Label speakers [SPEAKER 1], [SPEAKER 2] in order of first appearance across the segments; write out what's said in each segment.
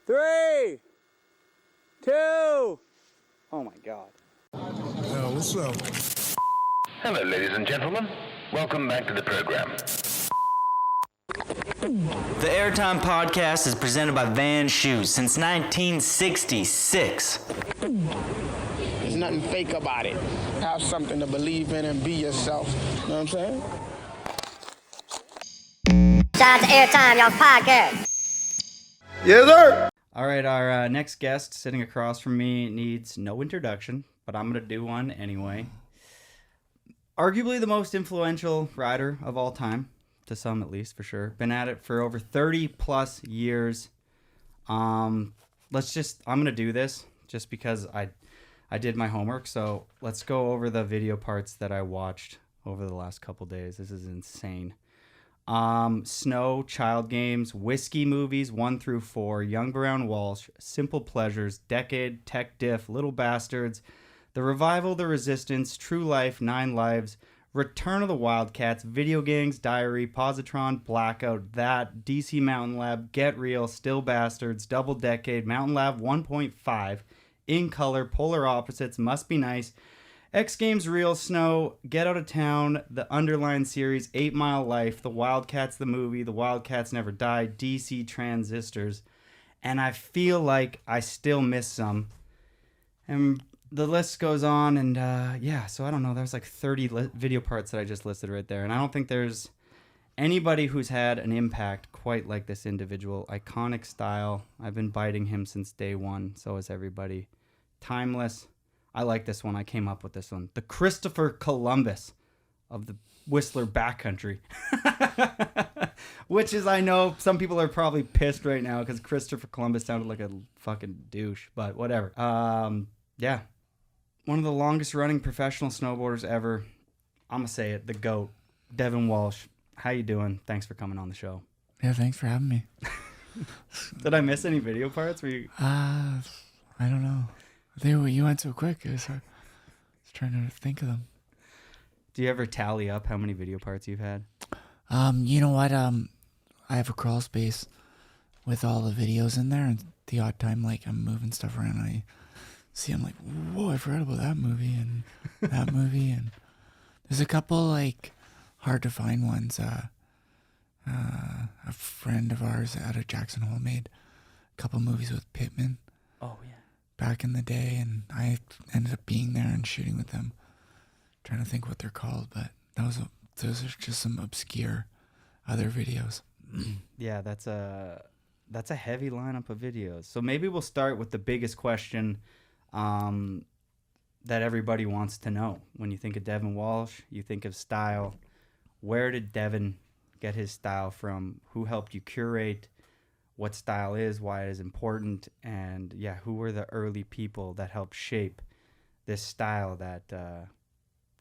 [SPEAKER 1] 3, 2. Oh my God.
[SPEAKER 2] Yo, what's up?
[SPEAKER 3] Hello, ladies and gentlemen. Welcome back to the program.
[SPEAKER 4] The Airtime Podcast is presented by Van Shoes since 1966.
[SPEAKER 5] There's nothing fake about it. Have something to believe in and be yourself. You know what I'm saying?
[SPEAKER 6] Shout out to Airtime, y'all podcast.
[SPEAKER 2] Yes, sir.
[SPEAKER 7] All right, our next guest sitting across from me needs no introduction, but I'm going to do one anyway. Arguably the most influential rider of all time, to some at least, for sure. Been at it for over 30 plus years. I'm going to do this just because I did my homework. So let's go over the video parts that I watched over the last couple days. This is insane. Snow, Child Games, Whiskey Movies 1 through 4, Young Devun Walsh, Simple Pleasures, Decade, Tech Diff, Little Bastards, The Revival, The Resistance, True Life, 9 Lives, Return of the Wildcats, Video Gangs, Diary, Positron, Blackout, That, DC Mountain Lab, Get Real, Still Bastards, Double Decade, Mountain Lab 1.5, In Color, Polar Opposites, Must Be Nice, X Games, Real Snow, Get Out of Town, the Underline series, 8 Mile Life, The Wildcats the movie, The Wildcats Never Die, DC Transistors, and I feel like I still miss some. And the list goes on, and so I don't know, there's like 30 video parts that I just listed right there, and I don't think there's anybody who's had an impact quite like this individual. Iconic style. I've been biting him since day one, so has everybody. Timeless. I like this one. I came up with this one. The Christopher Columbus of the Whistler backcountry. Which is, I know, some people are probably pissed right now because Christopher Columbus sounded like a fucking douche, but whatever. Yeah. One of the longest running professional snowboarders ever. I'm going to say it, the GOAT, Devun Walsh. How you doing? Thanks for coming on the show.
[SPEAKER 8] Yeah, thanks for having me.
[SPEAKER 7] Did I miss any video parts? Were you...
[SPEAKER 8] I don't know. You went so quick. I was trying to think of them.
[SPEAKER 7] Do you ever tally up how many video parts you've had?
[SPEAKER 8] You know what? I have a crawl space with all the videos in there, and the odd time, like, I'm moving stuff around, I see, I'm like, whoa, I forgot about that movie and that movie, and there's a couple, like, hard to find ones. A friend of ours out of Jackson Hole made a couple movies with Pittman.
[SPEAKER 7] Oh, yeah.
[SPEAKER 8] Back in the day, and I ended up being there and shooting with them. Trying to think what they're called, but those are just some obscure other videos.
[SPEAKER 7] Yeah, that's a heavy lineup of videos. So maybe we'll start with the biggest question that everybody wants to know. When you think of Devun Walsh, you think of style. Where did Devun get his style from? Who helped you curate what style is, why it is important, and who were the early people that helped shape this style that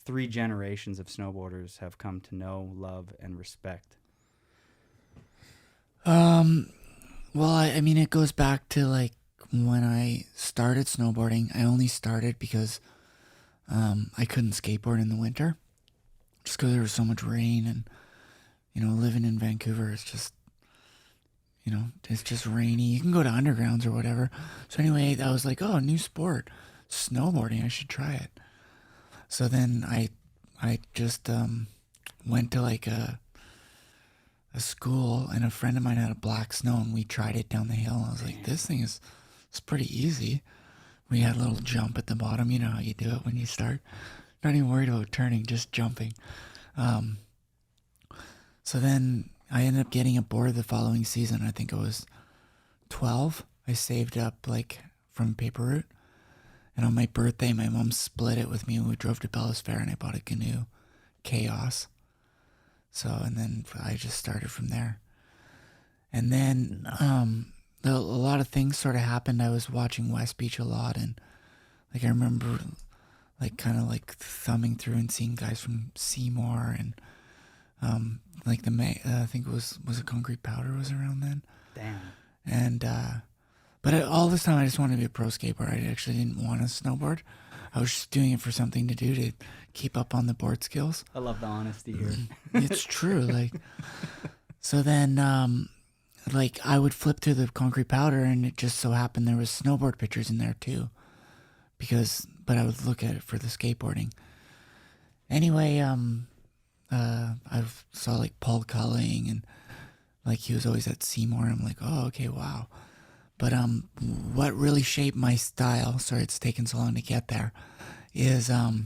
[SPEAKER 7] 3 generations of snowboarders have come to know, love, and respect?
[SPEAKER 8] Well, I mean, it goes back to, like, when I started snowboarding. I only started because I couldn't skateboard in the winter, just because there was so much rain, and, you know, living in Vancouver, it's just rainy. You can go to undergrounds or whatever. So anyway, I was like, oh, new sport, snowboarding, I should try it. So then I just went to, like, a school, and a friend of mine had a black snow, and we tried it down the hill, and I was like, this thing it's pretty easy. We had a little jump at the bottom. You know how you do it when you start. Not even worried about turning, just jumping. So then I ended up getting a board the following season. I think I was 12. I saved up, like, from Paper Route. And on my birthday, my mom split it with me, and we drove to Bellows Fair, and I bought a canoe, Chaos. So, and then I just started from there. And then a lot of things sort of happened. I was watching West Beach a lot, and, like, I remember, like, kind of, like, thumbing through and seeing guys from Seymour, and like I think it was it Concrete Powder was around then.
[SPEAKER 7] Damn.
[SPEAKER 8] And but all this time I just wanted to be a pro skateboarder. I actually didn't want to snowboard. I was just doing it for something to do to keep up on the board skills.
[SPEAKER 7] I love the honesty here.
[SPEAKER 8] It's true. Like, so then like I would flip through the concrete powder, and it just so happened there was snowboard pictures in there too, but I would look at it for the skateboarding. Anyway, I saw like Paul Culling, and like he was always at Seymour. I'm like, oh, okay, wow. But what really shaped my style, sorry it's taken so long to get there, is a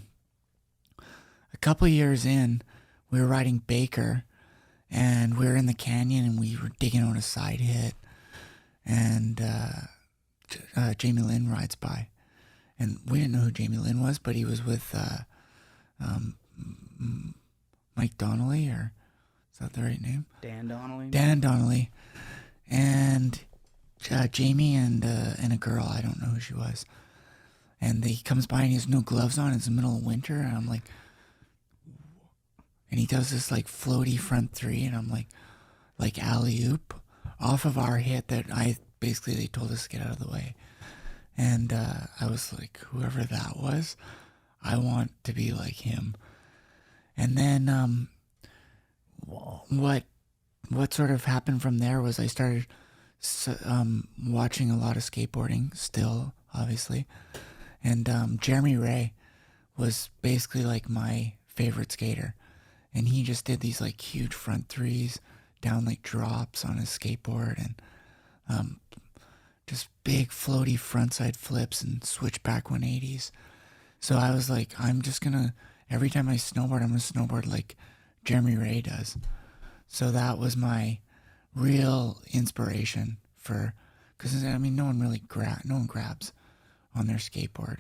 [SPEAKER 8] couple years in, we were riding Baker, and we were in the canyon, and we were digging out a side hit, and Jamie Lynn rides by. And we didn't know who Jamie Lynn was, but he was with Mike Donnelly, or is that the right name?
[SPEAKER 7] Dan Donnelly.
[SPEAKER 8] Dan Donnelly. And Jamie and a girl, I don't know who she was. And he comes by and he has no gloves on. It's the middle of winter, and I'm like, and he does this like floaty front three, and I'm like alley-oop off of our hit that they told us to get out of the way. And I was like, whoever that was, I want to be like him. And then what sort of happened from there was I started watching a lot of skateboarding still, obviously. And Jeremy Ray was basically like my favorite skater. And he just did these like huge front threes down like drops on his skateboard, and just big floaty frontside flips and switchback 180s. So I was like, every time I snowboard, I'm going to snowboard like Jeremy Ray does. So that was my real inspiration because I mean, no one grabs on their skateboard,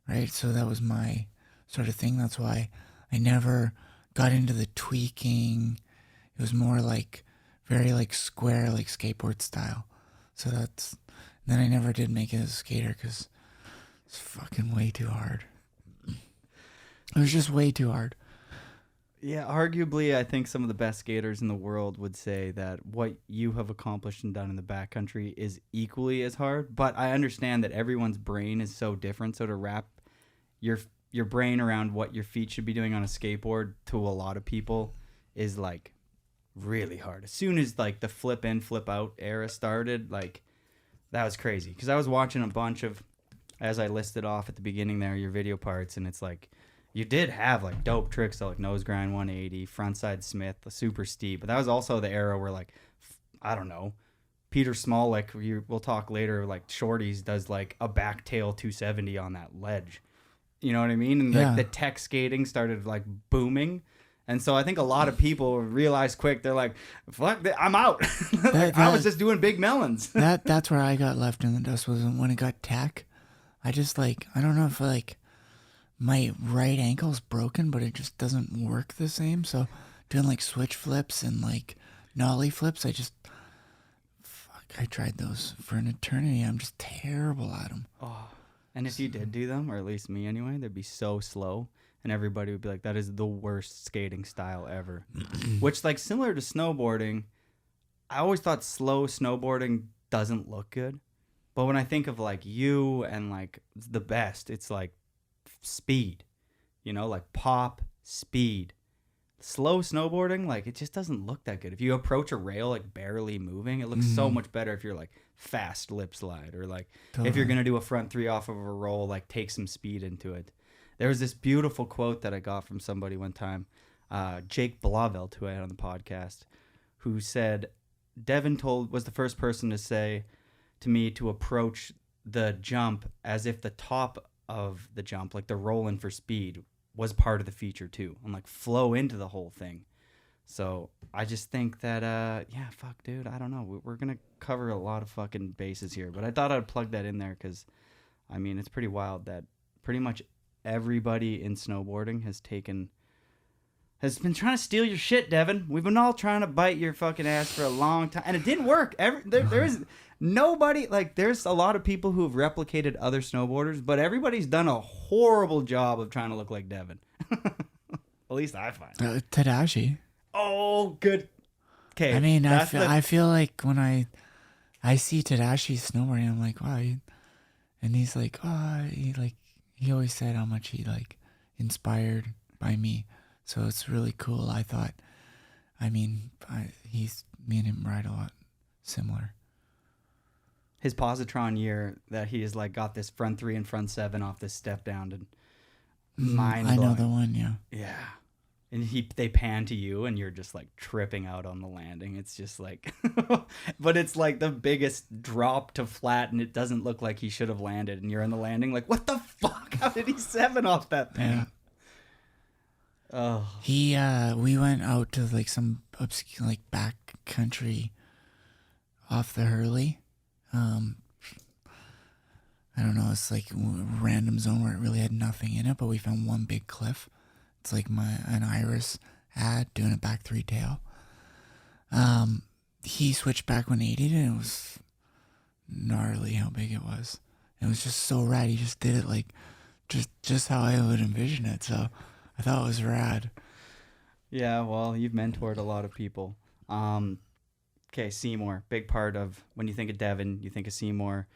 [SPEAKER 8] right? So that was my sort of thing. That's why I never got into the tweaking. It was more like very like square, like skateboard style. So then I never did make it as a skater because it's fucking way too hard. It was just way too hard.
[SPEAKER 7] Yeah, arguably, I think some of the best skaters in the world would say that what you have accomplished and done in the backcountry is equally as hard. But I understand that everyone's brain is so different. So to wrap your brain around what your feet should be doing on a skateboard to a lot of people is like really hard. As soon as like the flip in, flip out era started, like that was crazy. Because I was watching a bunch of, as I listed off at the beginning there, your video parts, and it's like, you did have like dope tricks, so like nose grind 180, frontside Smith, the super steep. But that was also the era where like, I don't know, Peter Smolik, we'll talk later, like Shorties does like a back tail 270 on that ledge. You know what I mean? And like the tech skating started like booming. And so I think a lot of people realized quick, they're like, fuck, I'm out. I was just doing big melons.
[SPEAKER 8] That's where I got left in the dust, was when it got tech. I just like, I don't know if like my right ankle's broken, but it just doesn't work the same. So doing like switch flips and like nollie flips, I tried those for an eternity. I'm just terrible at them.
[SPEAKER 7] Oh, and if you did do them, or at least me anyway, they'd be so slow. And everybody would be like, that is the worst skating style ever. Which, like, similar to snowboarding, I always thought slow snowboarding doesn't look good. But when I think of, like, you and, like, the best, it's, like, speed. You know, like, pop, speed. Slow snowboarding, like, it just doesn't look that good. If you approach a rail, like, barely moving, it looks so much better if you're, like, fast lip slide. Or, like, if you're going to do a front three off of a roll, like, take some speed into it. There was this beautiful quote that I got from somebody one time, Jake Blavelt, who I had on the podcast, who said, Devun was the first person to say to me to approach the jump as if the top of the jump, like the roll-in for speed, was part of the feature too, and like flow into the whole thing. So I just think that, yeah, fuck, dude, I don't know. We're going to cover a lot of fucking bases here, but I thought I'd plug that in there because, I mean, it's pretty wild that pretty much everybody in snowboarding has been trying to steal your shit, Devun. We've been all trying to bite your fucking ass for a long time, and it didn't work. There is nobody, like, there's a lot of people who have replicated other snowboarders, but everybody's done a horrible job of trying to look like Devun. At least I find.
[SPEAKER 8] Tadashi.
[SPEAKER 7] Oh, good. Okay.
[SPEAKER 8] I mean, I feel like when I see Tadashi snowboarding, I'm like, wow. And he's like, he always said how much he like inspired by me. So it's really cool. I thought, I mean, me and him ride a lot similar.
[SPEAKER 7] His positron year that he is like got this front 3 and front 7 off this step down and mind
[SPEAKER 8] I know
[SPEAKER 7] blowing.
[SPEAKER 8] the one, yeah.
[SPEAKER 7] Yeah. And they pan to you and you're just like tripping out on the landing. It's just like, but it's like the biggest drop to flat and it doesn't look like he should have landed. And you're on the landing like, what the fuck? How did he 7 off that thing?
[SPEAKER 8] Yeah.
[SPEAKER 7] Oh.
[SPEAKER 8] We went out to like some obscure, like backcountry off the Hurley. I don't know, it's like a random zone where it really had nothing in it, but we found one big cliff. It's like an iris ad doing a back 3 tail. He switched back 180 and it was gnarly how big it was. It was just so rad. He just did it like just how I would envision it. So I thought it was rad.
[SPEAKER 7] Yeah, well, you've mentored a lot of people. Okay, Seymour, big part of when you think of Devun, you think of Seymour.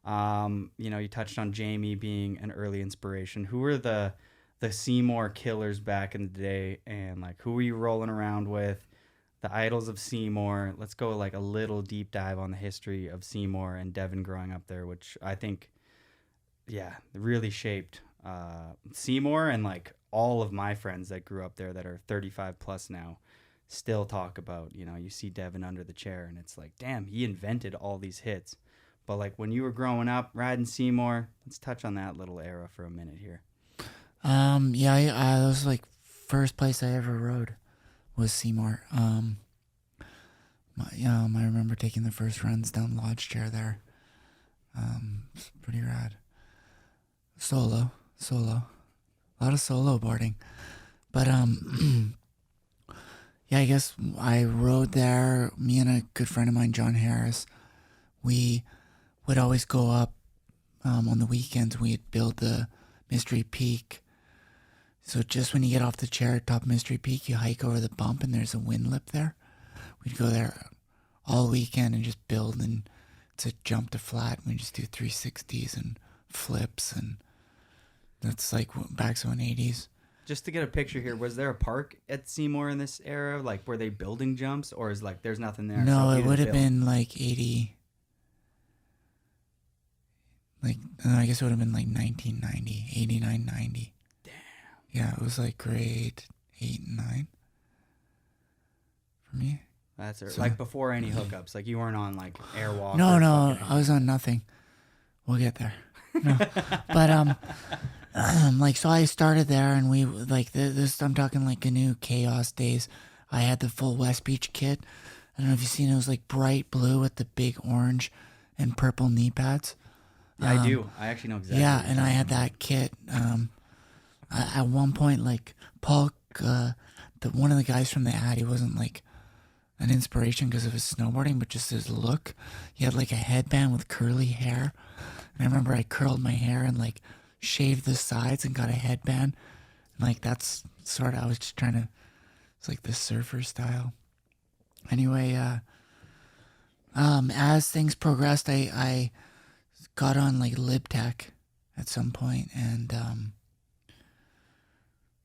[SPEAKER 7] You touched on Jamie being an early inspiration. Who were the Seymour killers back in the day, and like who were you rolling around with? The idols of Seymour. Let's go like a little deep dive on the history of Seymour and Devun growing up there, which I think, really shaped Seymour, and like all of my friends that grew up there that are 35 plus now still talk about, you see Devun under the chair and it's like, damn, he invented all these hits. But like when you were growing up riding Seymour, let's touch on that little era for a minute here.
[SPEAKER 8] That was like first place I ever rode was Seymour. I remember taking the first runs down Lodge Chair there. It's pretty rad. Solo. A lot of solo boarding. But I guess I rode there. Me and a good friend of mine, John Harris, we would always go up on the weekends. We'd build the Mystery Peak. So just when you get off the chair at top Mystery Peak, you hike over the bump and there's a wind lip there. We'd go there all weekend and just build, and it's a jump to flat. We just do 360s and flips, and that's like backs 180s.
[SPEAKER 7] Just to get a picture here, was there a park at Seymour in this era? Like, were they building jumps, or is like there's nothing there?
[SPEAKER 8] No,
[SPEAKER 7] so
[SPEAKER 8] it would have been like 80. Like, I guess it would have been like 1990, 89, 90.
[SPEAKER 7] Damn.
[SPEAKER 8] Yeah, it was like grade 8 and 9 for me.
[SPEAKER 7] That's like before any hookups. Like you weren't on like Airwalk.
[SPEAKER 8] No, I was on nothing. We'll get there. No, but like so I started there, and we like this. I'm talking like Canoe Chaos days. I had the full West Beach kit. I don't know if you've seen it. It was like bright blue with the big orange and purple knee pads.
[SPEAKER 7] Yeah, I do. I actually know exactly.
[SPEAKER 8] Yeah, and I had that kit. At one point, like Paul, one of the guys from the ad, he wasn't like an inspiration because of his snowboarding, but just his look. He had like a headband with curly hair. And I remember I curled my hair and like shaved the sides and got a headband. And like that's sort of, I was just trying to, it's like the surfer style. Anyway, as things progressed, I got on like LibTech at some point, and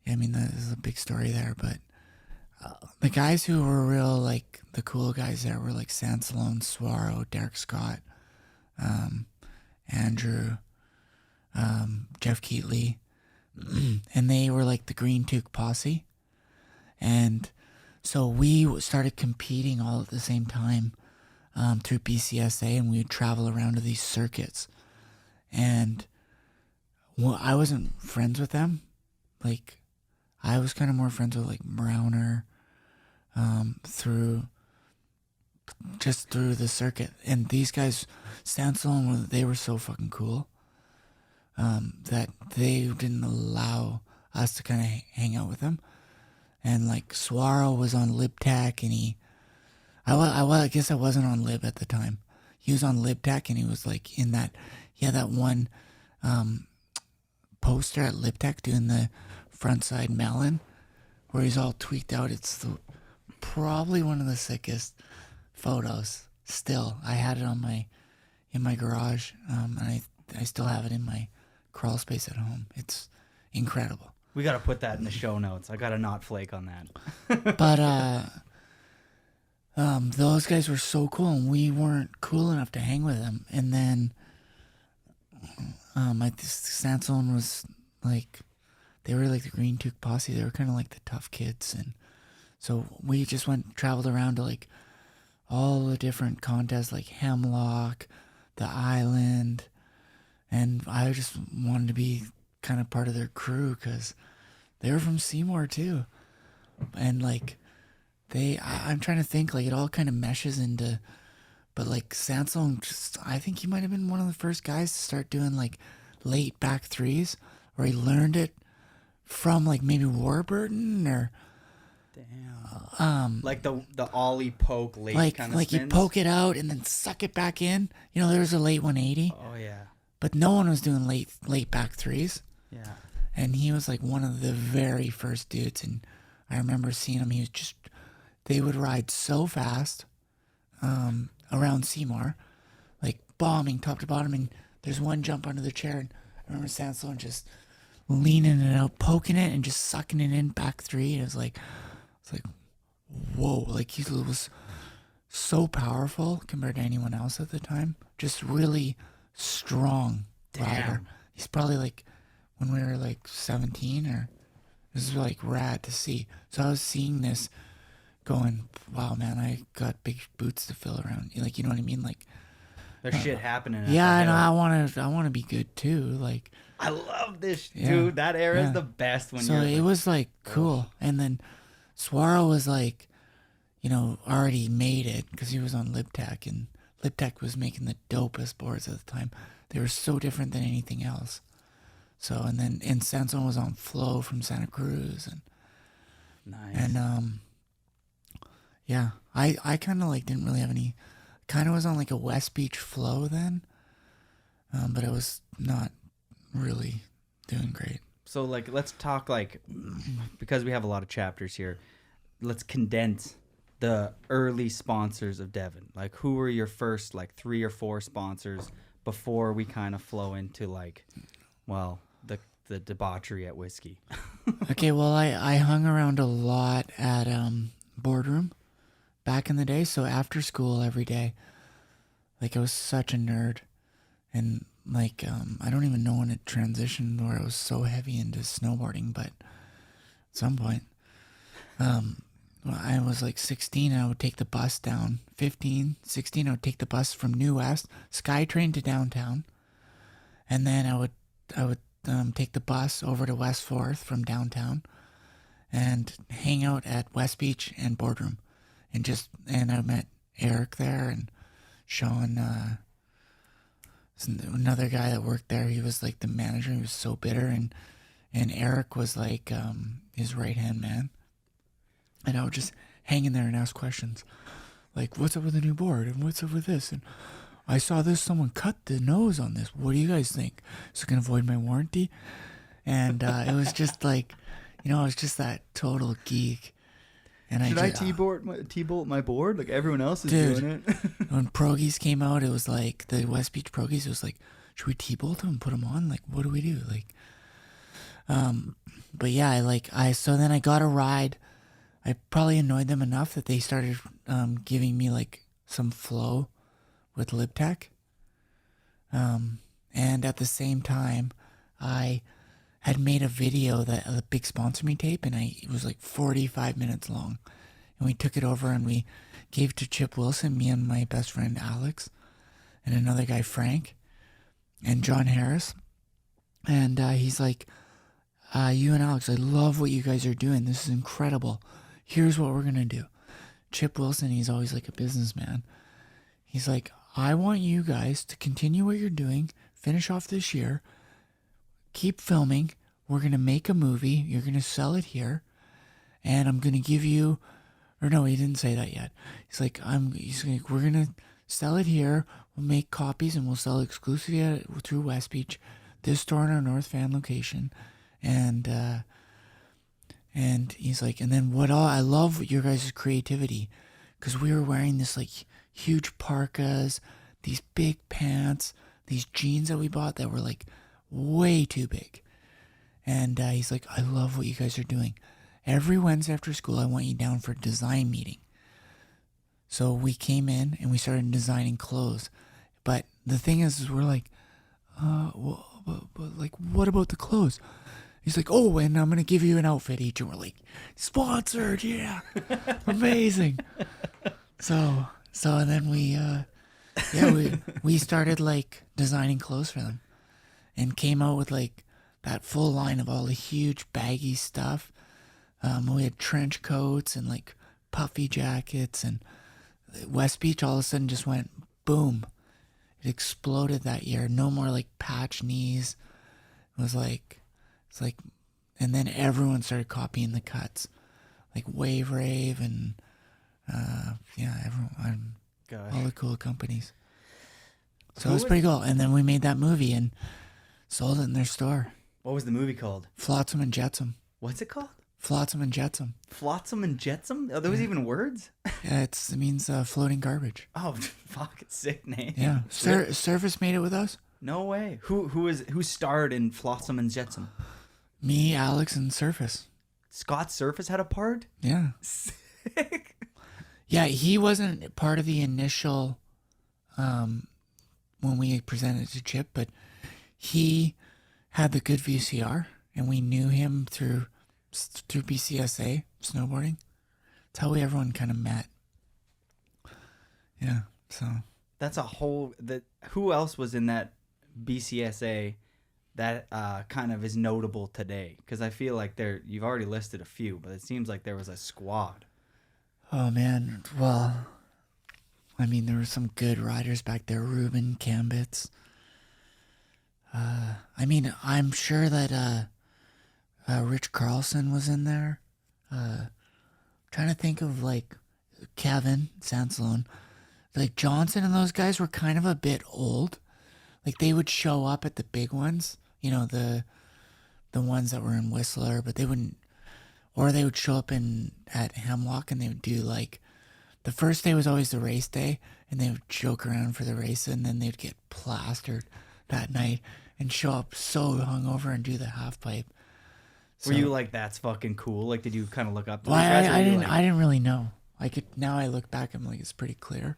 [SPEAKER 8] I mean, there's a big story there, but the guys who were real, like the cool guys there were like San Salone, Suaro, Derek Scott, Andrew, Jeff Keatley, and they were like the Green Toque posse. And so we started competing all at the same time through BCSA, and we would travel around to these circuits. And well, I wasn't friends with them. Like, I was kind of more friends with like Browner through the circuit. And these guys, Sansalon, they were so fucking cool that they didn't allow us to kind of hang out with them. And like Suaro was on LibTech, and I guess I wasn't on Lib at the time. He was on LibTech, and he was like he had that one poster at LibTech doing the frontside melon where he's all tweaked out. It's probably one of the sickest photos. Still, I had it in my garage, and I still have it in my crawl space at home. It's incredible.
[SPEAKER 7] We got to put that in the show notes. I got to not flake on that.
[SPEAKER 8] But those guys were so cool, and we weren't cool enough to hang with them. And then, Sansone was like, they were like the Green Toque Posse. They were kind of like the tough kids, and so we just traveled around to like all the different contests, like Hemlock, the Island, and I just wanted to be kind of part of their crew because they were from Seymour too, and like I'm trying to think, like it all kind of meshes into, but like Sansone, I think he might have been one of the first guys to start doing like late back threes, or he learned it from like maybe Warburton or.
[SPEAKER 7] Damn. Like the ollie poke late
[SPEAKER 8] like
[SPEAKER 7] kind of
[SPEAKER 8] like
[SPEAKER 7] spins?
[SPEAKER 8] you poke it out and then suck it back in. You know, there was a late 180.
[SPEAKER 7] Oh yeah.
[SPEAKER 8] But no one was doing late back threes.
[SPEAKER 7] Yeah.
[SPEAKER 8] And he was like one of the very first dudes, and I remember seeing him. He was just, they would ride so fast around Seymour, like bombing top to bottom, and there's one jump under the chair, and I remember Sansone just leaning it out, poking it and just sucking it in back three. And it's like whoa, like he was so powerful compared to anyone else at the time. Just really strong rider. He's probably like, when we were like 17, or this is like rad to see. So I was seeing this going, wow, man, I got big boots to fill around. Like, you know what I mean? Like,
[SPEAKER 7] There's shit happening.
[SPEAKER 8] yeah, and I want to be good too. Like,
[SPEAKER 7] I love this, dude. That era is the best. When
[SPEAKER 8] so
[SPEAKER 7] you're
[SPEAKER 8] it was like cool. And then Swaro was like, you know, already made it because he was on LibTech, and LibTech was making the dopest boards at the time. They were so different than anything else. So, and Sansone was on Flow from Santa Cruz, and
[SPEAKER 7] nice.
[SPEAKER 8] And yeah, I kind of like didn't really have any. Kind of was on like a West Beach Flow then, but I was not really doing great.
[SPEAKER 7] So like, let's talk like, because we have a lot of chapters here, let's condense the early sponsors of Devun. Like, who were your first like 3 or 4 sponsors before we kind of flow into like, well, the debauchery at whiskey?
[SPEAKER 8] Okay, well, I hung around a lot at Boardroom back in the day. So after school every day, like I was such a nerd, and like I don't even know when it transitioned where I was so heavy into snowboarding, but at some point, I was like 16 and I would take the bus down. 15, 16, I would take the bus from New West, SkyTrain to downtown, and then I would take the bus over to West 4th from downtown and hang out at West Beach and Boardroom, and I met Eric there, and Sean, another guy that worked there. He was like the manager. He was so bitter, and Eric was like his right hand man. And I would just hang in there and ask questions, like, "What's up with the new board? And what's up with this? And I saw this. Someone cut the nose on this. What do you guys think? Is it gonna void my warranty?" And it was just like, you know, I was just that total geek. And
[SPEAKER 7] Should I T-bolt my board like everyone else is doing it?
[SPEAKER 8] When Progies came out, it was like the West Beach Progies. It was like, should we T-bolt them and put them on? Like, what do we do? Like, but yeah, so then I got a ride. I probably annoyed them enough that they started giving me like some flow with LibTech. And at the same time, I had made a video that a big sponsor me tape, and it was like 45 minutes long. And we took it over and we gave it to Chip Wilson, me and my best friend Alex, and another guy Frank, and John Harris. And he's like, "You and Alex, I love what you guys are doing. This is incredible. Here's what we're gonna do." Chip Wilson, he's always like a businessman. He's like, "I want you guys to continue what you're doing, finish off this year, keep filming. We're going to make a movie. You're going to sell it here. And I'm going to give you," or no, he didn't say that yet. He's like, "We're going to sell it here. We'll make copies and we'll sell exclusively through West Beach, this store in our North Van location." And he's like, "And then I love your guys' creativity, because we were wearing this like huge parkas, these big pants, these jeans that we bought that were like way too big." And he's like, "I love what you guys are doing. Every Wednesday after school, I want you down for a design meeting. So we came in and we started designing clothes. But the thing is we're like, well, but like, what about the clothes? He's like, oh, and I'm going to give you an outfit each. And we're like, sponsored, yeah. Amazing. So and then we started like designing clothes for them and came out with like that full line of all the huge baggy stuff. We had trench coats and like puffy jackets, and West Beach all of a sudden just went boom. It exploded that year. No more like patch knees. It was like, it's like, and then everyone started copying the cuts, like Wave Rave and everyone, all the cool companies. So it was pretty cool. And then we made that movie and sold it in their store.
[SPEAKER 7] What was the movie called?
[SPEAKER 8] Flotsam and Jetsam.
[SPEAKER 7] What's it called?
[SPEAKER 8] Flotsam and Jetsam.
[SPEAKER 7] Flotsam and Jetsam? Oh, there was even words?
[SPEAKER 8] Yeah, it means floating garbage.
[SPEAKER 7] Oh, fuck, it's sick name.
[SPEAKER 8] Yeah. Surface made it with us.
[SPEAKER 7] No way. Who starred in Flotsam and Jetsam?
[SPEAKER 8] Me, Alex, and Surface.
[SPEAKER 7] Scott Surface had a part?
[SPEAKER 8] Yeah.
[SPEAKER 7] Sick.
[SPEAKER 8] Yeah, he wasn't part of the initial when we presented it to Chip, but he had the good VCR, and we knew him through BCSA snowboarding. That's how everyone kind of met. Yeah, so
[SPEAKER 7] That's a whole who else was in that BCSA that kind of is notable today? Because I feel like you've already listed a few, but it seems like there was a squad.
[SPEAKER 8] Oh man, well, I mean there were some good riders back there. Ruben Cambits. I mean, I'm sure that Rich Carlson was in there. Trying to think of like Kevin Sansalone. Like Johnson and those guys were kind of a bit old. Like they would show up at the big ones, you know, the ones that were in Whistler, but they wouldn't, or they would show up at Hemlock and they would do like, the first day was always the race day and they would joke around for the race and then they'd get plastered that night and show up so hungover and do the half pipe. So,
[SPEAKER 7] Were you like, that's fucking cool? Like, did you kind of look up to
[SPEAKER 8] well,
[SPEAKER 7] those guys?
[SPEAKER 8] I didn't really know. Now I look back, I'm like, it's pretty clear.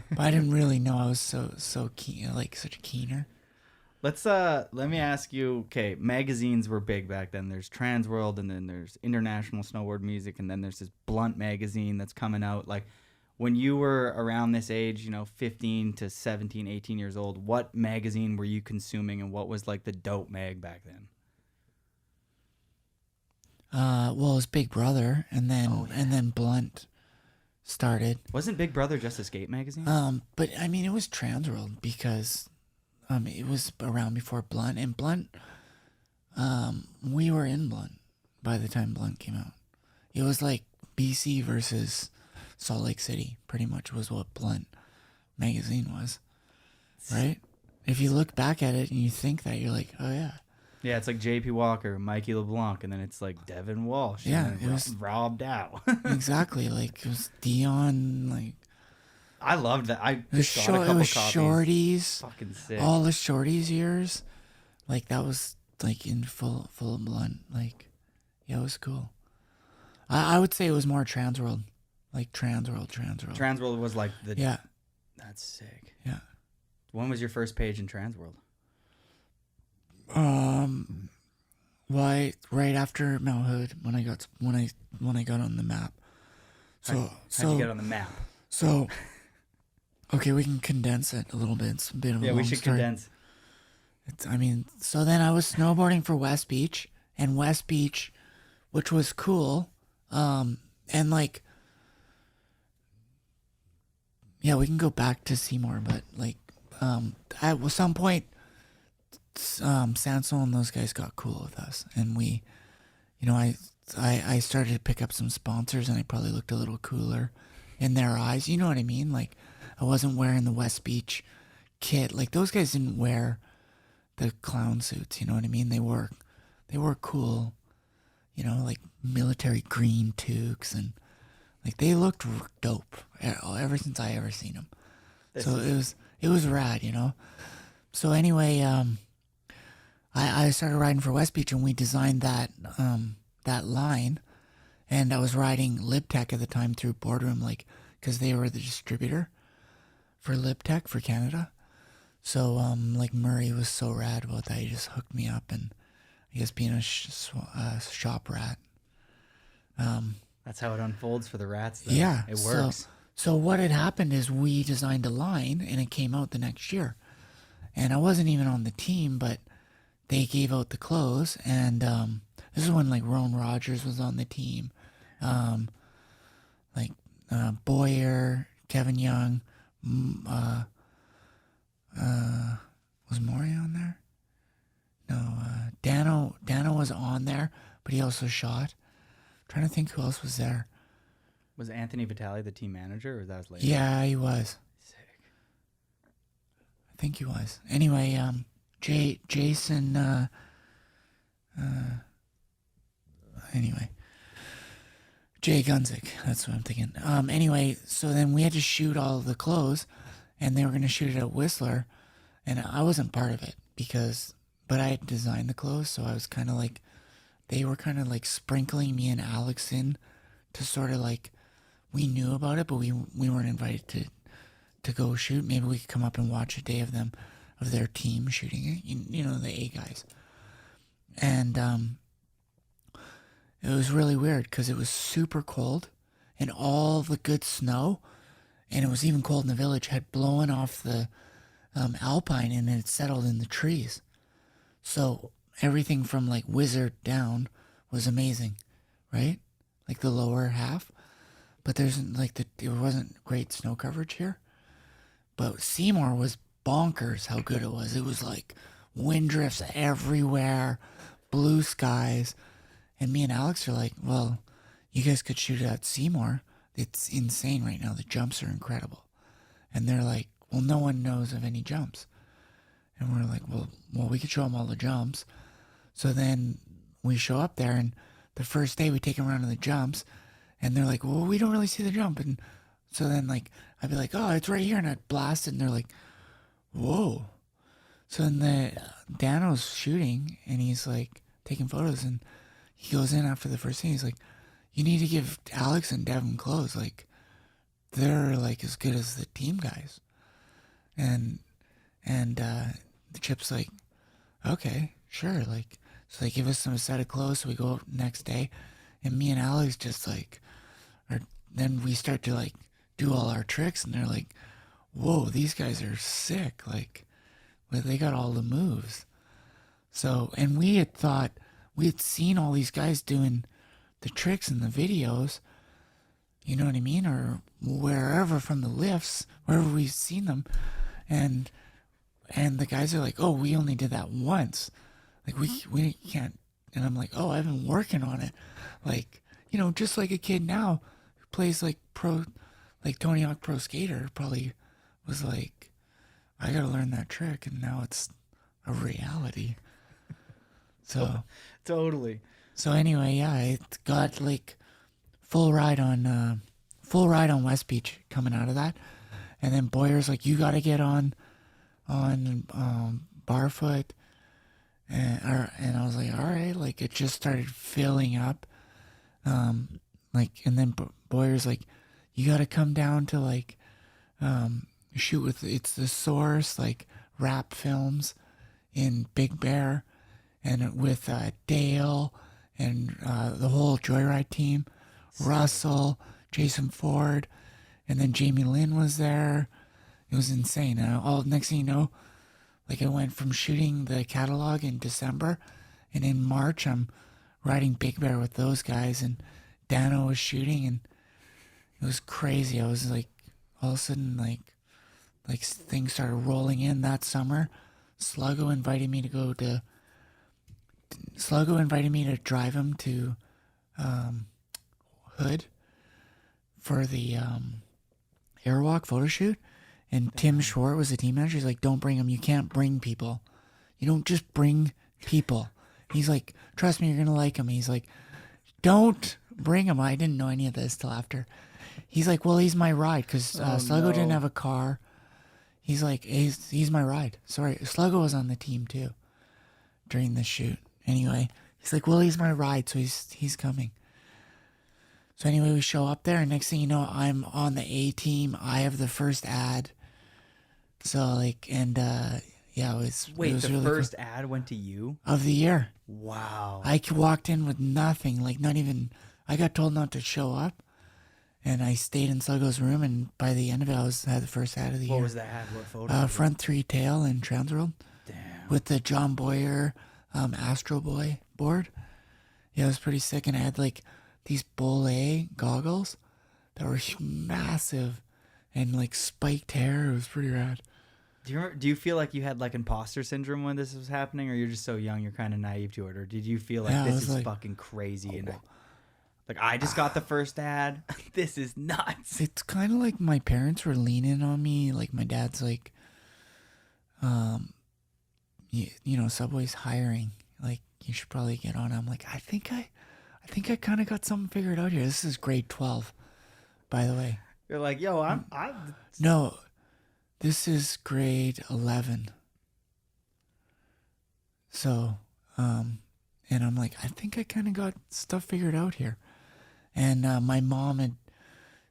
[SPEAKER 8] But I didn't really know I was so keen, like such a keener.
[SPEAKER 7] Let me ask you, okay, magazines were big back then. There's Transworld, and then there's International Snowboard Music, and then there's this Blunt magazine that's coming out. Like, when you were around this age, 15 to 17, 18 years old, what magazine were you consuming, and what was like the dope mag back then?
[SPEAKER 8] Well, it was Big Brother, and then Blunt started.
[SPEAKER 7] Wasn't Big Brother just a skate magazine?
[SPEAKER 8] But I mean, it was Transworld because it was around before Blunt, and Blunt, we were in Blunt by the time Blunt came out. It was like BC versus Salt Lake City, pretty much was what Blunt magazine was, right? If you look back at it and you think that, you're like, oh yeah.
[SPEAKER 7] Yeah, it's like J.P. Walker, Mikey LeBlanc, and then it's like Devun Walsh.
[SPEAKER 8] Yeah,
[SPEAKER 7] and then
[SPEAKER 8] it was
[SPEAKER 7] Rob Dow.
[SPEAKER 8] Exactly, like it was Dion, like
[SPEAKER 7] I loved that. I
[SPEAKER 8] it was,
[SPEAKER 7] just got a couple copies.
[SPEAKER 8] Shorties,
[SPEAKER 7] Fucking sick.
[SPEAKER 8] all the Shorties years, like that was like in full Blunt, like yeah, it was cool. I would say it was more Transworld, like Transworld.
[SPEAKER 7] Transworld was like the
[SPEAKER 8] yeah.
[SPEAKER 7] That's sick.
[SPEAKER 8] Yeah.
[SPEAKER 7] When was your first page in Transworld?
[SPEAKER 8] Right after Mount Hood when I got on the map.
[SPEAKER 7] How'd you get on the map?
[SPEAKER 8] So, okay, we can condense it a little bit. It's a bit of a long
[SPEAKER 7] we should
[SPEAKER 8] story.
[SPEAKER 7] condense.
[SPEAKER 8] So then I was snowboarding for West Beach, which was cool. And like, yeah, we can go back to Seymour, but like, at some point, Sansel and those guys got cool with us, and we, I started to pick up some sponsors, and I probably looked a little cooler in their eyes. You know what I mean? Like, I wasn't wearing the West Beach kit. Like those guys didn't wear the clown suits. You know what I mean? They wore cool, like military green toques, and like they looked dope ever since I ever seen them. It was rad, So anyway, I started riding for West Beach, and we designed that line, and I was riding LibTech at the time through Boardroom, like, because they were the distributor for LibTech for Canada. So, like Murray was so rad about that. He just hooked me up, and I guess being a shop rat.
[SPEAKER 7] That's how it unfolds for the rats, though.
[SPEAKER 8] Yeah.
[SPEAKER 7] It works.
[SPEAKER 8] So what had happened is we designed a line, and it came out the next year. And I wasn't even on the team, but they gave out the clothes. And this is when, like, Roan Rogers was on the team. Boyer, Kevin Young, was Maury on there? No, Dano was on there, but he also shot. I'm trying to think who else was there.
[SPEAKER 7] Was Anthony Vitale the team manager, or that was later?
[SPEAKER 8] Yeah, he was.
[SPEAKER 7] Sick.
[SPEAKER 8] I think he was. Anyway, Jason, anyway. Jay Gunzik, that's what I'm thinking. Anyway, so then we had to shoot all of the clothes, and they were going to shoot it at Whistler, and I wasn't part of it but I had designed the clothes, so I was kind of like, they were kind of like sprinkling me and Alex in to sort of like, we knew about it, but we weren't invited to go shoot. Maybe we could come up and watch a day of their team shooting it, you know, the A guys. And it was really weird because it was super cold, and all the good snow, and it was even cold in the village, had blown off the alpine, and it had settled in the trees. So everything from like Wizard down was amazing, right? Like the lower half. But there's like it wasn't great snow coverage here. But Seymour was bonkers how good it was. It was like wind drifts everywhere, blue skies. And me and Alex are like, well, you guys could shoot it at Seymour. It's insane right now. The jumps are incredible. And they're like, well, no one knows of any jumps. And we're like, well, we could show them all the jumps. So then we show up there, and the first day we take them around to the jumps, and they're like, well, we don't really see the jump. And so then, like, I'd be like, oh, it's right here, and I'd blast it, and they're like, whoa. So then Dano's shooting, and he's like taking photos, and he goes in after the first thing. He's like, you need to give Alex and Devun clothes. Like, they're like as good as the team guys. And the Chip's like, okay, sure. Like, so they give us a set of clothes. So we go out next day, and me and Alex just like, then we start to like do all our tricks, and they're like, whoa, these guys are sick. Like, they got all the moves. So, and we had seen all these guys doing the tricks in the videos, you know what I mean? Or wherever from the lifts, wherever we've seen them. And the guys are like, oh, we only did that once. Like, we can't. And I'm like, oh, I've been working on it. Like, you know, just like a kid now who plays like Tony Hawk Pro Skater probably was like, I got to learn that trick. And now it's a reality. So
[SPEAKER 7] Totally.
[SPEAKER 8] So anyway, yeah, it got like full ride on West Beach coming out of that. And then Boyer's like, you got to get on Barfoot. And I was like, all right, like it just started filling up. And then Boyer's like, you got to come down to like, shoot with, it's the Source, like rap films in Big Bear, and with Dale and the whole Joyride team, Russell, Jason Ford, and then Jamie Lynn was there. It was insane. And next thing you know, like I went from shooting the catalog in December, and in March I'm riding Big Bear with those guys, and Dano was shooting, and it was crazy. I was like, all of a sudden, like things started rolling in that summer. Sluggo invited me to drive him to Hood for the Airwalk photo shoot. And Tim Short was the team manager. He's like, don't bring them. You can't bring people. You don't just bring people. He's like, trust me, you're going to like him. He's like, don't bring him. I didn't know any of this till after. He's like, well, he's my ride because Sluggo didn't have a car. He's like, he's my ride. Sorry, Sluggo was on the team too during the shoot. Anyway, he's like, well, he's my ride, so he's coming. So anyway, we show up there, and next thing you know, I'm on the A team. I have the first ad. So like, and yeah, it was.
[SPEAKER 7] Wait,
[SPEAKER 8] it was
[SPEAKER 7] the
[SPEAKER 8] really
[SPEAKER 7] first
[SPEAKER 8] cool.
[SPEAKER 7] ad went to you?
[SPEAKER 8] Of the year.
[SPEAKER 7] Wow.
[SPEAKER 8] I walked in with nothing, like not even. I got told not to show up, and I stayed in Sluggo's room. And by the end of it, had the first ad of the year.
[SPEAKER 7] What was the ad? What photo? was it?
[SPEAKER 8] Front three tail in Transworld.
[SPEAKER 7] Damn.
[SPEAKER 8] With the John Boyer Astro Boy board. Yeah, it was pretty sick, and I had like these Bull A goggles that were massive and like spiked hair. It was pretty rad.
[SPEAKER 7] Do you feel like you had like imposter syndrome when this was happening, or you're just so young, you're kind of naive to it, or did you feel like
[SPEAKER 8] Yeah, I
[SPEAKER 7] this
[SPEAKER 8] was
[SPEAKER 7] is
[SPEAKER 8] like,
[SPEAKER 7] fucking crazy and like I just got the first ad? This is nuts.
[SPEAKER 8] It's kind of like my parents were leaning on me. Like my dad's like, you know, Subway's hiring. Like you should probably get on. I'm like, I think I kind of got something figured out here. This is grade 12, by the way.
[SPEAKER 7] You're like, yo, I'm
[SPEAKER 8] No, this is grade 11. So, and I'm like, I think I kind of got stuff figured out here. And my mom had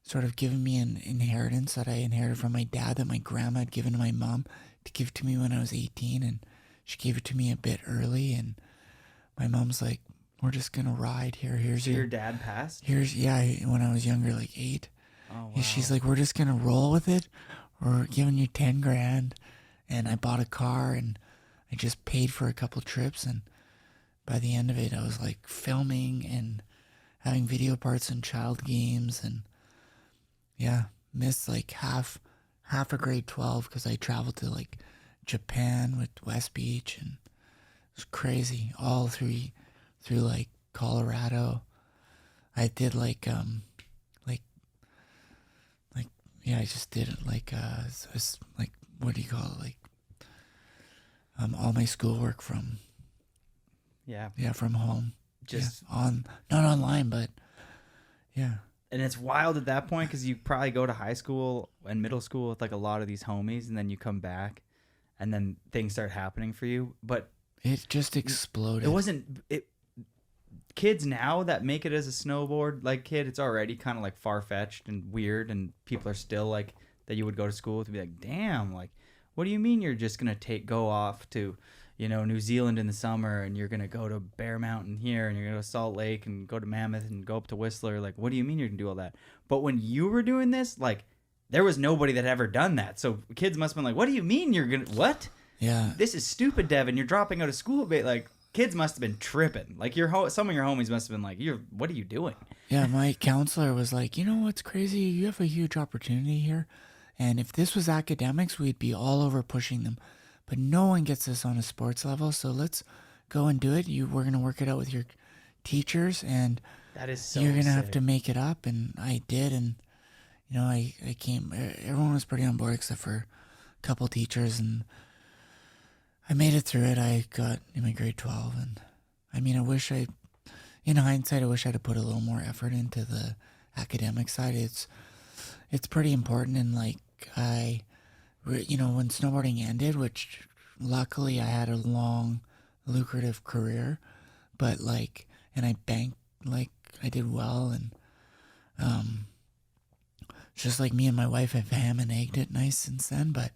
[SPEAKER 8] sort of given me an inheritance that I inherited from my dad that my grandma had given to my mom to give to me when I was 18. And she gave it to me a bit early. And my mom's like, we're just going to ride here. Here's
[SPEAKER 7] so your dad passed?
[SPEAKER 8] when I was younger, like 8.
[SPEAKER 7] Oh, wow.
[SPEAKER 8] And she's like, we're just going to roll with it. We're giving you 10 grand. And I bought a car and I just paid for a couple trips. And by the end of it, I was like filming and having video parts in child games. And yeah, missed like half of grade 12 because I traveled to like Japan with West Beach. And it was crazy all through like Colorado. I did like yeah, I just did it like what do you call it, like all my schoolwork from from home,
[SPEAKER 7] Just
[SPEAKER 8] not online, but yeah.
[SPEAKER 7] And it's wild at that point because you probably go to high school and middle school with like a lot of these homies, and then you come back and then things start happening for you. But
[SPEAKER 8] it just exploded.
[SPEAKER 7] It wasn't it. Kids now that make it as a snowboard like kid, it's already kind of like far-fetched and weird, and people are still like that you would go to school with, to be like, damn, like, what do you mean you're just gonna go off to, you know, New Zealand in the summer, and you're gonna go to Bear Mountain here, and you're gonna go to Salt Lake and go to Mammoth and go up to Whistler? Like, what do you mean you're gonna do all that? But when you were doing this, like, there was nobody that had ever done that, so kids must have been like, what do you mean you're gonna what?
[SPEAKER 8] Yeah,
[SPEAKER 7] this is stupid, Devin. You're dropping out of school, but like, kids must have been tripping. Like some of your homies must have been like, what are you doing?
[SPEAKER 8] Yeah, my counselor was like, you know what's crazy? You have a huge opportunity here. And if this was academics, we'd be all over pushing them. But no one gets this on a sports level. So let's go and do it. We're going to work it out with your teachers. And
[SPEAKER 7] that is so
[SPEAKER 8] you're going to
[SPEAKER 7] sick.
[SPEAKER 8] have to make it up. And I did. And, you know, I came, everyone was pretty on board except for a couple teachers. And I made it through it. I got in my grade 12. And I mean, in hindsight, I wish I'd have put a little more effort into the academic side. It's pretty important. And like you know, when snowboarding ended, which luckily I had a long, lucrative career, but like, and I banked, like I did well. And just like me and my wife have ham and egged it nice since then. But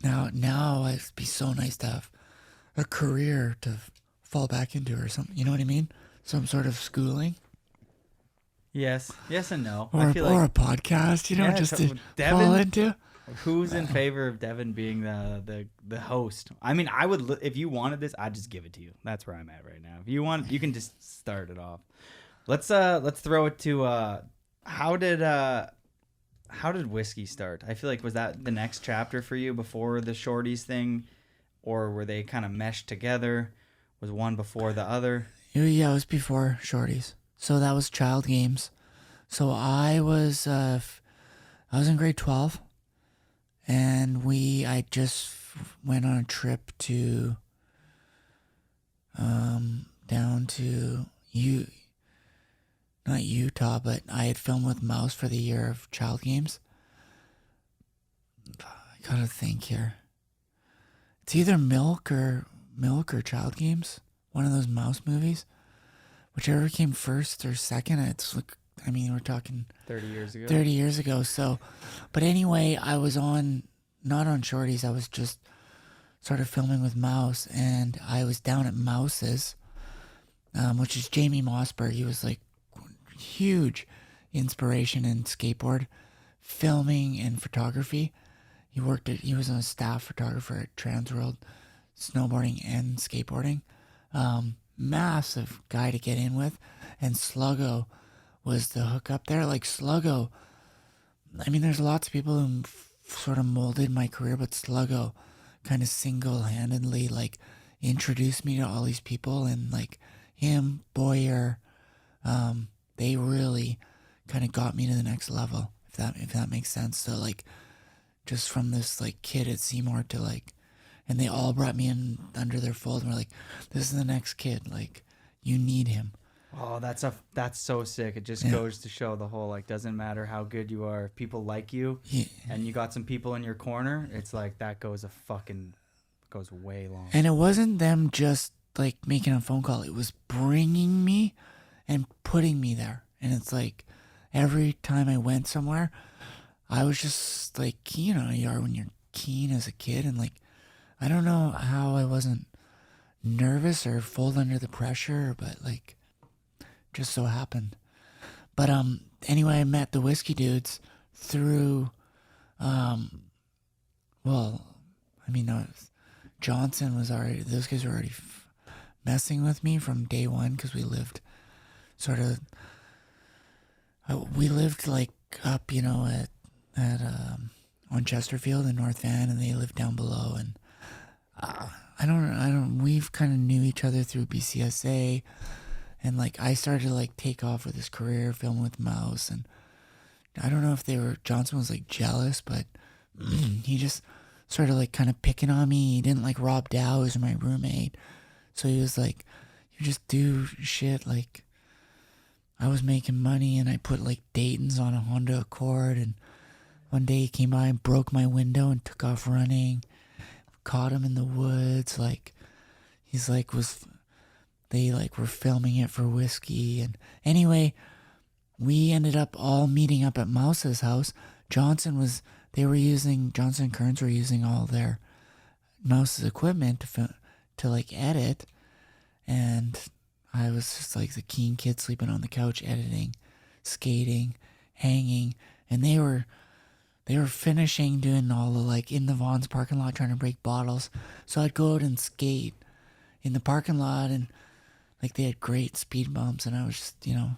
[SPEAKER 8] now it'd be so nice to have a career to fall back into or something. You know what I mean? Some sort of schooling.
[SPEAKER 7] Yes and no.
[SPEAKER 8] Or,
[SPEAKER 7] I feel
[SPEAKER 8] or
[SPEAKER 7] like,
[SPEAKER 8] a podcast, you know,
[SPEAKER 7] yeah,
[SPEAKER 8] just
[SPEAKER 7] so
[SPEAKER 8] to
[SPEAKER 7] Devin,
[SPEAKER 8] fall into.
[SPEAKER 7] Who's in favor of Devin being the host? I mean, I would, if you wanted this, I'd just give it to you. That's where I'm at right now. If you want, you can just start it off. Let's throw it to how did whiskey start? I feel like, was that the next chapter for you before the shorties thing, or were they kind of meshed together? Was one before the other?
[SPEAKER 8] Yeah, it was before shorties. So that was child games. So I was in grade 12, and I just went on a trip to down to not Utah, but I had filmed with Mouse for the year of child games. I gotta think here. It's either Milk or Child Games, one of those Mouse movies. whichever came first or second. It's like, I mean, we're talking
[SPEAKER 7] 30 years ago.
[SPEAKER 8] 30 years ago. So, but anyway, I was not on Shorties. I was just started filming with Mouse, and I was down at Mouse's, which is Jamie Mossberg. He was like huge inspiration in skateboard filming and photography. He was a staff photographer at Transworld, snowboarding and skateboarding. Massive guy to get in with. And Sluggo was the hookup there. Like Sluggo, I mean, there's lots of people who sort of molded my career, but Sluggo kind of single-handedly like introduced me to all these people, and like him, Boyer, they really kind of got me to the next level, if that makes sense. So like, just from this like kid at Seymour to like, and they all brought me in under their fold and were like, this is the next kid, like you need him.
[SPEAKER 7] Oh, that's so sick. It just goes to show the whole, like, doesn't matter how good you are, if people like you and you got some people in your corner, it's like that goes way long.
[SPEAKER 8] And it wasn't them just like making a phone call, it was bringing me and putting me there. And it's like every time I went somewhere, I was just like, you know, you are when you're keen as a kid, and like, I don't know how I wasn't nervous or fold under the pressure, but like, just so happened. But anyway, I met the Whiskey Dudes through, Johnson was already, those guys were already messing with me from day one, because we lived like up, you know, at on Chesterfield in North Van, and they lived down below, and we've kind of knew each other through BCSA, and like I started to like take off with this career filming with Mouse, and I don't know if Johnson was like jealous, but he just started like kind of picking on me. He didn't like Rob Dow, who was my roommate, so he was like, you just do shit. Like I was making money, and I put like Dayton's on a Honda Accord, and one day he came by and broke my window and took off running. Caught him in the woods. Like he's like they like were filming it for Whiskey. And anyway, we ended up all meeting up at Mouse's house. Johnson and Kearns were using all their Mouse's equipment to like edit, and I was just like the keen kid sleeping on the couch, editing, skating, hanging, and they were finishing doing all the like in the Vaughn's parking lot trying to break bottles. So I'd go out and skate in the parking lot, and like they had great speed bumps, and I was just, you know,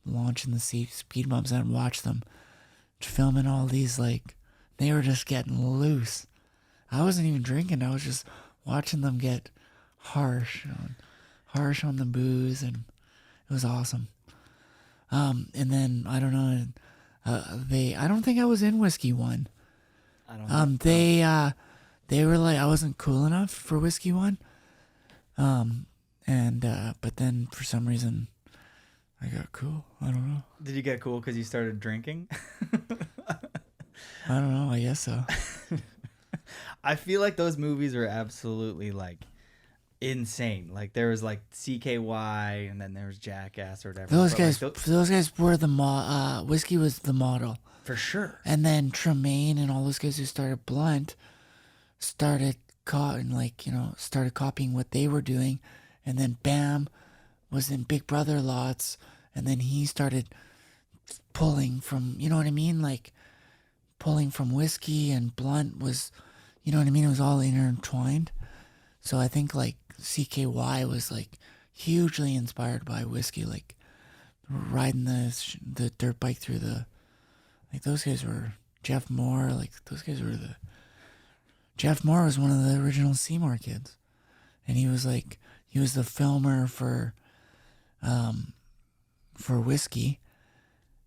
[SPEAKER 8] launching the speed bumps, and I'd watch them filming all these, like they were just getting loose. I wasn't even drinking, I was just watching them get harsh on the booze, and it was awesome. And then I don't know, I don't think I was in Whiskey One.
[SPEAKER 7] I don't know.
[SPEAKER 8] They were like, I wasn't cool enough for Whiskey One. But then for some reason I got cool. I don't know.
[SPEAKER 7] Did you get cool because you started drinking?
[SPEAKER 8] I don't know. I guess so.
[SPEAKER 7] I feel like those movies are absolutely like insane. Like there was like CKY, and then there was Jackass or whatever.
[SPEAKER 8] Those
[SPEAKER 7] But,
[SPEAKER 8] guys,
[SPEAKER 7] like,
[SPEAKER 8] those guys were the Whiskey was the model
[SPEAKER 7] for sure.
[SPEAKER 8] And then Tremaine and all those guys who started Blunt started copying what they were doing, and then Bam was in Big Brother lots, and then he started pulling from, you know what I mean, like pulling from Whiskey, and Blunt was, you know what I mean, it was all intertwined. So I think like CKY was like hugely inspired by Whiskey, like riding the dirt bike through like those guys were Jeff Moore, like those guys were Jeff Moore was one of the original Seymour kids, and he was the filmer for Whiskey,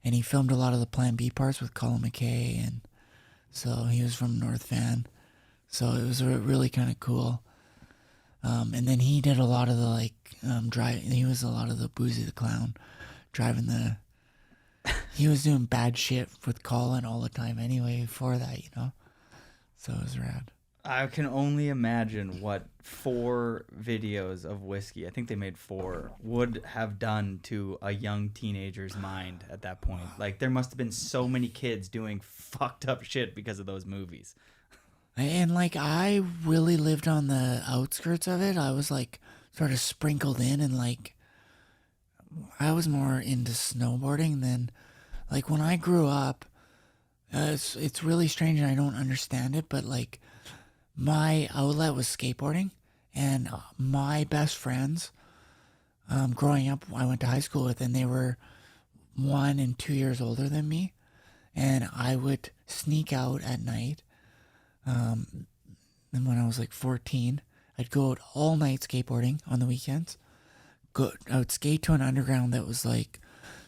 [SPEAKER 8] and he filmed a lot of the Plan B parts with Colin McKay, and so he was from North Van, so it was really kind of cool. And then he did a lot of the he was a lot of the Boozy the Clown, he was doing bad shit with Colin all the time anyway before that, you know, so it was rad.
[SPEAKER 7] I can only imagine what 4 videos of whiskey, I think they made 4, would have done to a young teenager's mind at that point. Like, there must have been so many kids doing fucked up shit because of those movies.
[SPEAKER 8] And like, I really lived on the outskirts of it. I was like sort of sprinkled in, and like, I was more into snowboarding than like when I grew up. It's really strange and I don't understand it, but like, my outlet was skateboarding, and my best friends growing up, I went to high school with, and they were 1 and 2 years older than me, and I would sneak out at night. And when I was like 14, I'd go out all night skateboarding on the weekends. I would skate to an underground that was like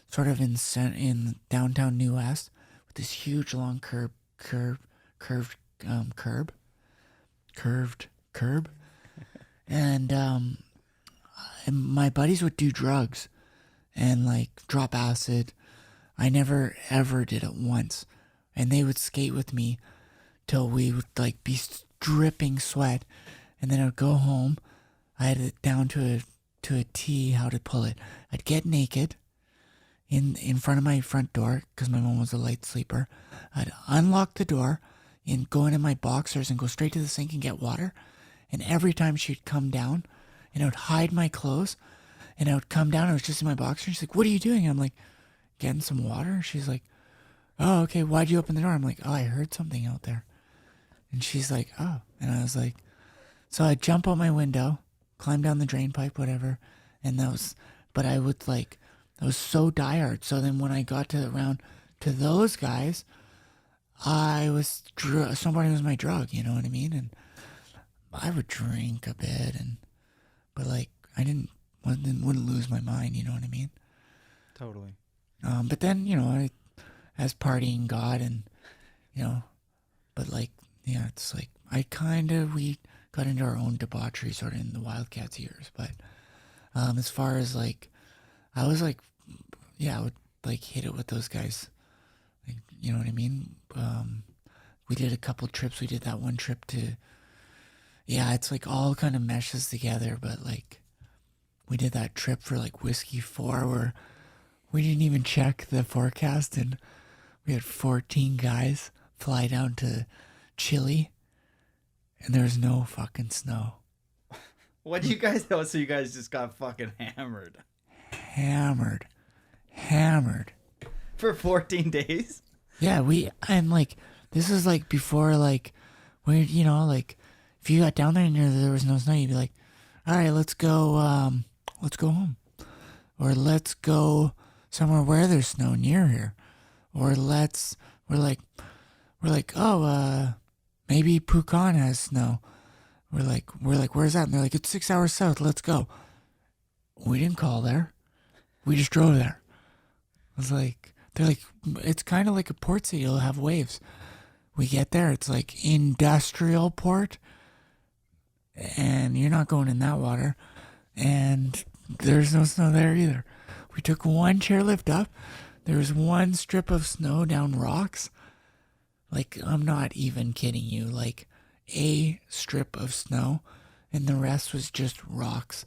[SPEAKER 8] sort of in downtown New West with this huge long curved curb, and my buddies would do drugs and like drop acid. I never ever did it once, and they would skate with me till we would like be dripping sweat, and then I'd go home. I had it down to a T how to pull it. I'd get naked in front of my front door because my mom was a light sleeper. I'd unlock the door and go into my boxers and go straight to the sink and get water. And every time she'd come down, and I would hide my clothes, and I would come down, I was just in my boxers. She's like, "What are you doing?" I'm like, "Getting some water." She's like, "Oh, okay, why'd you open the door?" I'm like, "Oh, I heard something out there." And she's like, "Oh." And I was like, so I'd jump out my window, climb down the drain pipe, whatever. And but I would like, I was so diehard. So then when I got around to those guys, somebody was my drug, you know what I mean? And I would drink a bit, but like, I wouldn't lose my mind, you know what I mean?
[SPEAKER 7] Totally.
[SPEAKER 8] But then, as partying got, and, but like, yeah, it's like, we got into our own debauchery sort of in the Wildcats years. But as far as like, I was like, yeah, I would like hit it with those guys. Like, you know what I mean? We did a couple trips. We did that one trip it's like all kind of meshes together. But like, we did that trip for like Whiskey 4 where we didn't even check the forecast, and we had 14 guys fly down to Chile, and there was no fucking snow.
[SPEAKER 7] What do you guys know? So you guys just got fucking hammered.
[SPEAKER 8] Hammered.
[SPEAKER 7] For 14 days?
[SPEAKER 8] Yeah, and like, this is like before, like, when, like, if you got down there and there was no snow, you'd be like, all right, let's go home. Or let's go somewhere where there's snow near here. Or we're like, oh, maybe Pucon has snow. We're like, where's that? And they're like, it's 6 hours south. Let's go. We didn't call there. We just drove there. I was like, they're like, it's kind of like a port city. You'll have waves. We get there. It's like industrial port. And you're not going in that water. And there's no snow there either. We took one chairlift up. There was one strip of snow down rocks. Like, I'm not even kidding you. Like, a strip of snow, and the rest was just rocks.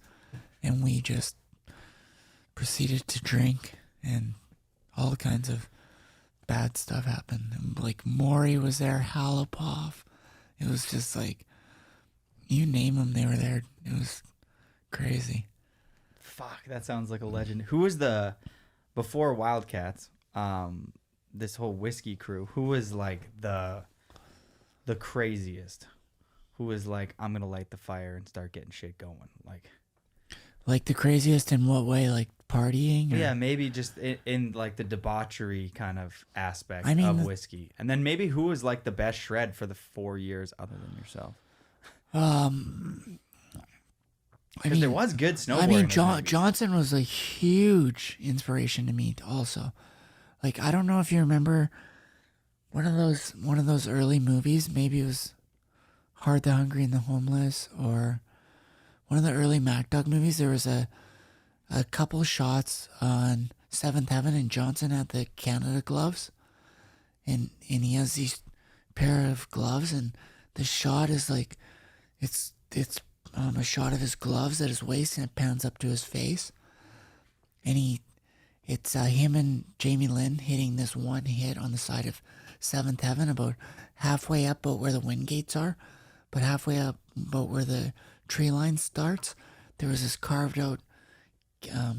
[SPEAKER 8] And we just proceeded to drink, and all kinds of bad stuff happened. And like, Maury was there, Halipov. It was just like, you name them, they were there. It was crazy.
[SPEAKER 7] Fuck, that sounds like a legend. Who was before Wildcats, this whole whiskey crew, who was like the craziest? Who was like, I'm gonna light the fire and start getting shit going? Like
[SPEAKER 8] the craziest in what way? Like partying? Or?
[SPEAKER 7] Yeah, maybe just in like the debauchery kind of aspect of whiskey. And then maybe who was like the best shred for the 4 years other than yourself? Because there was good snowboarding.
[SPEAKER 8] I mean, Johnson was a huge inspiration to me also. Like, I don't know if you remember one of those early movies. Maybe it was Hard, the Hungry, and the Homeless, or one of the early Mac Dog movies. There was a couple shots on Seventh Heaven, and Johnson had the Canada gloves, and he has these pair of gloves, and the shot is like, it's a shot of his gloves at his waist, and it pans up to his face, and it's him and Jamie Lynn hitting this one hit on the side of Seventh Heaven, about halfway up about where the wind gates are, but halfway up about where the tree line starts, there was this carved out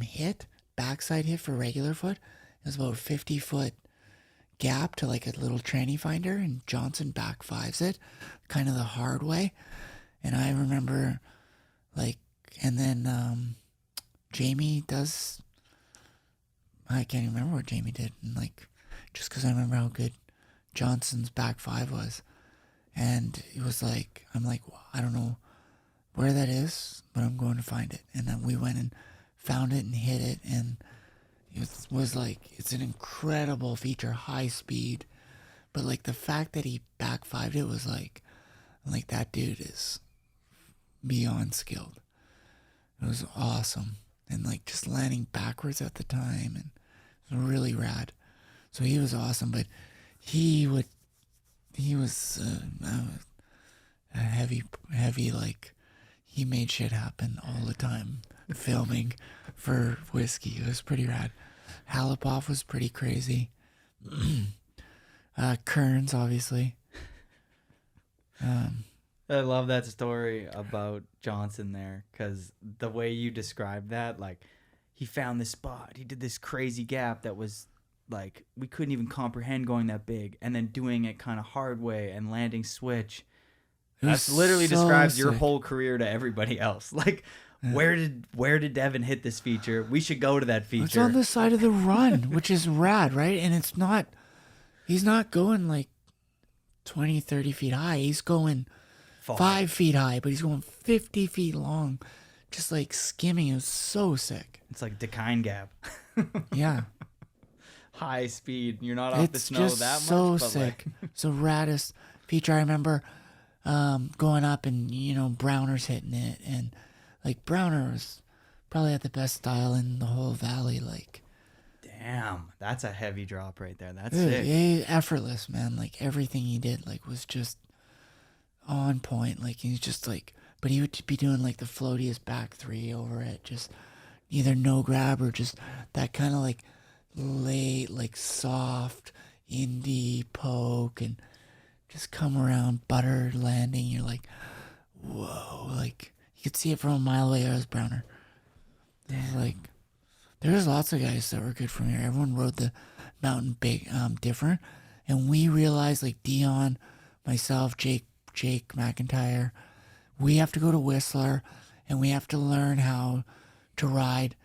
[SPEAKER 8] hit, backside hit for regular foot. It was about a 50-foot gap to like a little tranny finder, and Johnson back fives it kind of the hard way. And I remember like, and then Jamie does, I can't even remember what Jamie did, and like, just because I remember how good Johnson's back five was. And it was like, I'm like, well, I don't know where that is, but I'm going to find it. And then we went and found it and hit it, and it was like, it's an incredible feature, high speed, but like the fact that he back fived it was like that dude is beyond skilled. It was awesome, and like just landing backwards at the time, and it was really rad. So he was awesome, but he was a heavy, like, he made shit happen all the time filming for whiskey. It was pretty rad. Halapoff was pretty crazy. Kearns, obviously.
[SPEAKER 7] I love that story about Johnson there, because the way you described that, like, he found this spot, he did this crazy gap that was like, we couldn't even comprehend going that big, and then doing it kind of hard way and landing switch. That's literally so describes your whole career to everybody else. Like, where did Devun hit this feature? We should go to that feature.
[SPEAKER 8] It's on the side of the run, which is rad, right? And he's not going like 20, 30 feet high. He's going 5 feet high, but he's going 50 feet long, just like skimming. It was so sick.
[SPEAKER 7] It's like Dakine Gap.
[SPEAKER 8] Yeah.
[SPEAKER 7] High speed. You're not off the snow that much.
[SPEAKER 8] It's so sick. So raddest feature. I remember going up and, Browner's hitting it, and like Browner was probably at the best style in the whole valley. Like,
[SPEAKER 7] damn, that's a heavy drop right there. That's
[SPEAKER 8] sick.
[SPEAKER 7] sick.
[SPEAKER 8] Effortless, man. Like everything he did, like, was just on point. Like, he's just like, but he would be doing like the floatiest back three over it, just either no grab or just that kind of like late, like soft indie poke, and just come around butter landing. You're like, whoa, like you could see it from a mile away. I was Browner. Like, there was lots of guys that were good from here. Everyone rode the mountain big, different, and we realized, like Dion, myself, Jake McIntyre, we have to go to Whistler, and we have to learn how to ride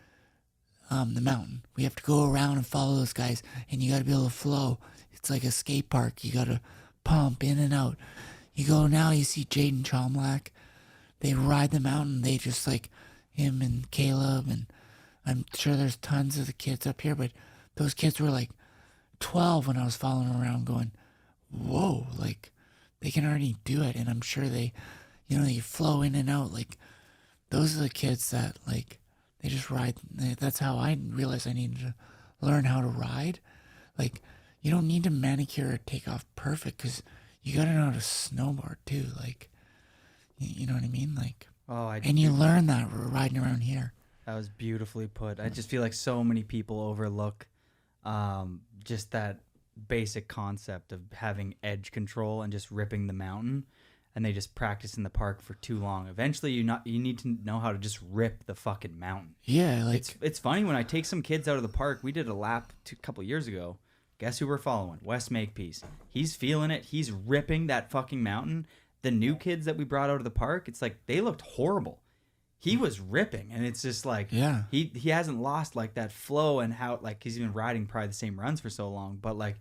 [SPEAKER 8] the mountain. We have to go around and follow those guys, and you got to be able to flow. It's like a skate park. You got to pump in and out. You go now, you see Jaden Chomlak. They ride the mountain. They just like him and Caleb, and I'm sure there's tons of the kids up here, but those kids were like 12 when I was following around going, whoa, like they can already do it. And I'm sure they flow in and out. Like, those are the kids that like, they just ride. That's how I realized I needed to learn how to ride. Like, you don't need to manicure or take off perfect, because you got to know how to snowboard too. Like, you know what I mean? Like, and you learn that riding around here.
[SPEAKER 7] That was beautifully put. I just feel like so many people overlook just that basic concept of having edge control and just ripping the mountain, and they just practice in the park for too long. Eventually, you need to know how to just rip the fucking mountain.
[SPEAKER 8] Yeah, like,
[SPEAKER 7] it's funny when I take some kids out of the park. We did a lap a couple years ago. Guess who we're following? Wes Makepeace. He's feeling it. He's ripping that fucking mountain. The new kids that we brought out of the park, it's like they looked horrible. He was ripping, and it's just like,
[SPEAKER 8] yeah,
[SPEAKER 7] he hasn't lost like that flow, and how, like, he's been riding probably the same runs for so long. But like,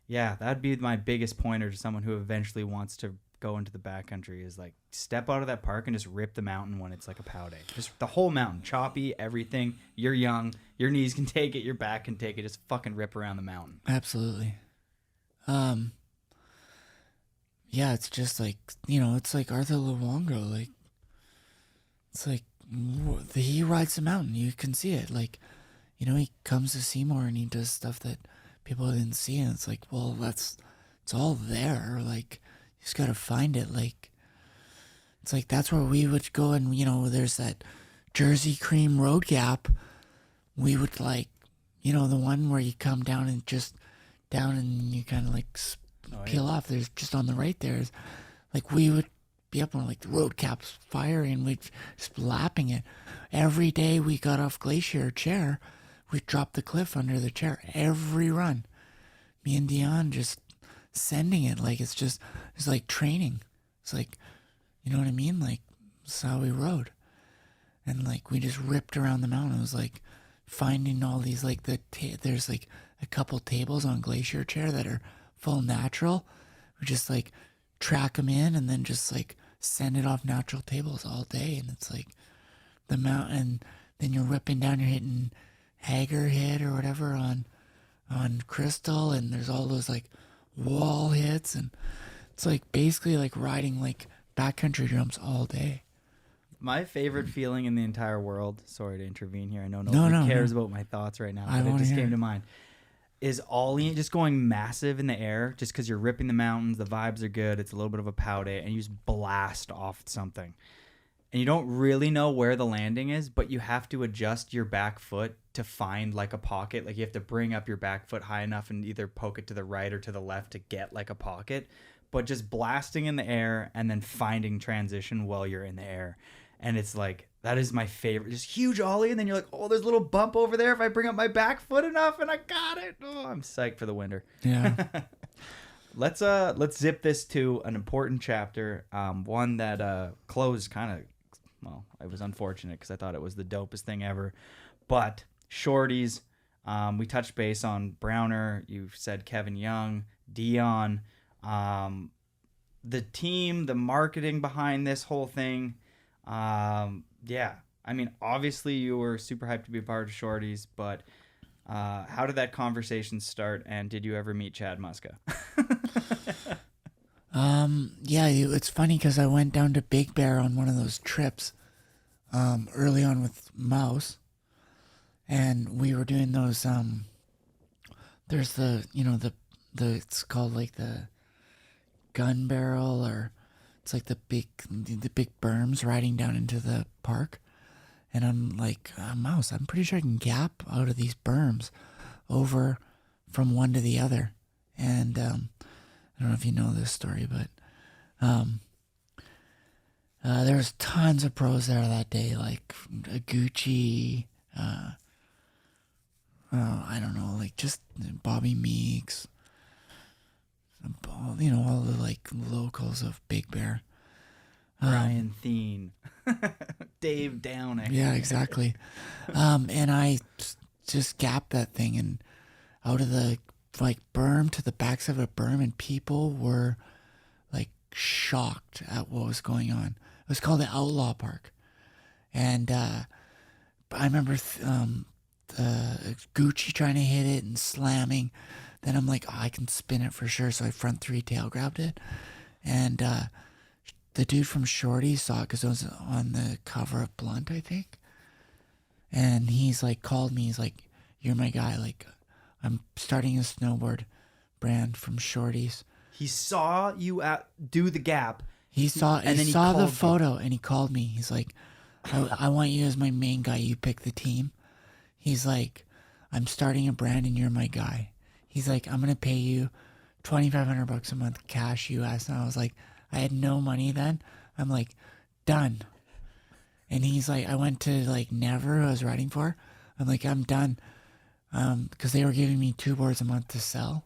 [SPEAKER 7] yeah, that'd be my biggest pointer to someone who eventually wants to go into the backcountry, is like, step out of that park and just rip the mountain when it's like a pow day. Just the whole mountain, choppy, everything. You're young, your knees can take it, your back can take it. Just fucking rip around the mountain.
[SPEAKER 8] Absolutely. Yeah, it's just like, it's like Arthur Luongo. Like, it's like, he rides the mountain. You can see it. Like, he comes to Seymour and he does stuff that people didn't see, and it's like, well, it's all there. Like, You just gotta find it. Like, it's like that's where we would go, and there's that Jersey Cream Road Gap. We would like, the one where you come down and just down and you kind of like peel off. There's just on the right there's like we would be up on like the road cap's firing and we'd just lapping it. Every day we got off Glacier Chair, we'd drop the cliff under the chair. Every run. Me and Dion just sending it like it's like training. It's like, you know what I mean? Like, that's how we rode. And like we just ripped around the mountain. It was like finding all these like there's like a couple tables on Glacier Chair that are full natural. We just like track them in and then just like send it off natural tables all day. And it's like the mountain, then you're ripping down, you're hitting Hager hit or whatever on Crystal, and there's all those like wall hits, and it's like basically like riding like backcountry jumps all day.
[SPEAKER 7] My favorite feeling in the entire world, sorry to intervene here, I know nobody cares about my thoughts right now, but it just came to mind, is ollie, just going massive in the air, just because you're ripping the mountains, the vibes are good, it's a little bit of a pow day, and you just blast off something. And you don't really know where the landing is, but you have to adjust your back foot to find like a pocket. Like you have to bring up your back foot high enough and either poke it to the right or to the left to get like a pocket. But just blasting in the air and then finding transition while you're in the air. And it's like, that is my favorite. Just huge ollie, and then you're like, oh, there's a little bump over there if I bring up my back foot enough, and I got it. Oh, I'm psyched for the winter.
[SPEAKER 8] Yeah.
[SPEAKER 7] Let's zip this to an important chapter, one that closed kind of, well, it was unfortunate because I thought it was the dopest thing ever. But shorties, we touched base on Browner. You said Kevin Young, Dion, the team, the marketing behind this whole thing. Yeah, I mean, obviously you were super hyped to be a part of shorties, but how did that conversation start? And did you ever meet Chad Muska?
[SPEAKER 8] Yeah, it's funny because I went down to Big Bear on one of those trips early on with Mouse, and we were doing those there's the it's called like the gun barrel, or it's like the big berms riding down into the park. And I'm like, Mouse, I'm pretty sure I can gap out of these berms over from one to the other. And I don't know if you know this story, but there was tons of pros there that day, like Gucci, I don't know, like just Bobby Meeks, all the like locals of Big Bear.
[SPEAKER 7] Brian Thien, Dave Downing.
[SPEAKER 8] Yeah, exactly. And I just gapped that thing and out of the like berm to the backs of a berm, and people were like shocked at what was going on. It was called the Outlaw Park, and I remember Gucci trying to hit it and slamming. Then I'm like, oh, I can spin it for sure. So I front three tail grabbed it, and the dude from Shorty saw it because it was on the cover of Blunt, I think. And he's like, called me. He's like, you're my guy. Like, I'm starting a snowboard brand from Shorties.
[SPEAKER 7] He saw you do the gap.
[SPEAKER 8] He saw the photo and he called me. He's like, I want you as my main guy. You pick the team. He's like, I'm starting a brand and you're my guy. He's like, I'm going to pay you $2,500 a month cash US. And I was like, I had no money then. I'm like, done. And he's like, I went to like Never, who I was riding for. I'm like, I'm done. Because they were giving me 2 boards a month to sell.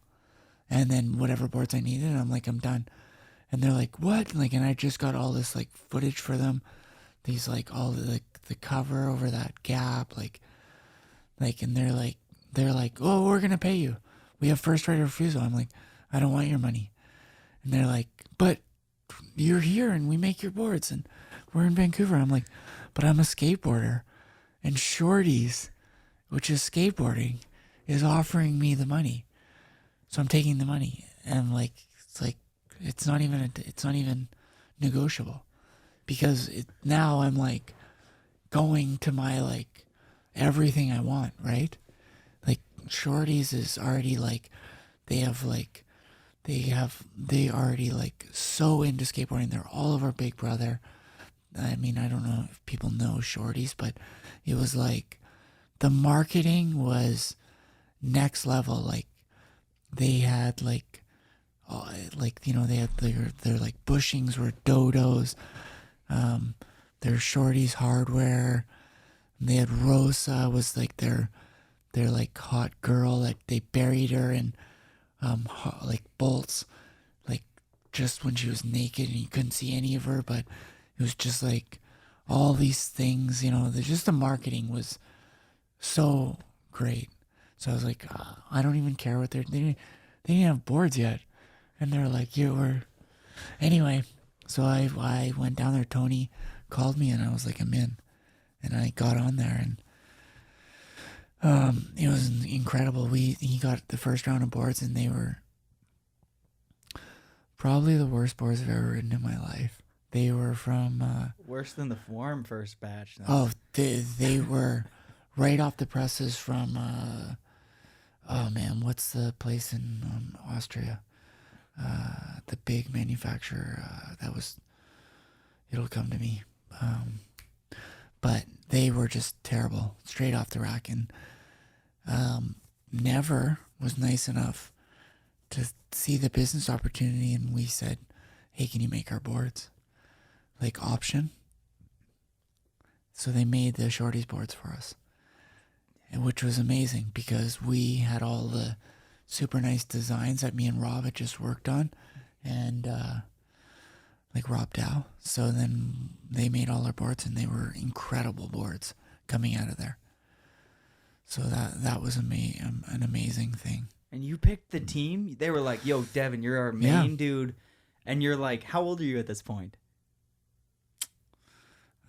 [SPEAKER 8] And then whatever boards I needed, I'm like, I'm done. And they're like, what? And like, and I just got all this like footage for them. These like all the cover over that gap, like, and they're like, oh, we're gonna pay you. We have first right of refusal. I'm like, I don't want your money. And they're like, but you're here and we make your boards and we're in Vancouver. I'm like, but I'm a skateboarder, and Shorties, which is skateboarding, is offering me the money. So I'm taking the money. And I'm like, it's not even negotiable, because now I'm like going to my like everything I want, right? Like Shorties is already like, they have like they already like so into skateboarding. They're all of our big brother. I mean, I don't know if people know Shorties, but it was like the marketing was next level. Like they had like they had their like bushings were dodos, their Shorties hardware. They had Rosa was like their like hot girl. Like they buried her in like bolts, like just when she was naked and you couldn't see any of her, but it was just like all these things, just the marketing was so great. So I was like, I don't even care what they didn't have boards yet. And they're like, anyway, so I went down there. Tony called me and I was like, I'm in. And I got on there and it was incredible. He got the first round of boards and they were probably the worst boards I've ever ridden in my life. They were from
[SPEAKER 7] Worse than the Form first batch. Though.
[SPEAKER 8] Oh, they were right off the presses from oh man, what's the place in Austria? The big manufacturer it'll come to me. But they were just terrible, straight off the rack, and never was nice enough to see the business opportunity. And we said, hey, can you make our boards? Like option. So they made the Shorties boards for us, which was amazing because we had all the super nice designs that me and Rob had just worked on, and like Rob Dow. So then they made all our boards, and they were incredible boards coming out of there. So that was an amazing thing.
[SPEAKER 7] And you picked the team? They were like, yo, Devun, you're our main dude. And you're like, how old are you at this point?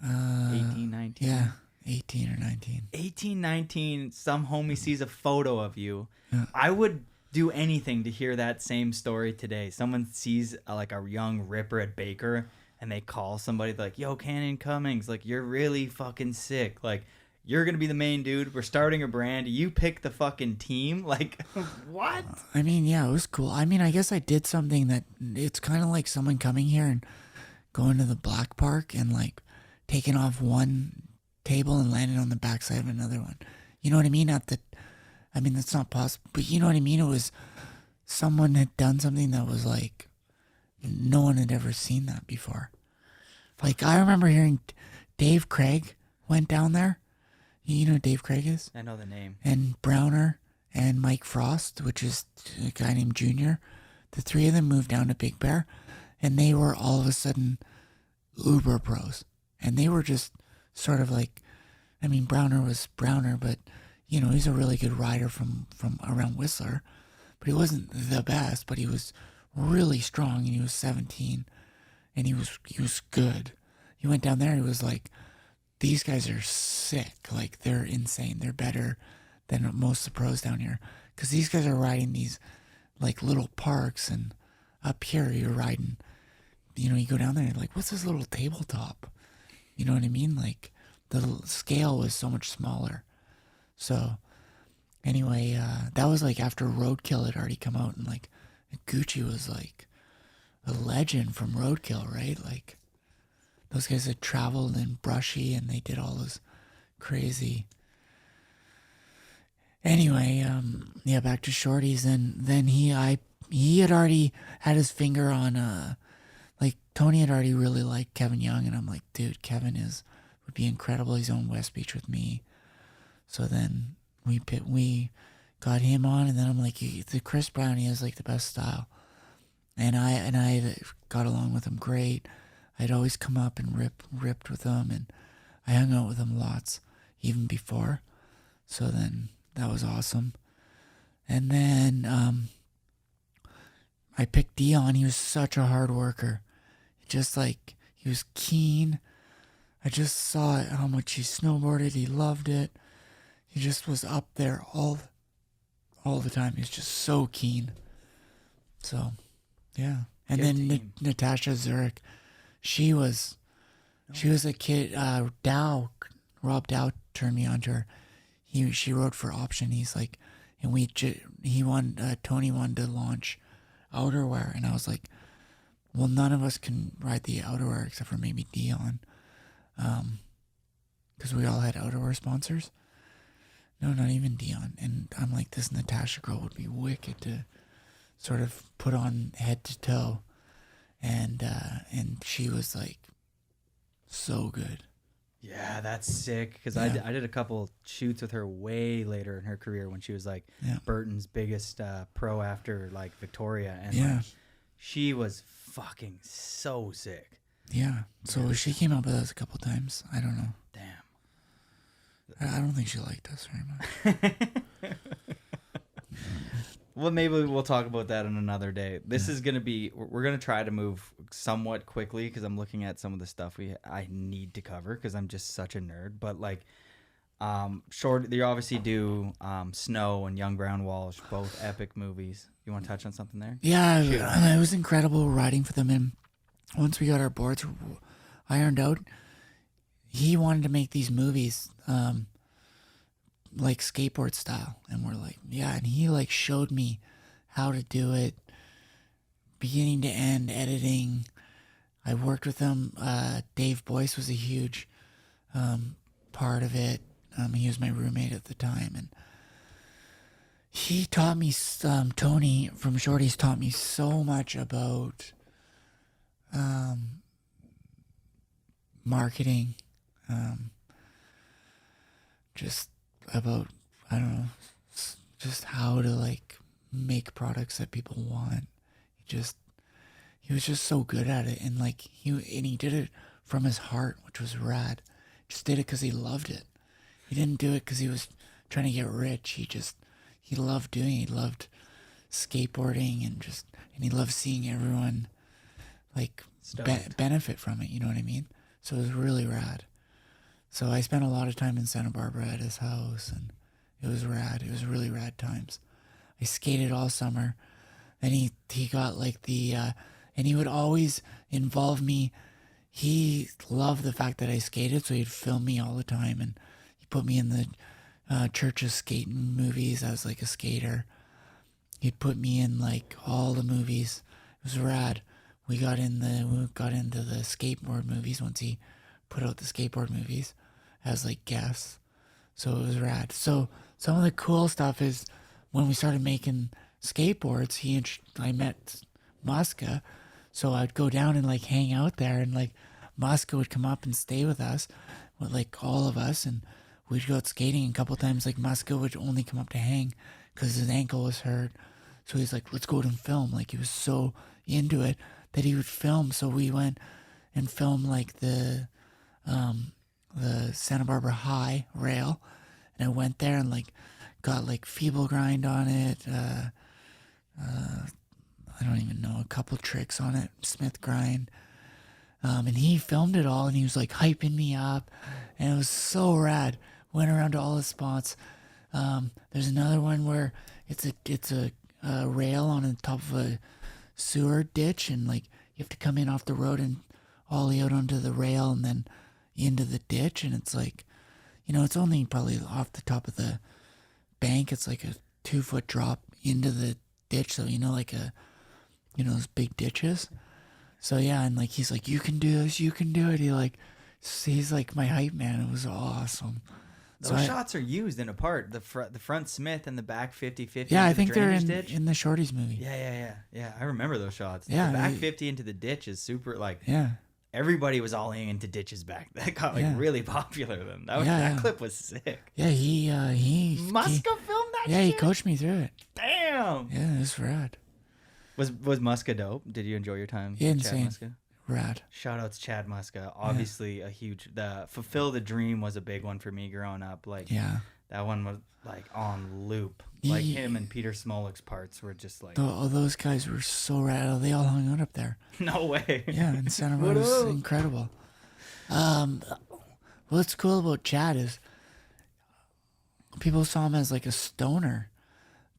[SPEAKER 7] 18, 19?
[SPEAKER 8] Yeah, 18 or 19.
[SPEAKER 7] 18, 19, some homie sees a photo of you.
[SPEAKER 8] Yeah.
[SPEAKER 7] I would do anything to hear that same story today. Someone sees like a young ripper at Baker and they call somebody like, yo, Cannon Cummings, like, you're really fucking sick. Like, you're going to be the main dude. We're starting a brand. You pick the fucking team. Like, what?
[SPEAKER 8] I mean, yeah, it was cool. I mean, I guess I did something that it's kind of like someone coming here and going to the Black Park and like taking off one table and landing on the backside of another one. You know what I mean? I mean, that's not possible, but you know what I mean? It was someone had done something that was like, no one had ever seen that before. Like, I remember hearing Dave Craig went down there. You know who Dave Craig is?
[SPEAKER 7] I know the name.
[SPEAKER 8] And Browner and Mike Frost, which is a guy named Junior. The three of them moved down to Big Bear, and they were all of a sudden uber pros. And they were just sort of like, I mean, Browner was Browner, but, you know, he's a really good rider from around Whistler. But he wasn't the best, but he was really strong, and he was 17, and he was good. He went down there, and he was like, these guys are sick. Like, they're insane. They're better than most of the pros down here. Because these guys are riding these, like, little parks, and up here you're riding, you know, you go down there and you're like, what's this little tabletop? You know what I mean? Like, the scale was so much smaller. So, anyway, that was, like, after Roadkill had already come out, and, like, Gucci was, like, a legend from Roadkill, right? Like, those guys had traveled in Brushy, and they did all those crazy. Anyway, yeah, back to Shorties, and then he had already had his finger on, like, Tony had already really liked Kevin Young, and I'm like, dude, Kevin would be incredible. He's on West Beach with me. So then we got him on, and then I'm like, the Chris Brown, he has like the best style, and I got along with him great. I'd always come up and ripped with him, and I hung out with him lots, even before. So then that was awesome. And then I picked Dion. He was such a hard worker. Just like, he was keen. I just saw how much he snowboarded. He loved it. He just was up there all the time. He was just so keen. So, yeah. And
[SPEAKER 7] Good
[SPEAKER 8] then
[SPEAKER 7] team.
[SPEAKER 8] Natasha Zurich. She was a kid. Rob Dow turned me on to her. She rode for Option. He's like, and Tony wanted to launch outerwear. And I was like, well, none of us can ride the outerwear except for maybe Dion. Because we all had outerwear sponsors. No, not even Dion. And I'm like, this Natasha girl would be wicked to sort of put on head to toe. And she was like so good.
[SPEAKER 7] Yeah, that's sick. Because I did a couple shoots with her way later in her career when she was like Burton's biggest pro after like Victoria, and like, she was fucking so sick.
[SPEAKER 8] Yeah. So she came up with us a couple times. I don't know.
[SPEAKER 7] Damn.
[SPEAKER 8] I don't think she liked us very much.
[SPEAKER 7] Well, maybe we'll talk about that on another day. This is going to be, we're going to try to move somewhat quickly because I'm looking at some of the stuff I need to cover because I'm just such a nerd. But like, short, they obviously do Snow and Young Brown Walsh, both epic movies. You want to touch on something there?
[SPEAKER 8] Yeah, it was incredible riding for them. And once we got our boards ironed out, he wanted to make these movies like skateboard style, and we're like, yeah. And he like showed me how to do it, beginning to end, editing. I worked with him. Dave Boyce was a huge part of it. He was my roommate at the time, and he taught me. Tony from Shorty's taught me so much about marketing, just about, I don't know, just how to like make products that people want. He was just so good at it, and like he did it from his heart, which was rad. Just did it because he loved it. He didn't do it because he was trying to get rich. He loved doing it. He loved skateboarding, and he loved seeing everyone like benefit from it. You know what I mean? So it was really rad. So I spent a lot of time in Santa Barbara at his house, and it was rad. It was really rad times. I skated all summer. Then he got like and he would always involve me. He loved the fact that I skated, so he'd film me all the time, and he put me in the church's skating movies as like a skater. He'd put me in like all the movies. It was rad. We got into the skateboard movies once he put out the skateboard movies as like guests. So it was rad. So some of the cool stuff is when we started making skateboards, I met Muska. So I'd go down and like hang out there, and like Muska would come up and stay with us, with like all of us, and we'd go out skating. And a couple times like Muska would only come up to hang because his ankle was hurt. So he's like, let's go out and film. Like he was so into it that he would film. So we went and filmed like the Santa Barbara High rail, and I went there and like got like feeble grind on it. I don't even know, a couple tricks on it, Smith grind. And he filmed it all, and he was like hyping me up, and it was so rad. Went around to all the spots. There's another one where it's a rail on the top of a sewer ditch, and like you have to come in off the road and ollie out onto the rail and then into the ditch, and it's like, it's only probably off the top of the bank. It's like a 2-foot drop into the ditch, so like those big ditches. So yeah, and like he's like, you can do this, you can do it. He's like my hype man. It was awesome.
[SPEAKER 7] Those shots are used in a part, the front Smith and the back 50-50.
[SPEAKER 8] Yeah, I think they're
[SPEAKER 7] in
[SPEAKER 8] the Shorties movie.
[SPEAKER 7] Yeah. I remember those shots.
[SPEAKER 8] Yeah,
[SPEAKER 7] the back 50 into the ditch is super, like,
[SPEAKER 8] yeah.
[SPEAKER 7] Everybody was ollie into ditches back. That got like really popular then. That clip was sick.
[SPEAKER 8] Yeah, he
[SPEAKER 7] Muska filmed that.
[SPEAKER 8] Yeah,
[SPEAKER 7] shit?
[SPEAKER 8] he coached me through it.
[SPEAKER 7] Damn.
[SPEAKER 8] Yeah, it was rad.
[SPEAKER 7] Was Muska dope? Did you enjoy your time?
[SPEAKER 8] Yeah,
[SPEAKER 7] with
[SPEAKER 8] insane.
[SPEAKER 7] Chad Muska?
[SPEAKER 8] Rad.
[SPEAKER 7] Shout out to Chad Muska. Obviously a huge, Fulfill the Dream was a big one for me growing up. Like, that one was like on loop. Like him and Peter Smolek's parts were just like.
[SPEAKER 8] All those guys were so rad. They all hung out up there.
[SPEAKER 7] No way.
[SPEAKER 8] Yeah, and Santa Barbara was incredible. What's cool about Chad is people saw him as like a stoner,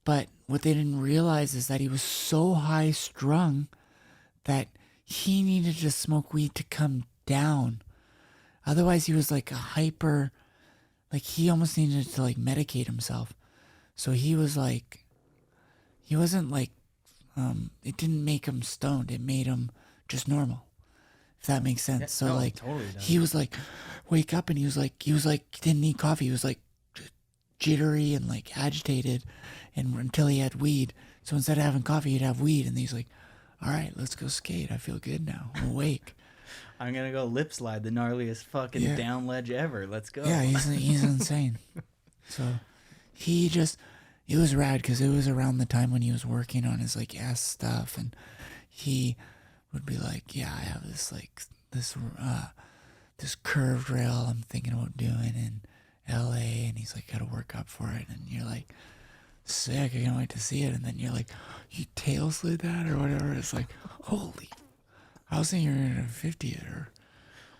[SPEAKER 8] but what they didn't realize is that he was so high strung that he needed to smoke weed to come down. Otherwise, he was like a hyper, like he almost needed to like medicate himself. So he was like, he wasn't like it didn't make him stoned. It made him just normal, if that makes sense.
[SPEAKER 7] Yeah,
[SPEAKER 8] So
[SPEAKER 7] no,
[SPEAKER 8] like,
[SPEAKER 7] totally does.
[SPEAKER 8] he was like, wake up, and he was like, didn't need coffee. He was like jittery and like agitated, and until he had weed. So instead of having coffee, he'd have weed, and he's like, all right, let's go skate. I feel good now. I'm awake.
[SPEAKER 7] I'm gonna go lip slide the gnarliest fucking
[SPEAKER 8] Yeah.
[SPEAKER 7] down ledge ever. Let's go.
[SPEAKER 8] Yeah, he's insane. So it was rad because it was around the time when he was working on his like S stuff, and he would be like, yeah, I have this like this curved rail I'm thinking about doing in LA, and he's like, gotta work up for it, and you're like, sick, I can't wait to see it. And then you're like, you tail slid that or whatever. It's like, holy, I was thinking you were gonna 50 it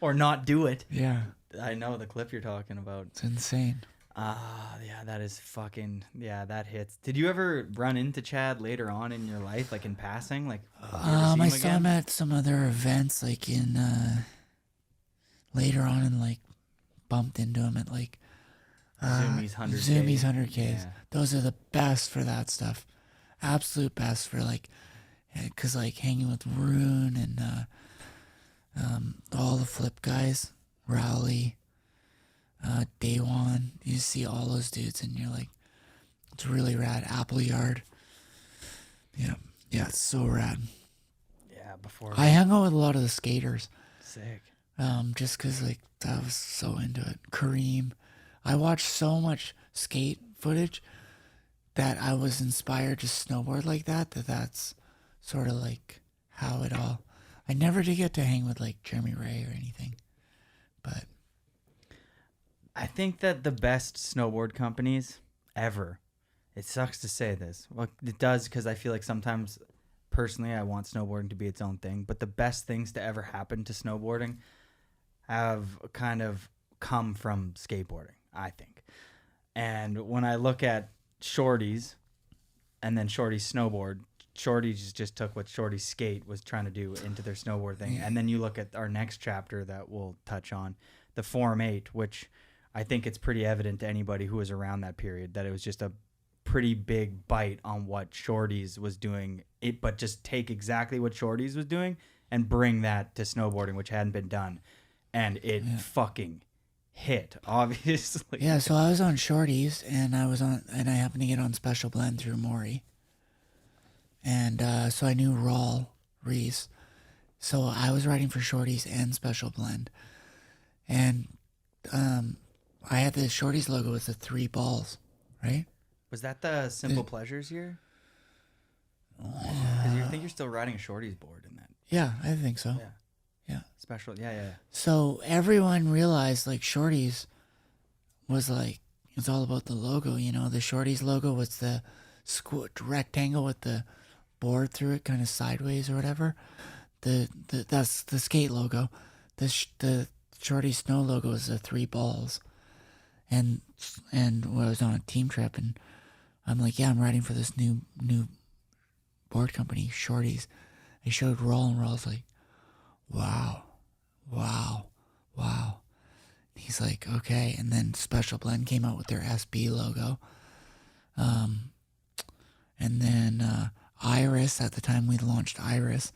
[SPEAKER 7] or not do it.
[SPEAKER 8] yeah,
[SPEAKER 7] I know the clip you're talking about.
[SPEAKER 8] it's insane.
[SPEAKER 7] Yeah, that is fucking, yeah, that hits. Did you ever run into Chad later on in your life, like in passing? Like, you ever see
[SPEAKER 8] I
[SPEAKER 7] him
[SPEAKER 8] saw him
[SPEAKER 7] again?
[SPEAKER 8] at some other events, like in later on, and like bumped into him at like
[SPEAKER 7] Zoomies 100K.
[SPEAKER 8] Zoomies 100Ks.
[SPEAKER 7] Yeah.
[SPEAKER 8] Those are the best for that stuff. Absolute best for like, cause like hanging with Rune and all the flip guys, Rowley, Daewon. You see all those dudes, and you're like, it's really rad. Appleyard. Yeah, it's so rad.
[SPEAKER 7] Yeah, before.
[SPEAKER 8] I hung out with a lot of the skaters.
[SPEAKER 7] Sick.
[SPEAKER 8] Just cause like I was so into it. Kareem. I watched so much skate footage that I was inspired to snowboard like that. That's sort of like how it all. I never did get to hang with like Jeremy Ray or anything, but
[SPEAKER 7] I think that the best snowboard companies ever, it sucks to say this. Well, it does, because I feel like sometimes personally I want snowboarding to be its own thing, but the best things to ever happen to snowboarding have kind of come from skateboarding, I think. And when I look at Shorty's and then Shorty's snowboard, Shorty's just took what Shorty's skate was trying to do into their snowboard thing. And then you look at our next chapter that we'll touch on, the Form 8, which I think it's pretty evident to anybody who was around that period that it was just a pretty big bite on what Shorty's was doing, but just take exactly what Shorty's was doing and bring that to snowboarding, which hadn't been done. And it fucking hit, obviously.
[SPEAKER 8] yeah. So I was on Shorties, and I happened to get on Special Blend through Maury, and so I knew Rawl Reese. So I was riding for Shorties and Special Blend, and I had the Shorties logo with the 3 balls, right?
[SPEAKER 7] Was that the Simple Pleasures year? Because I think you're still riding a Shorty's board in that.
[SPEAKER 8] Yeah, I think so.
[SPEAKER 7] Yeah.
[SPEAKER 8] Yeah.
[SPEAKER 7] Special. Yeah.
[SPEAKER 8] So everyone realized like Shorties was like, it's all about the logo, you know. The Shorties logo was the rectangle with the board through it, kind of sideways or whatever. That's the skate logo. The Shorty Snow logo is the 3 balls. And when I was on a team trip, and I'm like, yeah, I'm riding for this new board company, Shorties. I showed Rawl, and Rawl's like, wow. He's like, okay. And then Special Blend came out with their SB logo. And then Iris, at the time we launched Iris,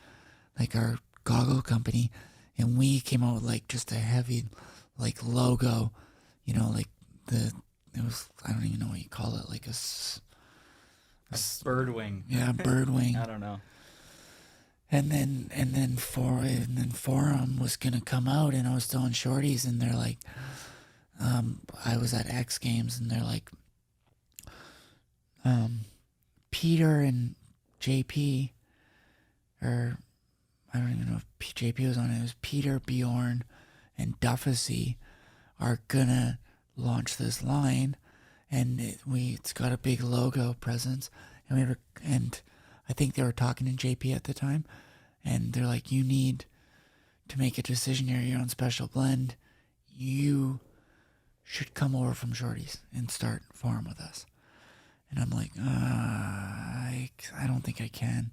[SPEAKER 8] like our goggle company, and we came out with like just a heavy like logo, you know, like it was, I don't even know what you call it, like a
[SPEAKER 7] Bird wing.
[SPEAKER 8] yeah, bird wing.
[SPEAKER 7] I don't know.
[SPEAKER 8] And then Forum was gonna come out, and I was still on Shorties, and they're like, I was at X Games, and they're like, Peter and JP, or I don't even know if JP was on it. It was Peter, Bjorn, and Duffasy are gonna launch this line, and it's got a big logo presence, and I think they were talking to JP at the time, and they're like, you need to make a decision here. You're on Special Blend. You should come over from Shorties and start Forum with us. And I'm like, I don't think I can.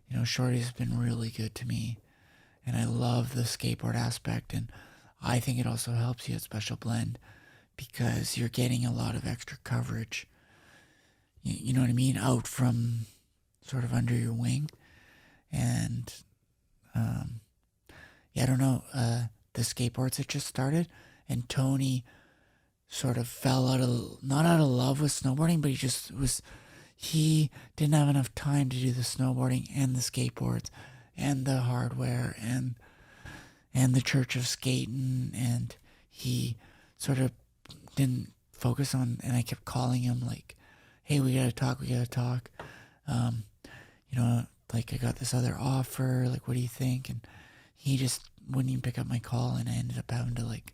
[SPEAKER 8] You know, Shorties has been really good to me, and I love the skateboard aspect, and I think it also helps you at Special Blend because you're getting a lot of extra coverage. You know what I mean? Out from sort of under your wing. And I don't know, the skateboards had just started, and Tony sort of fell not out of love with snowboarding, but he didn't have enough time to do the snowboarding and the skateboards and the hardware and the church of skating, and he sort of didn't focus on, and I kept calling him like, hey, we gotta talk, like, I got this other offer, like, what do you think? And he just wouldn't even pick up my call, and I ended up having to, like,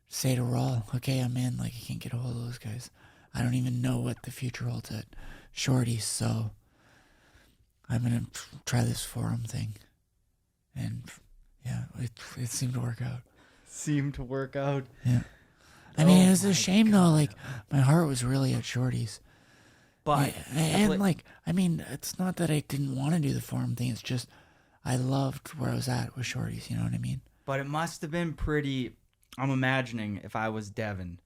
[SPEAKER 8] say to Rawl, okay, I'm in, like, I can't get a hold of those guys. I don't even know what the future holds at Shorty's, so I'm gonna try this forum thing. And, yeah, it seemed to work out. Yeah. I mean, it was a shame, though, like, my heart was really at Shorty's.
[SPEAKER 7] But
[SPEAKER 8] it's not that I didn't want to do the forum thing. It's just I loved where I was at with Shorty's. You know what I mean?
[SPEAKER 7] But it must have been pretty. I'm imagining if I was Devun,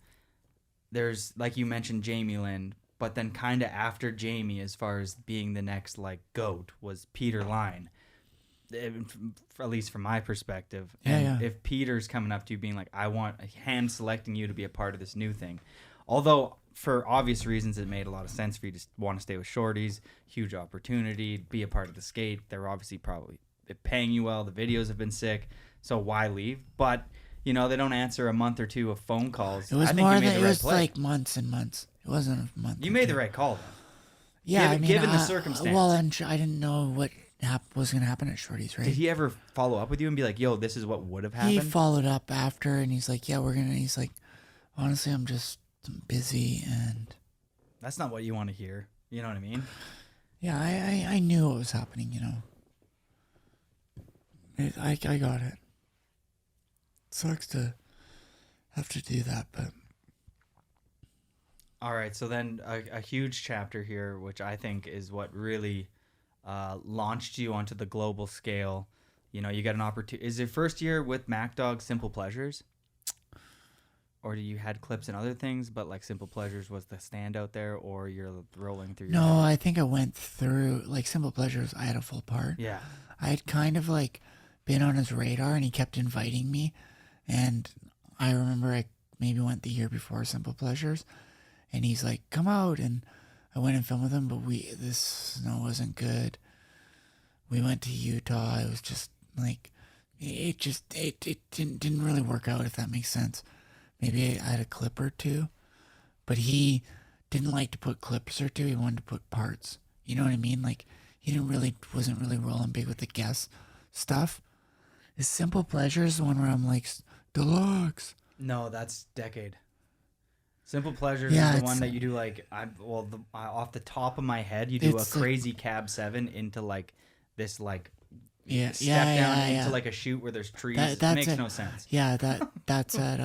[SPEAKER 7] there's, like you mentioned, Jamie Lynn, but then kind of after Jamie, as far as being the next like GOAT, was Peter Line. At least from my perspective. And if Peter's coming up to you being like, I want hand selecting you to be a part of this new thing, although for obvious reasons, it made a lot of sense for you to want to stay with Shorty's. Huge opportunity, be a part of the skate. They're obviously probably paying you well. The videos have been sick, so why leave? But they don't answer a month or two of phone calls.
[SPEAKER 8] It was
[SPEAKER 7] I think
[SPEAKER 8] more
[SPEAKER 7] you made
[SPEAKER 8] than
[SPEAKER 7] the
[SPEAKER 8] it
[SPEAKER 7] right
[SPEAKER 8] was
[SPEAKER 7] play.
[SPEAKER 8] like months and months. It wasn't a month.
[SPEAKER 7] You made the right call, though.
[SPEAKER 8] Yeah,
[SPEAKER 7] given the circumstance.
[SPEAKER 8] Well, and I didn't know what was going to happen at Shorty's, right?
[SPEAKER 7] Did he ever follow up with you and be like, "Yo, this is what would have happened"?
[SPEAKER 8] He followed up after, and he's like, "Yeah, he's like, honestly, I'm just busy and."
[SPEAKER 7] That's not what you want to hear. You know what I mean?
[SPEAKER 8] Yeah, I knew what was happening, I got it. Sucks to have to do that, but...
[SPEAKER 7] All right, so then a huge chapter here, which I think is what really launched you onto the global scale. You got an opportunity. Is it first year with MacDog Simple Pleasures? Or you had clips and other things, but like Simple Pleasures was the standout there, or you're rolling through your
[SPEAKER 8] No,
[SPEAKER 7] head?
[SPEAKER 8] I think I went through, like, Simple Pleasures, I had a full part.
[SPEAKER 7] Yeah.
[SPEAKER 8] I had kind of, like, been on his radar, and he kept inviting me. And I remember I maybe went the year before Simple Pleasures, and he's like, come out. And I went and filmed with him, but this snow wasn't good. We went to Utah. It was just, like, it didn't really work out, if that makes sense. Maybe I had a clip or two, but he didn't like to put clips or two. He wanted to put parts. You know what I mean? Like, he wasn't really rolling big with the guest stuff. Is Simple Pleasures the one where I'm like, deluxe?
[SPEAKER 7] No, that's Decade. Simple Pleasures
[SPEAKER 8] Yeah,
[SPEAKER 7] is the one that you do like, off the top of my head, you do a crazy cab 7 into like this like step down into like a chute where there's trees. It makes no sense.
[SPEAKER 8] Yeah, that's at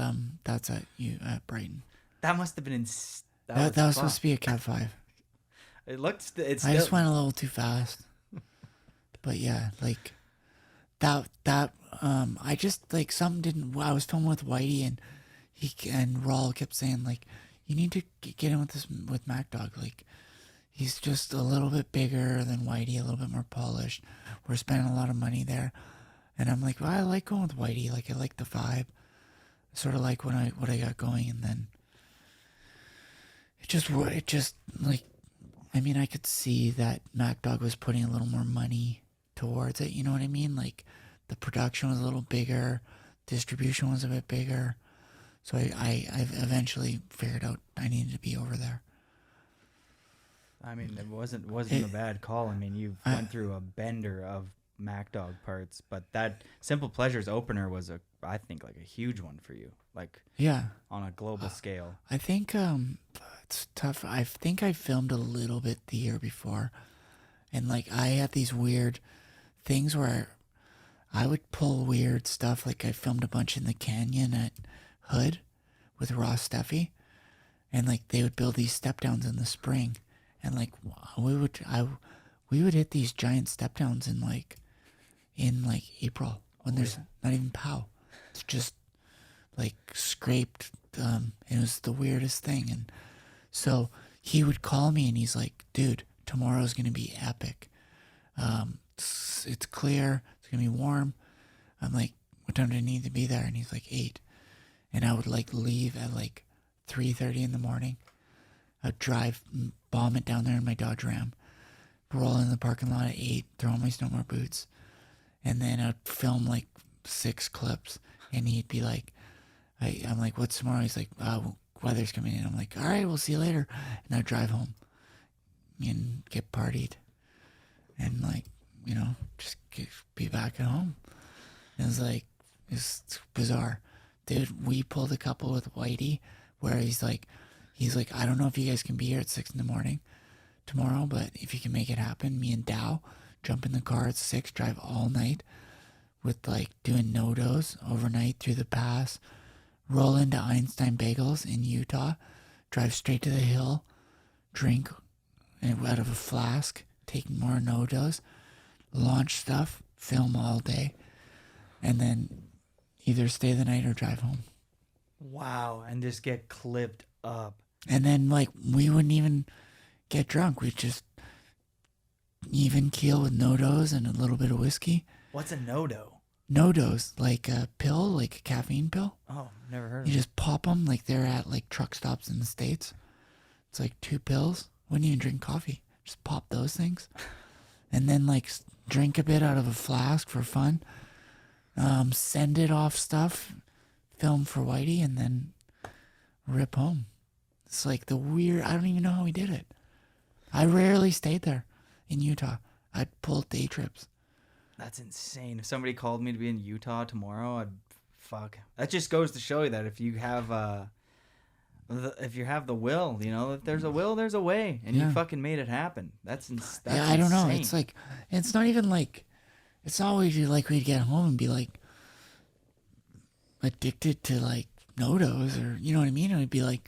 [SPEAKER 8] Brighton.
[SPEAKER 7] That must have been
[SPEAKER 8] That was supposed to be a cab 5.
[SPEAKER 7] It looked.
[SPEAKER 8] I just went a little too fast. But yeah, like that. I just like something didn't. I was filming with Whitey, and Rawl kept saying like, you need to get in with MacDog. Like, he's just a little bit bigger than Whitey, a little bit more polished. We're spending a lot of money there. And I'm like, well, I like going with Whitey. Like, I like the vibe. Sort of like what I got going. And then it just like, I mean, I could see that MacDog was putting a little more money towards it. You know what I mean? Like, the production was a little bigger. Distribution was a bit bigger. So I eventually figured out I needed to be over there.
[SPEAKER 7] I mean, it wasn't a bad call. I mean, you went through a bender of MacDog parts, but that Simple Pleasures opener was I think like a huge one for you. Like,
[SPEAKER 8] yeah,
[SPEAKER 7] on a global scale.
[SPEAKER 8] I think it's tough. I think I filmed a little bit the year before, and like I had these weird things where I would pull weird stuff. Like I filmed a bunch in the canyon at Hood with Ross Steffi, and like they would build these step downs in the spring. And like we would hit these giant step downs in April when there's not even POW. It's just like scraped. It was the weirdest thing. And so he would call me and he's like, dude, tomorrow's going to be epic. It's clear. It's going to be warm. I'm like, what time do I need to be there? And he's like 8. And I would like leave at like 3:30 in the morning. I'd drive, bomb it down there in my Dodge Ram, roll in the parking lot at 8, throw on my snowboard boots, and then I'd film like 6 clips. And he'd be like, I'm like, what's tomorrow? He's like, weather's coming in. I'm like, all right, we'll see you later. And I'd drive home and get partied and like, you know, just be back at home. And it was like, it's bizarre. Dude, we pulled a couple with Whitey where he's like, I don't know if you guys can be here at 6 in the morning tomorrow, but if you can make it happen, me and Dow jump in the car at 6, drive all night with like doing no-dos overnight through the pass, roll into Einstein Bagels in Utah, drive straight to the hill, drink out of a flask, take more no-dos, launch stuff, film all day, and then either stay the night or drive home.
[SPEAKER 7] Wow, and just get clipped up.
[SPEAKER 8] And then, like, we wouldn't even get drunk. We'd just even keel with no-dos and a little bit of whiskey.
[SPEAKER 7] What's a no-do?
[SPEAKER 8] No-dos, like a pill, like a caffeine pill.
[SPEAKER 7] Oh, never heard of
[SPEAKER 8] You
[SPEAKER 7] it.
[SPEAKER 8] just pop them like they're at, like, truck stops in the States. It's like 2 pills. Wouldn't even drink coffee. Just pop those things. And then, like, drink a bit out of a flask for fun. Send it off stuff, film for Whitey, and then rip home. It's like the weird, I don't even know how we did it. I rarely stayed there in Utah. I'd pull day trips.
[SPEAKER 7] That's insane. If somebody called me to be in Utah tomorrow, I'd fuck. That just goes to show you that if you have the will, you know, if there's a will, there's a way, and you fucking made it happen. That's
[SPEAKER 8] Yeah, I don't know.
[SPEAKER 7] insane.
[SPEAKER 8] It's like, it's not even like, it's not always like we'd get home and be like addicted to like no-dos or, you know what I mean? It would be like,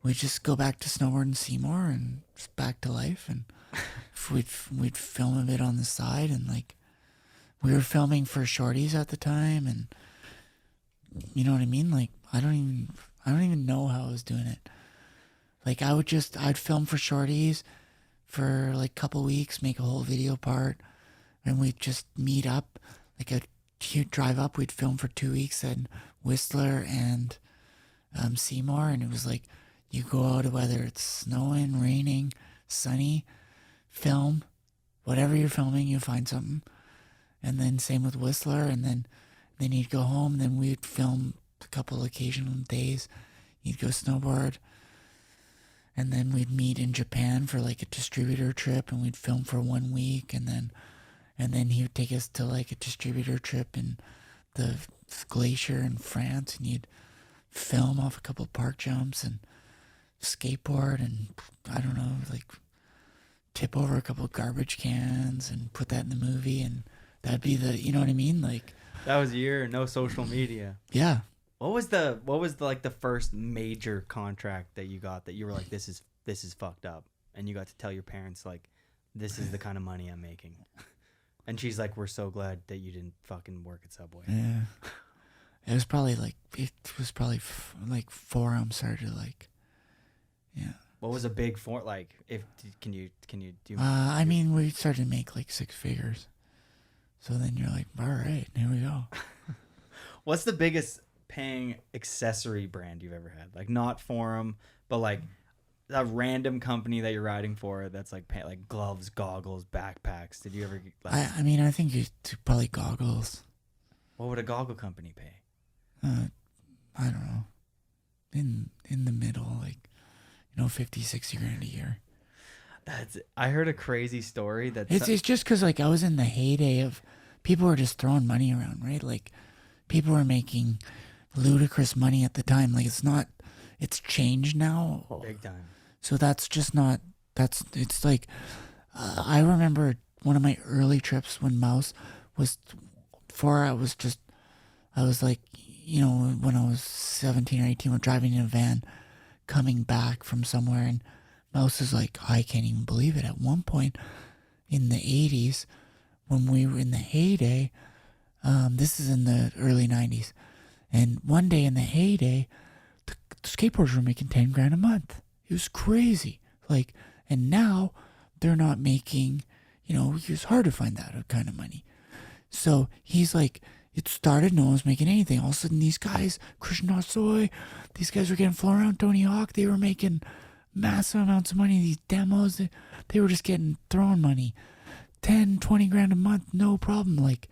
[SPEAKER 8] we'd just go back to snowboarding Seymour and just back to life. And we'd film a bit on the side, and like, we were filming for shorties at the time, and you know what I mean? Like, I don't even know how I was doing it. Like, I'd film for shorties for like a couple weeks, make a whole video part, and we'd just meet up, like a cute drive up. We'd film for 2 weeks at Whistler and Seymour, and it was like, you go out whether it's snowing, raining, sunny, film, whatever you're filming, you find something. And then same with Whistler, and then you'd go home, then we'd film a couple occasional days. You'd go snowboard, and then we'd meet in Japan for like a distributor trip, and we'd film for 1 week, and then he would take us to like a distributor trip in the glacier in France, and you'd film off a couple park jumps and skateboard, and I don't know, like tip over a couple garbage cans and put that in the movie, and that'd be the, you know what I mean? Like,
[SPEAKER 7] that was a year, no social media.
[SPEAKER 8] yeah.
[SPEAKER 7] What was the like the first major contract that you got that you were like, this is fucked up, and you got to tell your parents like, this is the kind of money I'm making, and she's like, we're so glad that you didn't fucking work at Subway.
[SPEAKER 8] Yeah. It was probably like, like Forum started like, yeah.
[SPEAKER 7] What was a big like? If can you do?
[SPEAKER 8] I mean, we started to make like 6 figures. So then you're like, all right, here we go.
[SPEAKER 7] What's the biggest paying accessory brand you've ever had? Like, not Forum, but like a random company that you're riding for that's like like gloves, goggles, backpacks. Did you ever? Like,
[SPEAKER 8] I mean, I think it's probably goggles.
[SPEAKER 7] what would a goggle company pay?
[SPEAKER 8] I don't know. In the middle, like, you know, 50, 60 grand a year.
[SPEAKER 7] I heard a crazy story that
[SPEAKER 8] It's just because, like, I was in the heyday of people were just throwing money around, right? Like, people were making ludicrous money at the time. Like, it's changed now.
[SPEAKER 7] big time.
[SPEAKER 8] So that's just not, it's like, I remember one of my early trips when Mouse was, I was like, you know, when I was 17 or 18, we're driving in a van coming back from somewhere, and Mouse is like, I can't even believe it. At one point in the 80s, when we were in the heyday, this is in the early 90s, and one day in the heyday, the skateboarders were making 10 grand a month. It was crazy. Like, and now they're not making, it's hard to find that kind of money. So he's like, it started, no one was making anything. All of a sudden, these guys, Christian Hosoi, these guys were getting flown around Tony Hawk. They were making massive amounts of money. These demos, they were just getting thrown money. 10, 20 grand a month, no problem. Like,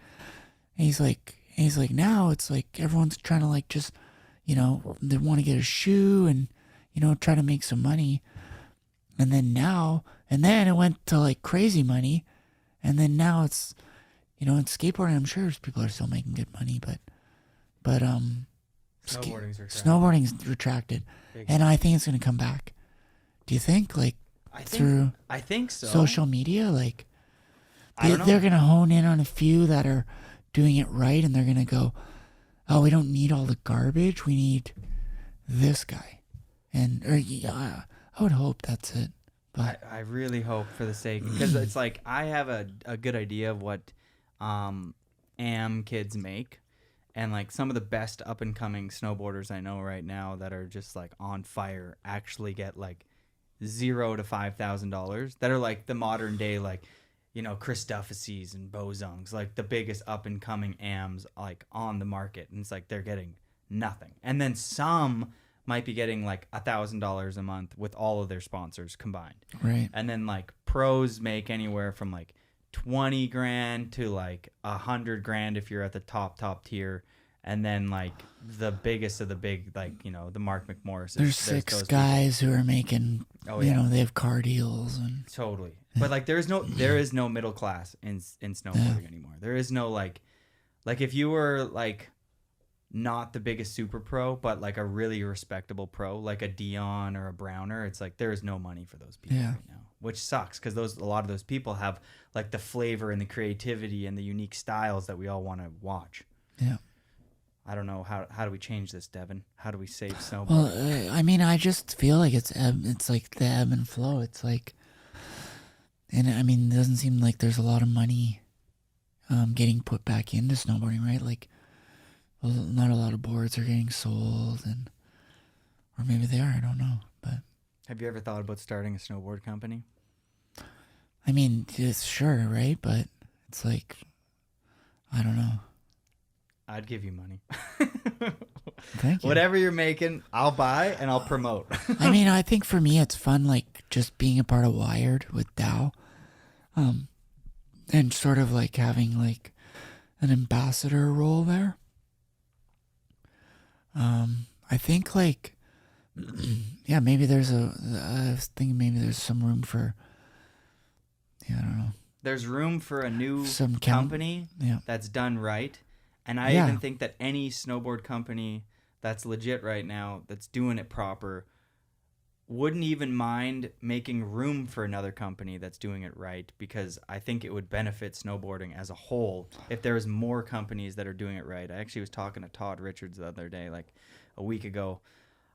[SPEAKER 8] and he's like, now it's like everyone's trying to like just, they want to get a shoe and, try to make some money. And then it went to like crazy money. And then now it's, in skateboarding, I'm sure people are still making good money, but snowboarding's retracted. And I think it's going to come back. Do you think? Like, I
[SPEAKER 7] think so.
[SPEAKER 8] Social media, like,
[SPEAKER 7] they're
[SPEAKER 8] going to hone in on a few that are doing it right, and they're going to go, oh, we don't need all the garbage. We need this guy. I would hope that's it. But
[SPEAKER 7] I really hope for the sake, because it's like I have a good idea of what AM kids make, and like some of the best up and coming snowboarders I know right now that are just like on fire actually get like $0 to $5,000 that are like the modern day, like, Chris Duffy's and Bozung's, like the biggest up and coming AMs like on the market, and it's like they're getting nothing. And then some might be getting like $1,000 a month with all of their sponsors combined.
[SPEAKER 8] Right.
[SPEAKER 7] And then like pros make anywhere from like 20 grand to like 100 grand if you're at the top tier. And then like the biggest of the big, like, the Mark McMorris.
[SPEAKER 8] There's 6 guys who are making, they have car deals and
[SPEAKER 7] totally. But like there is no middle class in snowboarding anymore. There is no like if you were like not the biggest super pro, but like a really respectable pro, like a Dion or a Browner, it's like there is no money for those people right now, which sucks, because a lot of those people have like the flavor and the creativity and the unique styles that we all want to watch.
[SPEAKER 8] Yeah.
[SPEAKER 7] I don't know how do we change this, Devin? How do we save snowboarding?
[SPEAKER 8] Well, I just feel like it's like the ebb and flow. It's like, and it doesn't seem like there's a lot of money getting put back into snowboarding, right? Like, well, not a lot of boards are getting sold, or maybe they are, I don't know. But
[SPEAKER 7] have you ever thought about starting a snowboard company?
[SPEAKER 8] It's sure, right? But it's like, I don't know.
[SPEAKER 7] I'd give you money.
[SPEAKER 8] Thank you.
[SPEAKER 7] Whatever you're making, I'll buy and I'll promote.
[SPEAKER 8] I think for me it's fun, like just being a part of Wired with Dow, and sort of like having like an ambassador role there. I think like, maybe I was thinking maybe there's some room for, I don't know.
[SPEAKER 7] There's room for a new
[SPEAKER 8] Some
[SPEAKER 7] company that's done right. And I even think that any snowboard company that's legit right now, that's doing it proper, wouldn't even mind making room for another company that's doing it right, because I think it would benefit snowboarding as a whole if there was more companies that are doing it right. I actually was talking to Todd Richards the other day, like a week ago,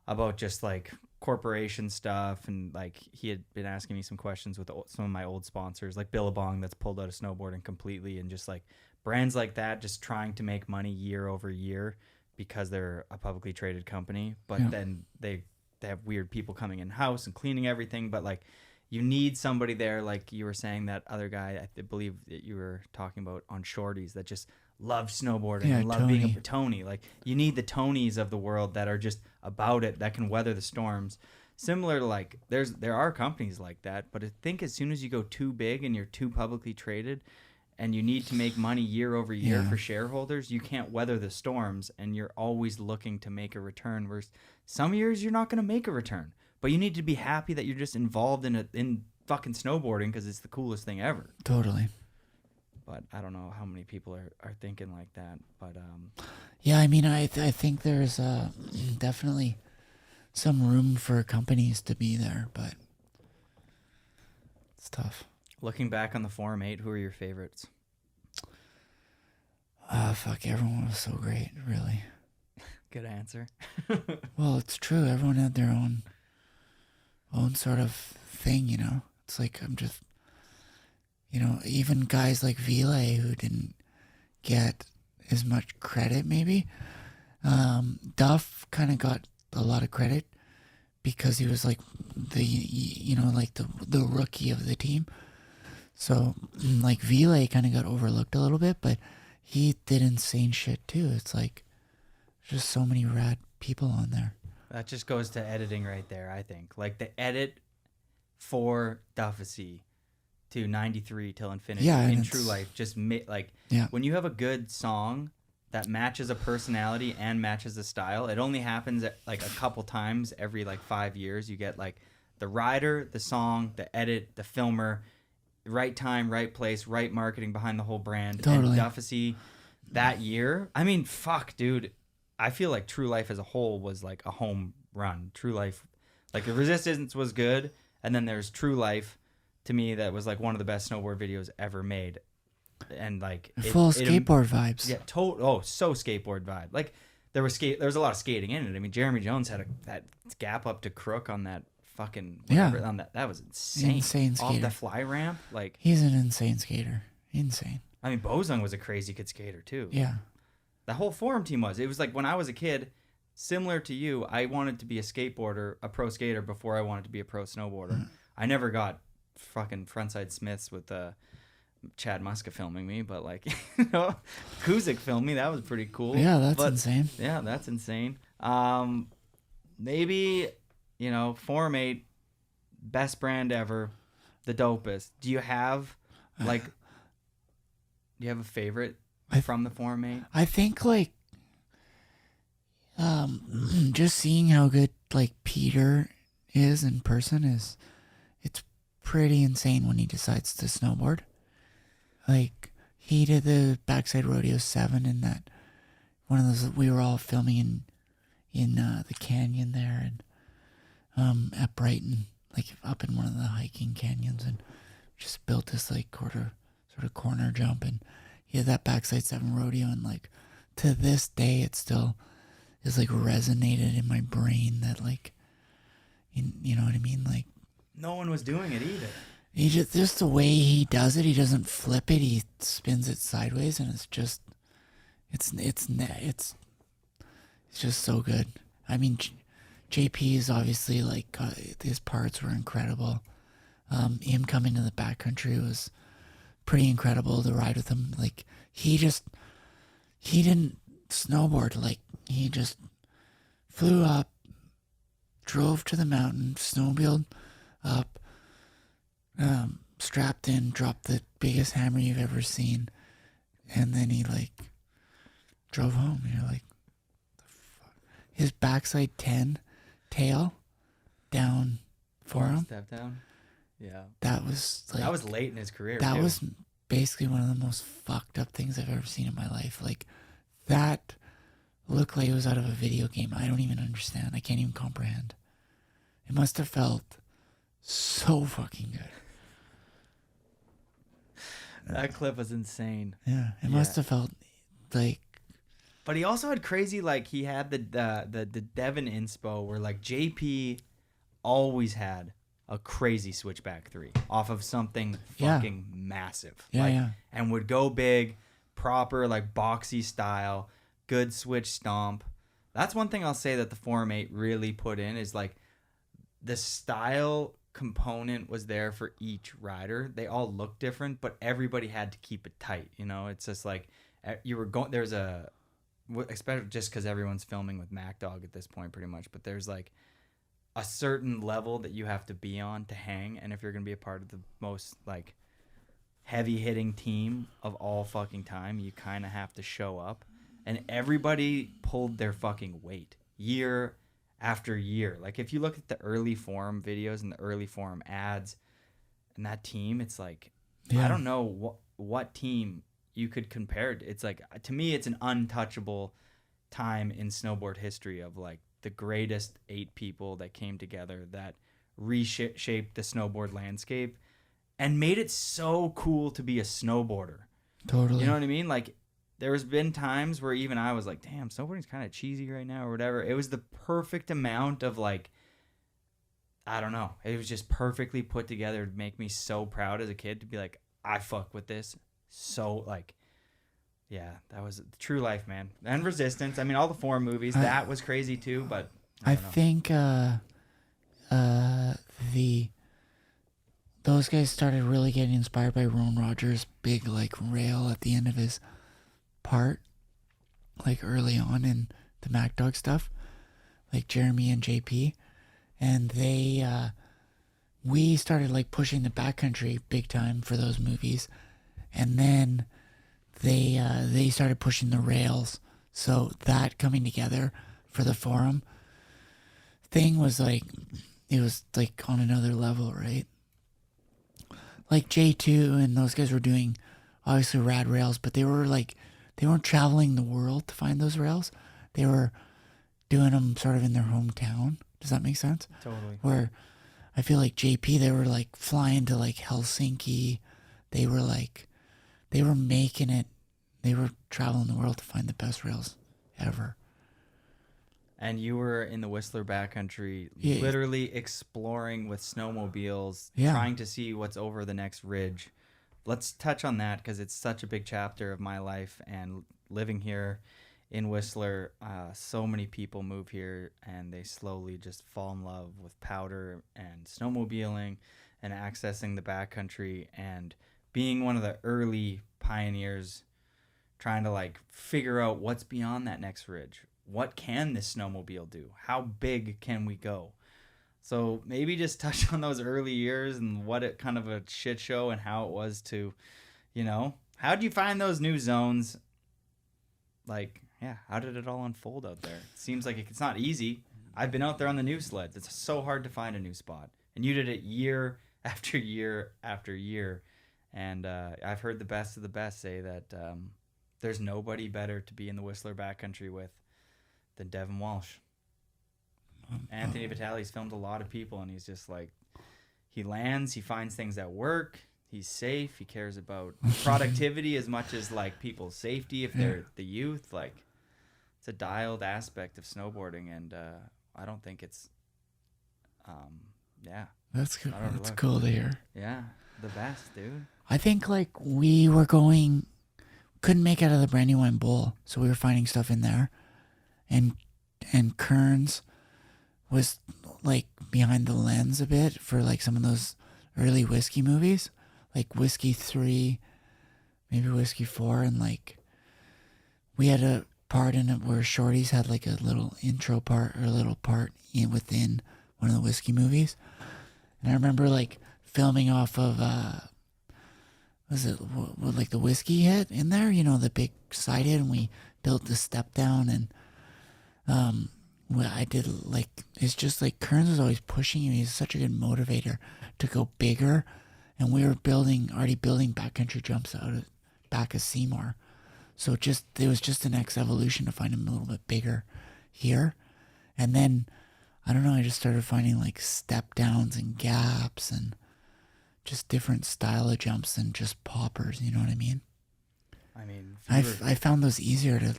[SPEAKER 7] about just like corporation stuff, and like he had been asking me some questions with some of my old sponsors, like Billabong that's pulled out of snowboarding completely, and just like brands like that just trying to make money year over year because they're a publicly traded company, but then they have weird people coming in house and cleaning everything. But like, you need somebody there, like you were saying, that other guy I believe that you were talking about on Shorties, that just love snowboarding and love being a Tony. Like, you need the Tonys of the world that are just about it, that can weather the storms. Similar to like, there are companies like that, but I think as soon as you go too big and you're too publicly traded, and you need to make money year over year for shareholders, you can't weather the storms, and you're always looking to make a return. Versus some years you're not going to make a return, but you need to be happy that you're just involved in fucking snowboarding because it's the coolest thing ever.
[SPEAKER 8] Totally.
[SPEAKER 7] But I don't know how many people are thinking like that. But
[SPEAKER 8] I think there's definitely some room for companies to be there, but it's tough.
[SPEAKER 7] Looking back on the Forum 8, who are your favorites?
[SPEAKER 8] Everyone was so great, really.
[SPEAKER 7] Good answer.
[SPEAKER 8] Well, it's true. Everyone had their own sort of thing, It's like I'm just, even guys like Ville who didn't get as much credit, maybe. Duff kind of got a lot of credit because he was like the rookie of the team. So like Vile kind of got overlooked a little bit, but he did insane shit too. It's like just so many rad people on there.
[SPEAKER 7] That just goes to editing right there, I think. Like the edit for Dufficy to 93 till infinity in True Life just when you have a good song that matches a personality and matches a style, it only happens at, like a couple times every like 5 years. You get like the writer, the song, the edit, the filmer, right time, right place, right marketing behind the whole brand.
[SPEAKER 8] Totally.
[SPEAKER 7] And Dufficy that year, I mean, fuck, dude. I feel like True Life as a whole was like a home run. True Life, like the Resistance was good, and then there's True Life, to me that was like one of the best snowboard videos ever made, and like
[SPEAKER 8] full skateboard vibes.
[SPEAKER 7] Yeah, so skateboard vibe. Like there was a lot of skating in it. I mean, Jeremy Jones had that gap up to Crook on that fucking on that was insane.
[SPEAKER 8] Insane skater.
[SPEAKER 7] Off the fly ramp, like
[SPEAKER 8] he's an insane skater. Insane.
[SPEAKER 7] I mean, Bozung was a crazy good skater too.
[SPEAKER 8] Yeah.
[SPEAKER 7] The whole Forum team was. It was like when I was a kid, similar to you, I wanted to be a skateboarder, a pro skater, before I wanted to be a pro snowboarder. I never got fucking frontside Smiths with Chad Muska filming me, but like, you know, Kuzik filmed me. That was pretty cool.
[SPEAKER 8] Yeah, that's insane.
[SPEAKER 7] Yeah, that's insane. Maybe, you know, Forum 8, best brand ever, the dopest. Do you have a favorite from the Forum 8?
[SPEAKER 8] I think like just seeing how good like Peter is in person it's pretty insane when he decides to snowboard. Like he did the Backside Rodeo 7 in that one of those, we were all filming in the canyon there and at Brighton, like up in one of the hiking canyons, and just built this like sort of corner jump, and he had that Backside 7 rodeo, and like to this day it still is like resonated in my brain that like you know what I mean, like
[SPEAKER 7] No one was doing it either.
[SPEAKER 8] he just the way he does it, he doesn't flip it, he spins it sideways, and it's just it's just so good. I mean, JP is obviously like his parts were incredible. Him coming to the backcountry was pretty incredible to ride with him. Like he didn't snowboard, like he just flew up, drove to the mountain, snowmobiled up, strapped in, dropped the biggest hammer you've ever seen, and then he like drove home. You're like, the fuck? His backside 10 tail down for him.
[SPEAKER 7] Step down. Yeah.
[SPEAKER 8] That was like,
[SPEAKER 7] that was late in his career.
[SPEAKER 8] That
[SPEAKER 7] too.
[SPEAKER 8] was basically one of the most fucked up things I've ever seen in my life. Like that looked like it was out of a video game. I don't even understand. I can't even comprehend. It must have felt so fucking good.
[SPEAKER 7] That clip was insane.
[SPEAKER 8] Yeah, it must have felt like.
[SPEAKER 7] But he also had crazy, like he had the Devun inspo where like JP always had a crazy switchback 3 off of something fucking massive.
[SPEAKER 8] Yeah,
[SPEAKER 7] and would go big, proper like boxy style, good switch stomp. That's one thing I'll say that the Forum 8 really put in is like the style component was there for each rider. They all looked different, but everybody had to keep it tight. You know, it's just like you were going. There's a, especially just because everyone's filming with Mac Dog at this point, pretty much. But there's like a certain level that you have to be on to hang, and if you're gonna be a part of the most like heavy hitting team of all fucking time, you kind of have to show up. And everybody pulled their fucking weight year after year. Like if you look at the early Forum videos and the early Forum ads and that team, it's like, I don't know what team you could compare it. It's like, to me, it's an untouchable time in snowboard history of like the greatest 8 people that came together that reshaped the snowboard landscape and made it so cool to be a snowboarder.
[SPEAKER 8] Totally.
[SPEAKER 7] You know what I mean? Like, there's been times where even I was like, damn, snowboarding's kind of cheesy right now or whatever. It was the perfect amount of like, I don't know. It was just perfectly put together to make me so proud as a kid to be like, I fuck with this. So like, yeah, that was True Life, man. And Resistance. I mean, all the Forum movies, that was crazy too, but
[SPEAKER 8] I think the those guys started really getting inspired by Roan Rogers' big like rail at the end of his part, like early on in the Mac Dog stuff, like Jeremy and JP, and we started like pushing the backcountry big time for those movies, and then they started pushing the rails. So that coming together for the forum thing was like, it was like on another level, right? Like J2 and those guys were doing obviously rad rails, but they weren't traveling the world to find those rails. They were doing them sort of in their hometown. Does that make sense?
[SPEAKER 7] Totally.
[SPEAKER 8] Where I feel like JP, they were like flying to like Helsinki. They were making it. They were traveling the world to find the best rails ever.
[SPEAKER 7] And you were in the Whistler backcountry,
[SPEAKER 8] Yeah.
[SPEAKER 7] literally exploring with snowmobiles,
[SPEAKER 8] Yeah.
[SPEAKER 7] trying to see what's over the next ridge. Let's touch on that because it's such a big chapter of my life and living here in Whistler. So many people move here and they slowly just fall in love with powder and snowmobiling and accessing the backcountry and being one of the early pioneers trying to like figure out what's beyond that next ridge. What can this snowmobile do? How big can we go? So maybe just touch on those early years and what it kind of a shit show and how it was to, how'd you find those new zones? Like, yeah, how did it all unfold out there? It seems like it's not easy. I've been out there on the new sleds. It's so hard to find a new spot. And you did it year after year after year. And I've heard the best of the best say that there's nobody better to be in the Whistler backcountry with than Devun Walsh. Anthony Vitale's filmed a lot of people, and he's just like, he lands, he finds things that work, he's safe, he cares about productivity as much as like people's safety if they're the youth. Like, it's a dialed aspect of snowboarding, and I don't think it's
[SPEAKER 8] That's cool.
[SPEAKER 7] I don't
[SPEAKER 8] That's
[SPEAKER 7] know.
[SPEAKER 8] cool to hear.
[SPEAKER 7] Yeah, the best, dude.
[SPEAKER 8] I think like we were couldn't make it out of the Brandywine Bowl, so we were finding stuff in there, and Kearns was like behind the lens a bit for like some of those early whiskey movies, like Whiskey 3, maybe Whiskey 4, and like we had a part in it where Shorties had like a little intro part or a little part within one of the whiskey movies, and I remember like filming off of was it like the whiskey hit in there, the big side hit, and we built the step down, and what I did, like, it's just like Kearns was always pushing you. He's such a good motivator to go bigger, and we were already building backcountry jumps out of back of Seymour, so it was just the next evolution to find him a little bit bigger here, and then I don't know, I just started finding like step downs and gaps and just different style of jumps than just poppers, you know what I mean? I found those easier to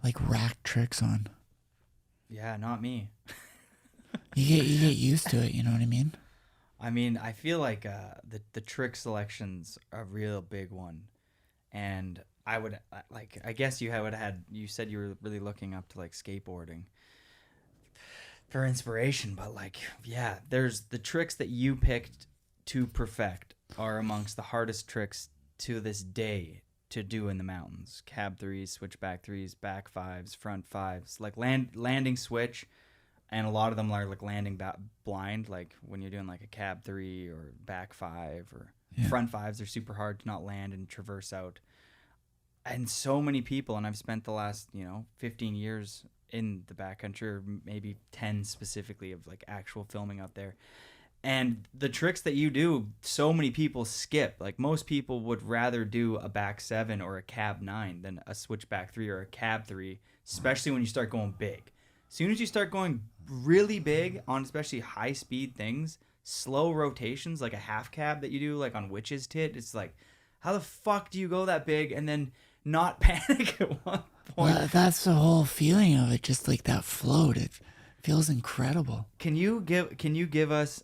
[SPEAKER 8] like rack tricks on.
[SPEAKER 7] Yeah, not me.
[SPEAKER 8] You get used to it, you know what I mean?
[SPEAKER 7] I feel like the trick selection's a real big one, and I would I guess you said you were really looking up to like skateboarding for inspiration, but like, yeah, there's the tricks that you picked to perfect are amongst the hardest tricks to this day to do in the mountains. Cab 3s, switchback 3s, back 5s, front 5s, like landing switch, and a lot of them are like landing blind, like when you're doing like a cab 3 or back 5 or front 5s are super hard to not land and traverse out. And so many people, and I've spent the last 15 years in the backcountry, or maybe 10 specifically, of like actual filming out there. And the tricks that you do, so many people skip. Like, most people would rather do a back 7 or a cab 9 than a switchback 3 or a cab 3, especially when you start going big. As soon as you start going really big on especially high speed things, slow rotations, like a half cab that you do like on Witch's Tit, it's like, how the fuck do you go that big and then not panic at one point?
[SPEAKER 8] Well, that's the whole feeling of it, just like that float. It feels incredible.
[SPEAKER 7] Can you give us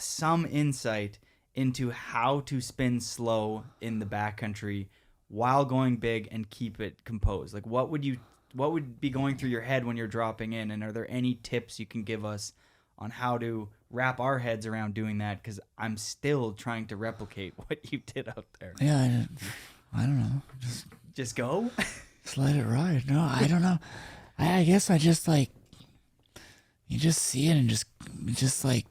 [SPEAKER 7] some insight into how to spin slow in the backcountry while going big and keep it composed? Like, what would be going through your head when you're dropping in, and are there any tips you can give us on how to wrap our heads around doing that, because I'm still trying to replicate what you did out there.
[SPEAKER 8] Yeah, I don't know.
[SPEAKER 7] Just go?
[SPEAKER 8] Just let it ride. No, I don't know. I guess I just like, you just see it and just like,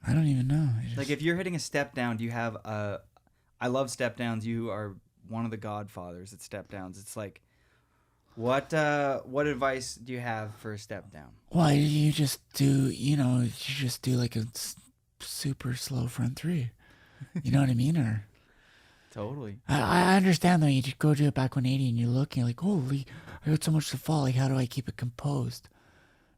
[SPEAKER 8] I don't even know.
[SPEAKER 7] Like if you're hitting a step down, do you have I love step downs. You are one of the godfathers at step downs. It's like, what advice do you have for a step down?
[SPEAKER 8] Well, you just do, like a super slow front three. You know what I mean? Or
[SPEAKER 7] Totally.
[SPEAKER 8] I understand though. You just go do a back 180 and you're looking like, holy, I got so much to fall. Like, how do I keep it composed?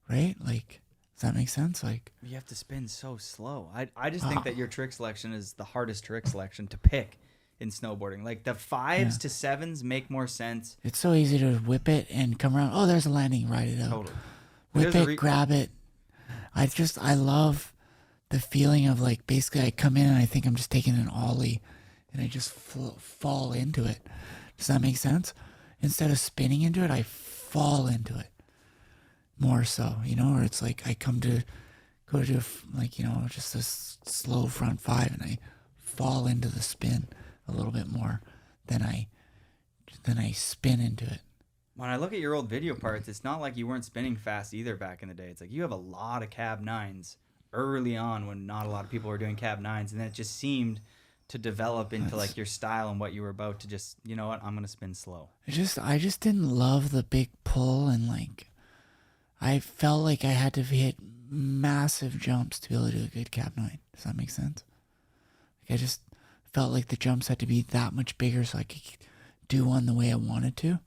[SPEAKER 8] Right? Like, does that make sense? Like,
[SPEAKER 7] you have to spin so slow. I just think that your trick selection is the hardest trick selection to pick in snowboarding. Like the 5s to 7s make more sense.
[SPEAKER 8] It's so easy to whip it and come around. Oh, there's a landing. Ride it out.
[SPEAKER 7] Totally.
[SPEAKER 8] Whip it, grab it. I love the feeling of like, basically I come in and I think I'm just taking an ollie and I just fall into it. Does that make sense? Instead of spinning into it, I fall into it. More so, or it's like I go to like, just a slow front 5 and I fall into the spin a little bit more than I spin into it.
[SPEAKER 7] When I look at your old video parts, it's not like you weren't spinning fast either back in the day. It's like you have a lot of cab 9s early on when not a lot of people were doing cab 9s, and then it just seemed to develop into like your style and what you were about to just, you know what, I'm going to spin slow.
[SPEAKER 8] I just didn't love the big pull, and like I felt like I had to hit massive jumps to be able to do a good cab 9. Does that make sense? Like I just felt like the jumps had to be that much bigger so I could do one the way I wanted to.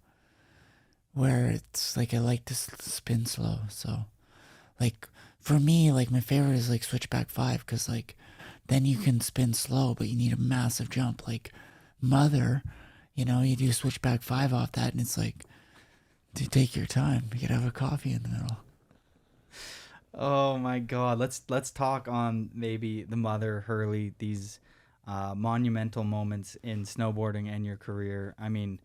[SPEAKER 8] Where it's like I like to spin slow. So like for me, like my favorite is like switchback 5, because like then you can spin slow, but you need a massive jump. Like Mother, you do switchback 5 off that, and it's like, to take your time. You could have a coffee in the middle.
[SPEAKER 7] Oh my God. Let's talk on maybe the Mother, Hurley, these monumental moments in snowboarding and your career. I mean,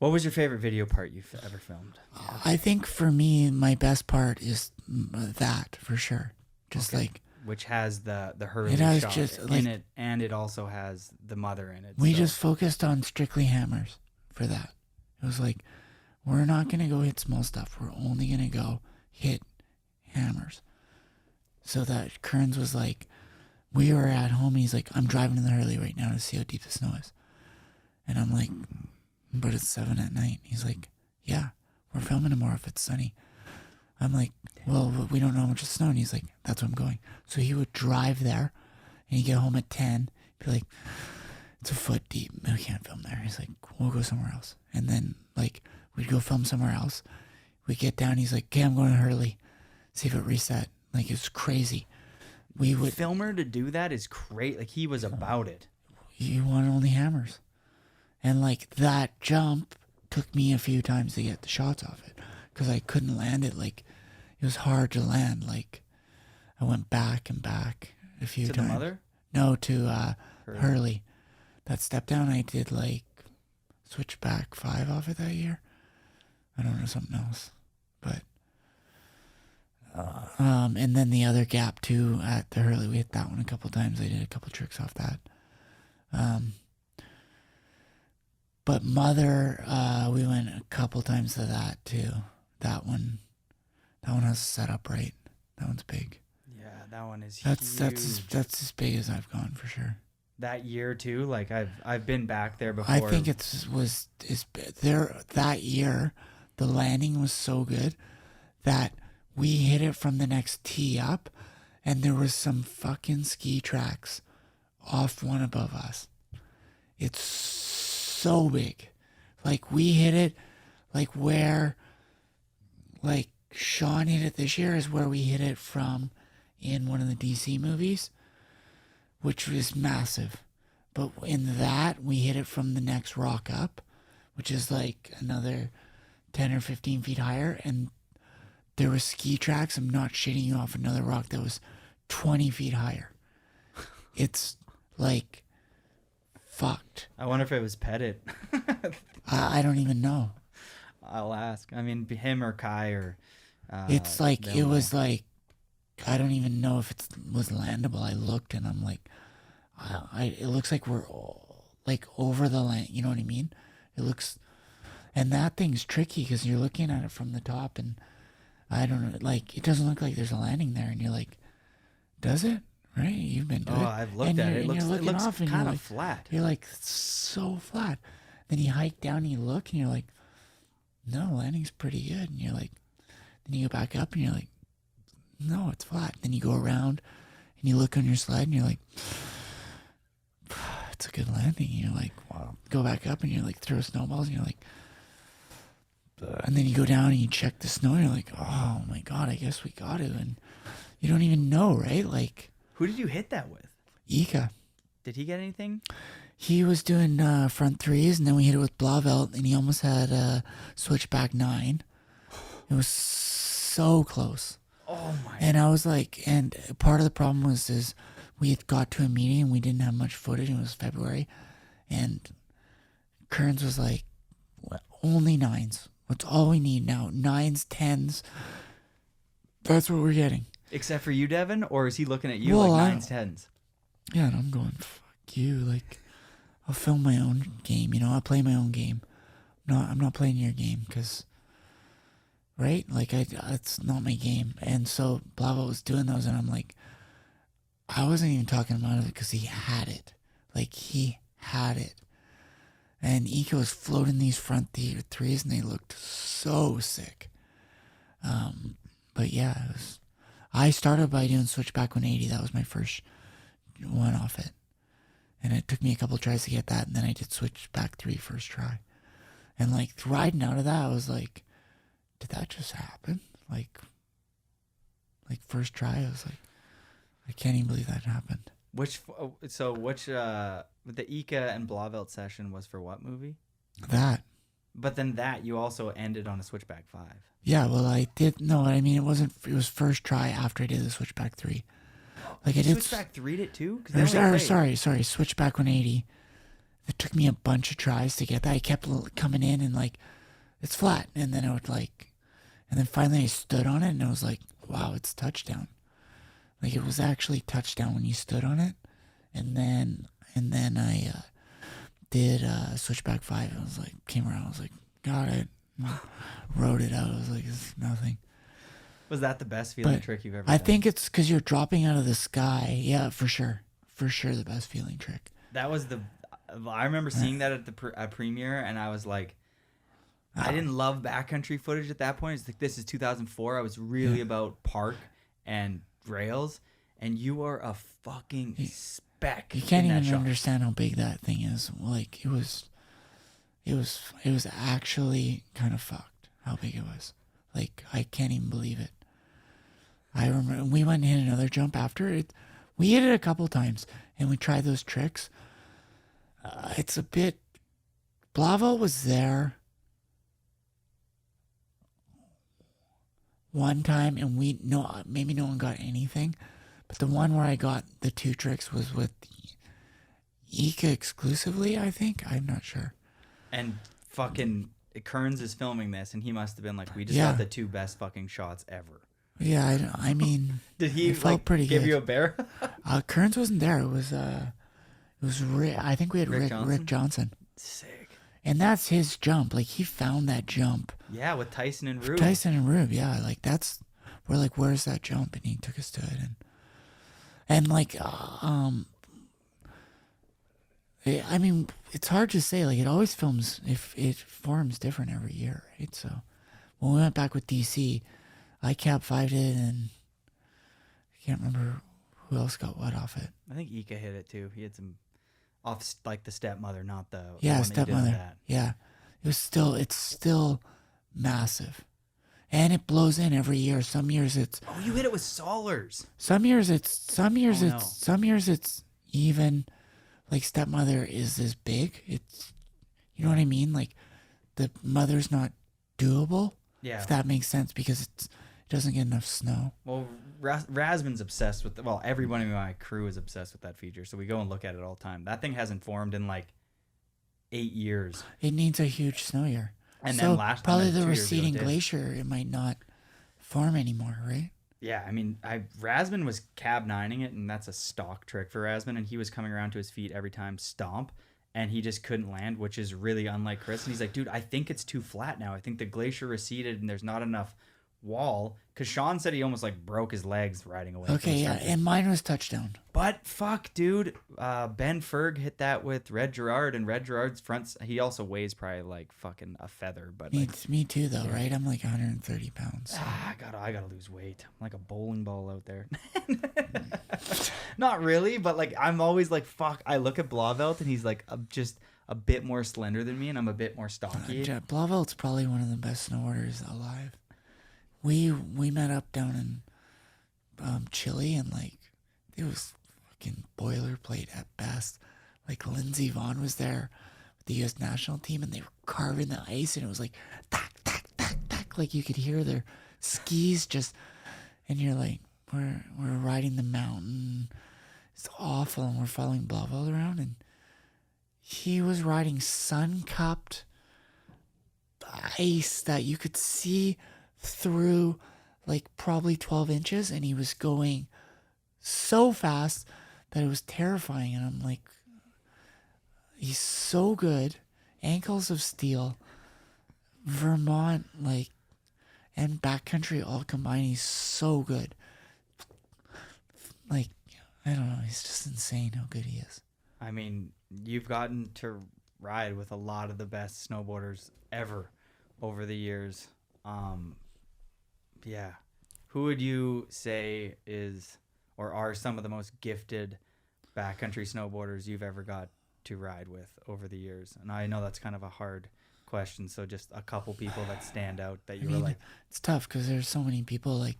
[SPEAKER 7] what was your favorite video part you've ever filmed?
[SPEAKER 8] I think for me, my best part is that for sure. Just okay. Like,
[SPEAKER 7] which has the Hurley shot just, in like, it, and it also has the Mother in it.
[SPEAKER 8] We just focused on strictly hammers for that. It was like, we're not going to go hit small stuff. We're only going to go hit hammers. So that Kearns was like, we were at home. And he's like, I'm driving in the Hurley right now to see how deep the snow is. And I'm like, but it's 7 at night. He's like, yeah, we're filming tomorrow if it's sunny. I'm like, well, we don't know how much is snow. And he's like, that's where I'm going. So he would drive there and he'd get home at 10, be like, it's a foot deep. We can't film there. He's like, we'll go somewhere else. And then like, we'd go film somewhere else. We get down. He's like, okay, I'm going to Hurley. See if it reset. Like, it's crazy. We would
[SPEAKER 7] filmer to do that is great. Like, he was about it.
[SPEAKER 8] You want only hammers. And like that jump took me a few times to get the shots off it because I couldn't land it. Like, it was hard to land. Like, I went back and back a few times.
[SPEAKER 7] To the Mother?
[SPEAKER 8] No, to Hurley. That step down, I did like switchback 5 off it that year. I don't know, something else. But and then the other gap too at the Hurley, we hit that one a couple times. I did a couple tricks off that. But Mother, we went a couple times to that too. That one has set up right. That one's big. Yeah,
[SPEAKER 7] that one is huge.
[SPEAKER 8] That's as big as I've gone for sure.
[SPEAKER 7] That year too, like I've been back there before.
[SPEAKER 8] I think was there that year. The landing was so good that we hit it from the next tee up, and there was some fucking ski tracks off one above us. It's so big. Like, we hit it like where like Sean hit it this year is where we hit it from in one of the DC movies, which was massive. But in that, we hit it from the next rock up, which is like another 10 or 15 feet higher, and there were ski tracks. I'm not shitting you off another rock that was 20 feet higher. It's like fucked.
[SPEAKER 7] I wonder if it was Pettit.
[SPEAKER 8] I don't even know.
[SPEAKER 7] I'll ask. I mean, him or Kai or
[SPEAKER 8] It's like
[SPEAKER 7] then
[SPEAKER 8] it
[SPEAKER 7] we'll-
[SPEAKER 8] was like I don't even know if it was landable. I looked and I'm like, it looks like we're like over the land. You know what I mean? It looks, and that thing's tricky because you're looking at it from the top and I don't know, like it doesn't look like there's a landing there, and you're like, does it? Right? You've been to it.
[SPEAKER 7] I've looked
[SPEAKER 8] And
[SPEAKER 7] at
[SPEAKER 8] you're-
[SPEAKER 7] it.
[SPEAKER 8] and you're
[SPEAKER 7] It
[SPEAKER 8] looking
[SPEAKER 7] looks
[SPEAKER 8] off and you're
[SPEAKER 7] kind of
[SPEAKER 8] like-
[SPEAKER 7] flat.
[SPEAKER 8] You're like so flat. Then you hike down and you look and you're like, no, landing's pretty good. And you're like, then you go back up and you're like, no, it's flat. Then you go around and you look on your sled and you're like, it's a good landing. And you're like, wow. Go back up and you're like, throw snowballs and you're like, and then you go down and you check the snow and you're like, oh my God, I guess we got to. And you don't even know, right? Like,
[SPEAKER 7] Who did you hit that with?
[SPEAKER 8] Ika.
[SPEAKER 7] Did he get anything?
[SPEAKER 8] He was doing front threes, and then we hit it with Blauvelt, and he almost had a switchback 9. It was so close.
[SPEAKER 7] Oh my!
[SPEAKER 8] And I was like, and part of the problem was is we had got to a meeting and we didn't have much footage. And it was February, and Kearns was like, only 9s. That's all we need now. 9s, 10s. That's what we're getting.
[SPEAKER 7] Except for you, Devin, or is he looking at you
[SPEAKER 8] Well,
[SPEAKER 7] like 9s, 10s?
[SPEAKER 8] Yeah, and I'm going, fuck you. Like, I'll film my own game, you know? I'll play my own game. I'm not playing your game because, right? Like, it's not my game. And so Blava was doing those, and I'm like, I wasn't even talking about it because he had it. Like, he had it. And Ika was floating these front threes, and they looked so sick. But yeah, I started by doing switchback 180. That was my first one off it. And it took me a couple tries to get that, and then I did switchback 3 first try. And like riding out of that, I was like, did that just happen? Like first try, I was like, I can't even believe that happened.
[SPEAKER 7] Which the Ika and Blauvelt session was for what movie?
[SPEAKER 8] That.
[SPEAKER 7] But then that you also ended on a switchback 5.
[SPEAKER 8] Yeah, well, I did. No, I mean, it was first try after I did the switchback 3. Like I did.
[SPEAKER 7] Switchback 3'd it too?
[SPEAKER 8] Sorry, switchback 180. It took me a bunch of tries to get that. I kept coming in and like, it's flat. And then I would like, and then finally I stood on it and I was like, wow, it's touchdown. Like it was actually touchdown when you stood on it. And then I did switchback 5. I was like, came around. I was like, got it. Rode it out. I was like, it's nothing.
[SPEAKER 7] Was that the best feeling
[SPEAKER 8] But
[SPEAKER 7] trick you've ever
[SPEAKER 8] I
[SPEAKER 7] done?
[SPEAKER 8] think it's because you're dropping out of the sky. Yeah, for sure. For sure the best feeling trick.
[SPEAKER 7] That was I remember seeing that at the premiere, and I was like, I didn't love backcountry footage at that point. It's like, this is 2004. I was really about park and rails, and you are a fucking speck.
[SPEAKER 8] You can't
[SPEAKER 7] in that
[SPEAKER 8] even
[SPEAKER 7] shot.
[SPEAKER 8] understand how big that thing is. Like it was actually kind of fucked how big it was. Like I can't even believe it. I remember we went and hit another jump after it. We hit it a couple times and we tried those tricks. It's a bit. Blavo was there one time and maybe no one got anything, but the one where I got the 2 tricks was with Ika exclusively, I think. I'm not sure.
[SPEAKER 7] And fucking Kearns is filming this, and he must have been like, we just
[SPEAKER 8] Yeah.
[SPEAKER 7] got the 2 best fucking shots ever.
[SPEAKER 8] Yeah, I mean,
[SPEAKER 7] Did he
[SPEAKER 8] it felt pretty
[SPEAKER 7] give
[SPEAKER 8] good.
[SPEAKER 7] you a bear?
[SPEAKER 8] Kearns wasn't there. It was I think we had
[SPEAKER 7] Rick
[SPEAKER 8] Rick Johnson.
[SPEAKER 7] Sick.
[SPEAKER 8] And that's his jump. Like he found that jump.
[SPEAKER 7] Yeah, with Tyson and Rube.
[SPEAKER 8] Tyson and Rube, yeah. Like we're like, where's that jump? And he took us to it, and like I mean, it's hard to say. Like it always films if it forms different every year, right? So when we went back with DC, I Cap 5'd it, and I can't remember who else got what off it.
[SPEAKER 7] I think Ika hit it too. He had some off like the stepmother, not the
[SPEAKER 8] Yeah,
[SPEAKER 7] one that you did on
[SPEAKER 8] stepmother.
[SPEAKER 7] that.
[SPEAKER 8] Yeah, it's still massive, and it blows in every year. Some years it's
[SPEAKER 7] Oh, you hit it with Solers.
[SPEAKER 8] some years
[SPEAKER 7] no.
[SPEAKER 8] it's even. Like stepmother is this big. It's, you know what I mean? Like the mother's not doable.
[SPEAKER 7] Yeah.
[SPEAKER 8] If that makes sense, because it doesn't get enough snow.
[SPEAKER 7] Well, Rasman's obsessed with everybody in my crew is obsessed with that feature, so we go and look at it all the time. That thing hasn't formed in like 8 years.
[SPEAKER 8] It needs a huge snow year.
[SPEAKER 7] And
[SPEAKER 8] so
[SPEAKER 7] then last
[SPEAKER 8] probably
[SPEAKER 7] and then
[SPEAKER 8] the
[SPEAKER 7] 2 years ago it
[SPEAKER 8] receding
[SPEAKER 7] did.
[SPEAKER 8] glacier, it might not form anymore, right?
[SPEAKER 7] Yeah, I mean, Razman was cab nining it, and that's a stock trick for Razman, and he was coming around to his feet every time stomp, and he just couldn't land, which is really unlike Chris. And he's like, dude, I think it's too flat now. I think the glacier receded, and there's not enough wall. Because Sean said he almost like broke his legs riding away.
[SPEAKER 8] Okay, yeah, and mine was touchdown.
[SPEAKER 7] But fuck, dude, Ben Ferg hit that with Red Gerard, and Red Gerard's front. He also weighs probably like fucking a feather. But
[SPEAKER 8] Me too, though, right? I'm like 130 pounds. So.
[SPEAKER 7] I gotta lose weight. I'm like a bowling ball out there. Not really, but like I'm always like fuck. I look at Blauvelt and he's like just a bit more slender than me, and I'm a bit more stocky.
[SPEAKER 8] Blauvelt's probably one of the best snowboarders alive. We met up down in Chile, and like it was fucking boilerplate at best. Like Lindsey Vonn was there with the U.S. national team, and they were carving the ice, and it was like tack tack tack tack. Like you could hear their skis just, and you're like, we're riding the mountain. It's awful, and we're following Blauvelt around, and he was riding sun-cupped ice that you could see through like probably 12 inches, and he was going so fast that it was terrifying. And I'm like, he's so good. Ankles of steel. Vermont, like, and backcountry all combined, he's so good. Like, I don't know, he's just insane how good he is.
[SPEAKER 7] I mean, you've gotten to ride with a lot of the best snowboarders ever over the years. Yeah. Who would you say is or are some of the most gifted backcountry snowboarders you've ever got to ride with over the years? And I know that's kind of a hard question, so just a couple people that stand out that you were like...
[SPEAKER 8] It's tough because there's so many people. Like,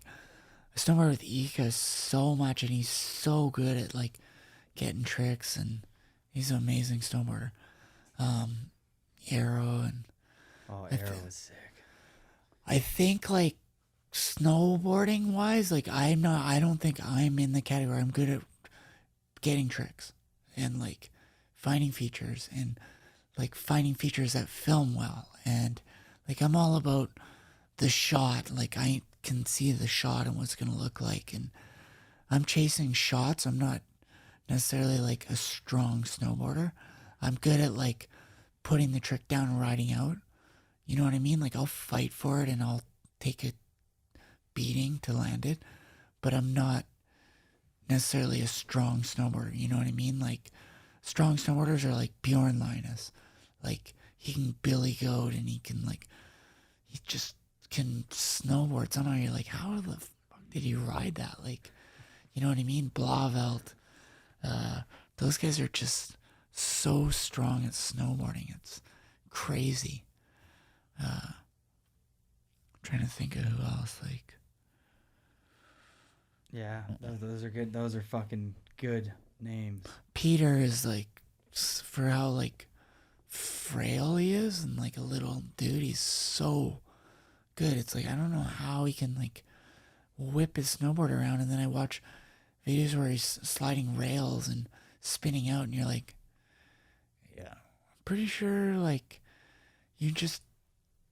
[SPEAKER 8] I snowboard with Ika so much, and he's so good at like getting tricks, and he's an amazing snowboarder. Arrow and...
[SPEAKER 7] Oh, Arrow was sick.
[SPEAKER 8] I think like snowboarding wise, like I don't think I'm in the category. I'm good at getting tricks and like finding features and like finding features that film well. And like, I'm all about the shot. Like I can see the shot and what it's going to look like. And I'm chasing shots. I'm not necessarily like a strong snowboarder. I'm good at like putting the trick down and riding out. You know what I mean? Like I'll fight for it and I'll take a beating to land it, but I'm not necessarily a strong snowboarder. You know what I mean? Like strong snowboarders are like Bjorn Linus. Like he can billy goat and he just can snowboard. Somehow you're like, how the fuck did he ride that? Like, you know what I mean? Blauvelt. Those guys are just so strong at snowboarding. It's crazy. Trying to think of who else. Like,
[SPEAKER 7] yeah, those are good. Those are fucking good names.
[SPEAKER 8] Peter is like, for how like frail he is and like a little dude, he's so good. It's like, I don't know how he can like whip his snowboard around. And then I watch videos where he's sliding rails and spinning out, and you're like, yeah, I'm pretty sure like you just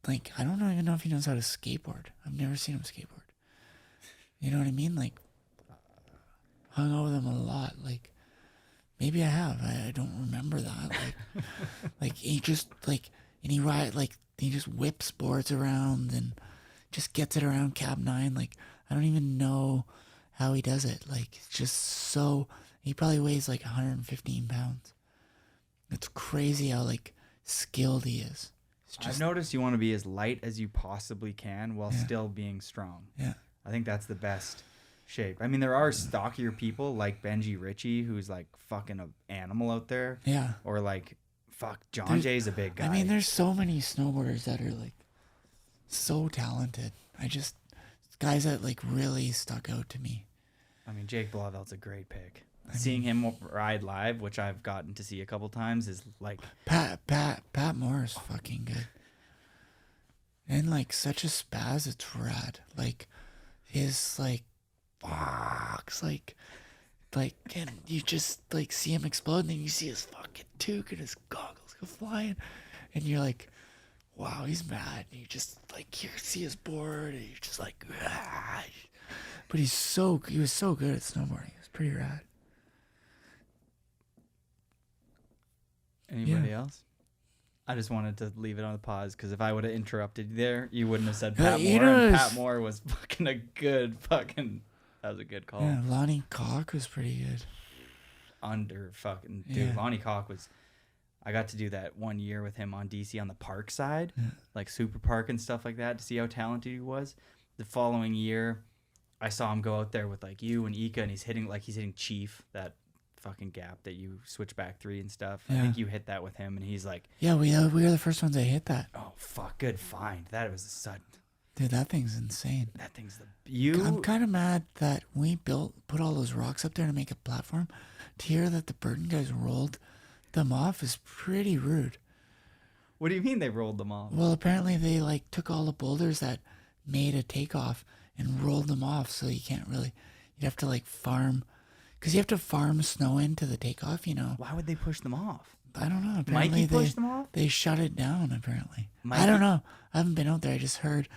[SPEAKER 8] like, I don't even know if he knows how to skateboard. I've never seen him skateboard. You know what I mean? Like, hung out with him a lot. Like, maybe I have. I don't remember that. Like, like he just like, and he just whips boards around and just gets it around cab 9. Like, I don't even know how he does it. Like, it's just so. He probably weighs like 115 pounds. It's crazy how like skilled he is.
[SPEAKER 7] I've noticed you want to be as light as you possibly can while still being strong.
[SPEAKER 8] Yeah.
[SPEAKER 7] I think that's the best shape. I mean, there are stockier people like Benji Ritchie, who's like fucking an animal out there.
[SPEAKER 8] Yeah.
[SPEAKER 7] Or like, fuck, John Jay's a big guy.
[SPEAKER 8] I mean, there's so many snowboarders that are like so talented. Guys that like really stuck out to me.
[SPEAKER 7] I mean, Jake Blauvelt's a great pick. Seeing him ride live, which I've gotten to see a couple times, is like...
[SPEAKER 8] Pat Moore is fucking good. And like such a spaz, it's rad. Like his like box, like and you just like see him explode, and then you see his fucking toque and his goggles go flying, and you're like, wow, he's mad. And you just like you see his board, and you're just like, ah. But he was so good at snowboarding. It was pretty rad.
[SPEAKER 7] Anybody else? I just wanted to leave it on the pause because if I would have interrupted you there, you wouldn't have said Pat Moore. And Pat Moore was fucking a good fucking. That was a good call.
[SPEAKER 8] Yeah, Lonnie Cock was pretty good.
[SPEAKER 7] Under fucking dude, Lonnie Cock was. I got to do that 1 year with him on DC on the park side, like Super Park and stuff like that, to see how talented he was. The following year, I saw him go out there with like you and Ika, and he's hitting Chief, that fucking gap that you switch back 3 and stuff. I think you hit that with him, and he's like,
[SPEAKER 8] yeah, we were the first ones that hit that.
[SPEAKER 7] Oh fuck, good find. That was a sudden.
[SPEAKER 8] Dude, that thing's insane.
[SPEAKER 7] That thing's
[SPEAKER 8] I'm kind of mad that we put all those rocks up there to make a platform. To hear that the Burton guys rolled them off is pretty rude.
[SPEAKER 7] What do you mean they rolled them off?
[SPEAKER 8] Well, apparently they like took all the boulders that made a takeoff and rolled them off, so you can't really. You'd have to like farm, because you have to farm snow into the takeoff. You know.
[SPEAKER 7] Why would they push them off?
[SPEAKER 8] I don't know. Apparently
[SPEAKER 7] Mikey pushed them off.
[SPEAKER 8] They shut it down. Apparently,
[SPEAKER 7] Mikey?
[SPEAKER 8] I don't know. I haven't been out there. I just heard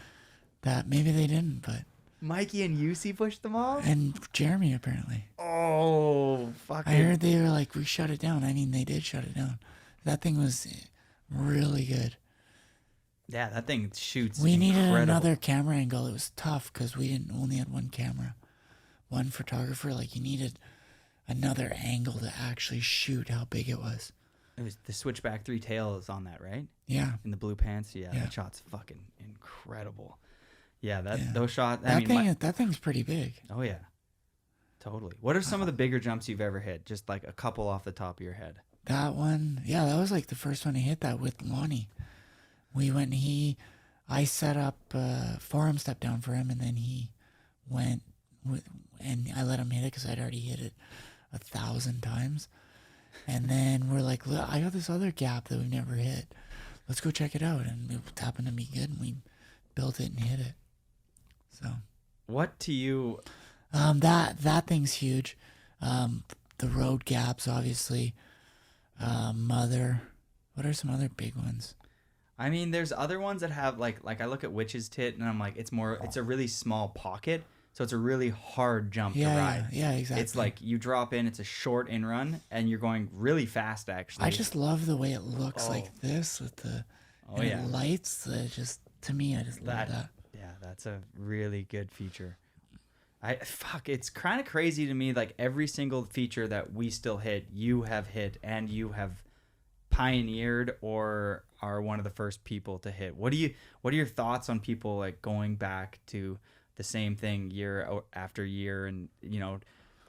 [SPEAKER 8] that maybe they didn't, but.
[SPEAKER 7] Mikey and UC pushed them off?
[SPEAKER 8] And Jeremy, apparently.
[SPEAKER 7] Oh, fuck.
[SPEAKER 8] I heard they were like, we shut it down. I mean, they did shut it down. That thing was really good.
[SPEAKER 7] Yeah, that thing shoots
[SPEAKER 8] We
[SPEAKER 7] incredible.
[SPEAKER 8] needed another camera angle. It was tough because we only had one camera. One photographer. Like, you needed another angle to actually shoot how big it was.
[SPEAKER 7] It was the Switchback 3 tail is on that, right?
[SPEAKER 8] Yeah.
[SPEAKER 7] In the blue pants? Yeah,
[SPEAKER 8] Yeah.
[SPEAKER 7] that shot's fucking incredible. Yeah, those shots.
[SPEAKER 8] That thing's pretty big.
[SPEAKER 7] Oh, yeah. Totally. What are some of the bigger jumps you've ever hit? Just like a couple off the top of your head.
[SPEAKER 8] That one, yeah, that was like the first one I hit that with Lonnie. We went and I set up a forum step down for him, and then he went and I let him hit it because I'd already hit it 1,000 times. And then we're like, look, I got this other gap that we've never hit. Let's go check it out. And it happened to be good, and we built it and hit it. So,
[SPEAKER 7] what to you?
[SPEAKER 8] That thing's huge. The road gaps, obviously. Mother. What are some other big ones?
[SPEAKER 7] I mean, there's other ones that have like I look at Witch's Tit and I'm like, it's a really small pocket, so it's a really hard jump to ride.
[SPEAKER 8] Yeah, exactly.
[SPEAKER 7] It's like you drop in, it's a short in run, and you're going really fast actually.
[SPEAKER 8] I just love the way it looks like this with the lights. To me, I just love that.
[SPEAKER 7] Yeah, that's a really good feature. It's kind of crazy to me. Like every single feature that we still hit, you have hit, and you have pioneered or are one of the first people to hit. What are your thoughts on people like going back to the same thing year after year, and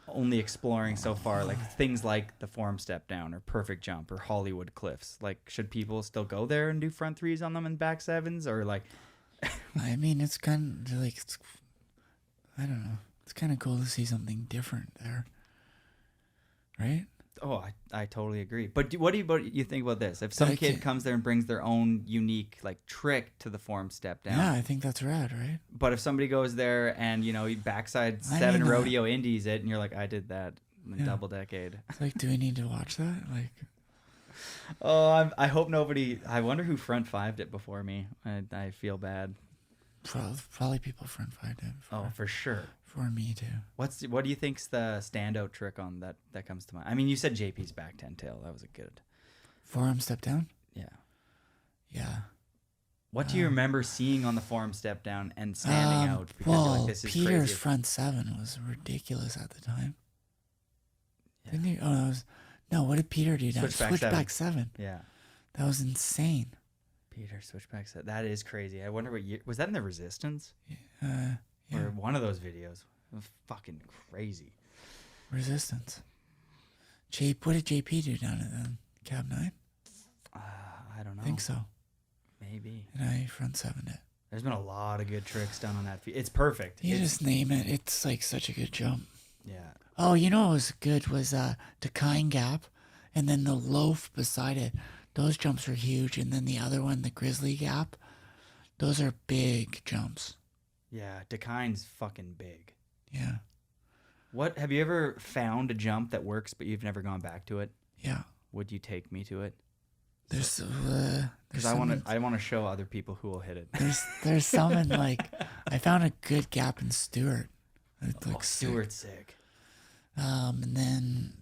[SPEAKER 7] only exploring so far, like things like the Forum Step Down or Perfect Jump or Hollywood Cliffs? Like, should people still go there and do front threes on them and back sevens, or like?
[SPEAKER 8] I mean, it's kind of like I don't know. It's kind of cool to see something different there, right?
[SPEAKER 7] Oh, I totally agree. But what do you think about this? If some kid comes there and brings their own unique like trick to the Forum Step Down,
[SPEAKER 8] yeah, I think that's rad, right?
[SPEAKER 7] But if somebody goes there and he backside 7 rodeo indies it, and you're like, I did that in double decade.
[SPEAKER 8] It's like, do we need to watch that? Like,
[SPEAKER 7] oh, I hope nobody. I wonder who front fived it before me. I feel bad.
[SPEAKER 8] Probably people front fived it.
[SPEAKER 7] Oh, for sure.
[SPEAKER 8] For me too.
[SPEAKER 7] What do you think's the standout trick on that comes to mind? I mean, you said JP's back 10 tail. That was a good.
[SPEAKER 8] Forum Step Down?
[SPEAKER 7] Yeah.
[SPEAKER 8] Yeah.
[SPEAKER 7] What do you remember seeing on the Forum Step Down and standing out? Because you're like, this is
[SPEAKER 8] Peter's
[SPEAKER 7] crazy.
[SPEAKER 8] front 7 was ridiculous at the time. Yeah. Didn't he? Oh, no, what did Peter do down? Switchback 7.
[SPEAKER 7] Yeah.
[SPEAKER 8] That was insane.
[SPEAKER 7] Peter Switchback 7. That is crazy. I wonder what year. Was that in the Resistance?
[SPEAKER 8] Yeah.
[SPEAKER 7] Or one of those videos. It was fucking crazy.
[SPEAKER 8] Resistance. What did JP do down at then? Cab 9?
[SPEAKER 7] I don't know.
[SPEAKER 8] I think so.
[SPEAKER 7] Maybe.
[SPEAKER 8] And I front 7'd it.
[SPEAKER 7] There's been a lot of good tricks done on that. It's perfect.
[SPEAKER 8] You just name it. It's like such a good jump.
[SPEAKER 7] Yeah.
[SPEAKER 8] Oh, you know what was good was Dakine Gap, and then the loaf beside it. Those jumps are huge. And then the other one, the Grizzly Gap, those are big jumps.
[SPEAKER 7] Yeah, Dakine's fucking big.
[SPEAKER 8] Yeah.
[SPEAKER 7] What have you ever found a jump that works but you've never gone back to it?
[SPEAKER 8] Yeah.
[SPEAKER 7] Would you take me to it?
[SPEAKER 8] There's
[SPEAKER 7] Because
[SPEAKER 8] some
[SPEAKER 7] I want to show other people who will hit it.
[SPEAKER 8] there's some in like I found a good gap in Stewart. It looks
[SPEAKER 7] Stewart's sick.
[SPEAKER 8] And then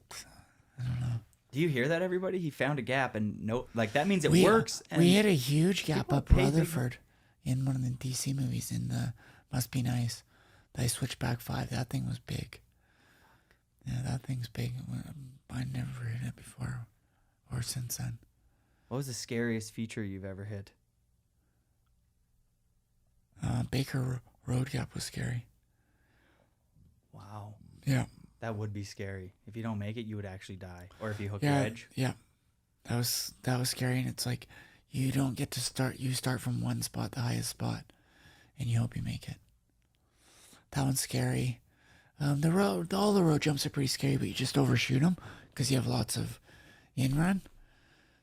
[SPEAKER 7] Do you hear that, everybody? He found a gap, and that means it
[SPEAKER 8] we
[SPEAKER 7] works. And
[SPEAKER 8] we hit a huge gap
[SPEAKER 7] people
[SPEAKER 8] up
[SPEAKER 7] pay big-
[SPEAKER 8] Rutherford in one of the DC movies in the Must Be Nice. They switched back 5. That thing was big. Yeah, that thing's big. I never hit it before or since then.
[SPEAKER 7] What was the scariest feature you've ever hit?
[SPEAKER 8] Baker Road Gap was scary.
[SPEAKER 7] Wow.
[SPEAKER 8] Yeah.
[SPEAKER 7] That would be scary. If you don't make it, you would actually die. Or if you hook
[SPEAKER 8] Yeah.
[SPEAKER 7] your edge.
[SPEAKER 8] Yeah. That was scary, and it's like you don't get to start. You start from one spot, the highest spot, and you hope you make it. That one's scary. All the road jumps are pretty scary, but you just overshoot them because you have lots of in-run.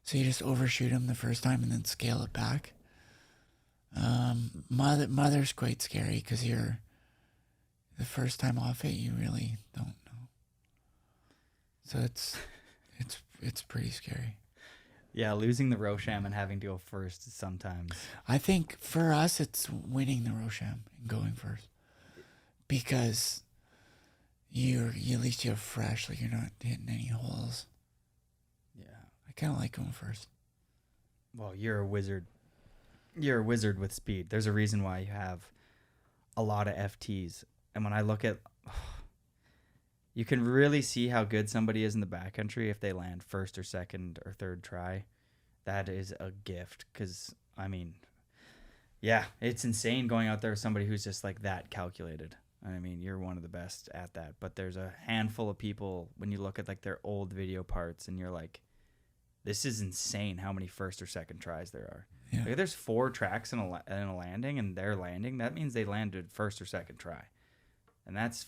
[SPEAKER 8] So you just overshoot them the first time and then scale it back. Mother's quite scary because you're the first time off it, you really don't know. So it's pretty scary.
[SPEAKER 7] Yeah, losing the Rosham and having to go first is sometimes.
[SPEAKER 8] I think for us, it's winning the Rosham and going first because at least you're fresh, like you're not hitting any holes.
[SPEAKER 7] Yeah.
[SPEAKER 8] I kind of like going first.
[SPEAKER 7] Well, you're a wizard. You're a wizard with speed. There's a reason why you have a lot of FTs. And when I look at, you can really see how good somebody is in the backcountry if they land first or second or third try. That is a gift because, I mean, yeah, it's insane going out there with somebody who's just like that calculated. I mean, you're one of the best at that. But there's a handful of people when you look at like their old video parts and you're like, this is insane how many first or second tries there are.
[SPEAKER 8] Yeah.
[SPEAKER 7] Like, if there's 4 tracks in a landing and they're landing, that means they landed first or second try. And that's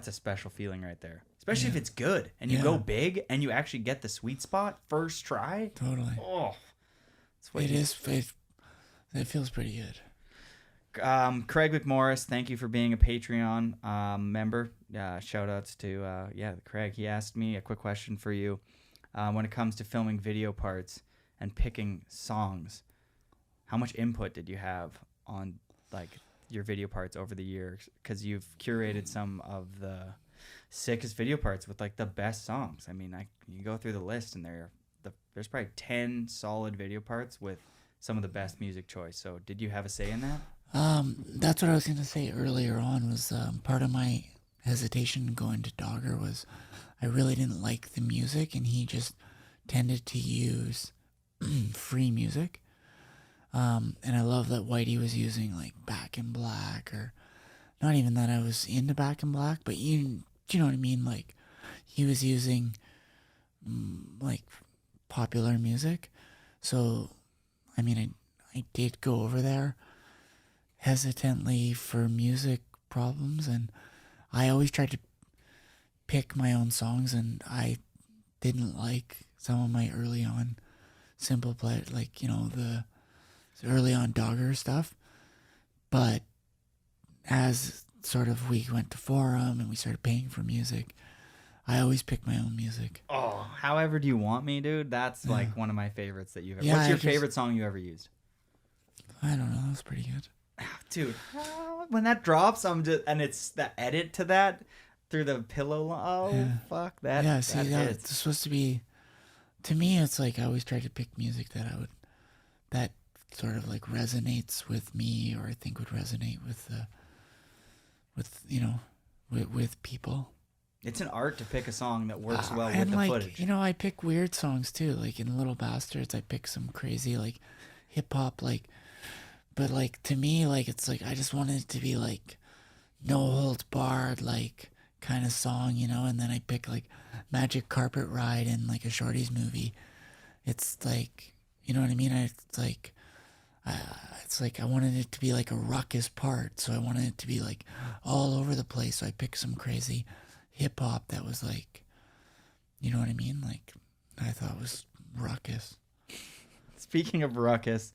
[SPEAKER 7] a special feeling right there. Especially if it's good and you go big and you actually get the sweet spot first try.
[SPEAKER 8] Totally.
[SPEAKER 7] Oh,
[SPEAKER 8] it feels pretty good.
[SPEAKER 7] Craig McMorris, thank you for being a Patreon member. Shout outs to Craig. He asked me a quick question for you. When it comes to filming video parts and picking songs, how much input did you have on like your video parts over the years? Because you've curated some of the sickest video parts with like the best songs. I mean, you go through the list and there's probably 10 solid video parts with some of the best music choice. So did you have a say in that?
[SPEAKER 8] That's what I was going to say earlier on was part of my hesitation going to Dogger was I really didn't like the music, and he just tended to use free music. And I love that Whitey was using like Back in Black, or not even that I was into Back in Black, but you know what I mean? Like he was using like popular music. So, I mean, I did go over there hesitantly for music problems, and I always tried to pick my own songs, and I didn't like some of my early on Simple Play, like, you know, the early on Dogger stuff. But as sort of we went to Forum and we started paying for music, I always pick my own music.
[SPEAKER 7] Oh, However Do You Want Me, dude? That's like one of my favorites that you've ever.
[SPEAKER 8] Yeah,
[SPEAKER 7] What's your favorite song you ever used?
[SPEAKER 8] I don't know, that was pretty good.
[SPEAKER 7] Dude, when that drops, and it's the edit to that through the pillow. Fuck that.
[SPEAKER 8] Yeah, see,
[SPEAKER 7] that hits.
[SPEAKER 8] it's supposed to be, to me, it's like I always try to pick music that sort of like resonates with me, or I think would resonate with people.
[SPEAKER 7] It's an art to pick a song that works well
[SPEAKER 8] and
[SPEAKER 7] with the
[SPEAKER 8] like,
[SPEAKER 7] footage.
[SPEAKER 8] you know, I pick weird songs too. Like in Little Bastards, I pick some crazy like hip hop, like, but like to me, like it's like I just wanted it to be like no holds barred, like kind of song, you know. And then I pick like Magic Carpet Ride in like a Shorty's movie. It's like, you know what I mean? It's like I wanted it to be like a ruckus part, so I wanted it to be like all over the place. So I picked some crazy hip hop that was like, you know what I mean? Like I thought was ruckus.
[SPEAKER 7] Speaking of ruckus,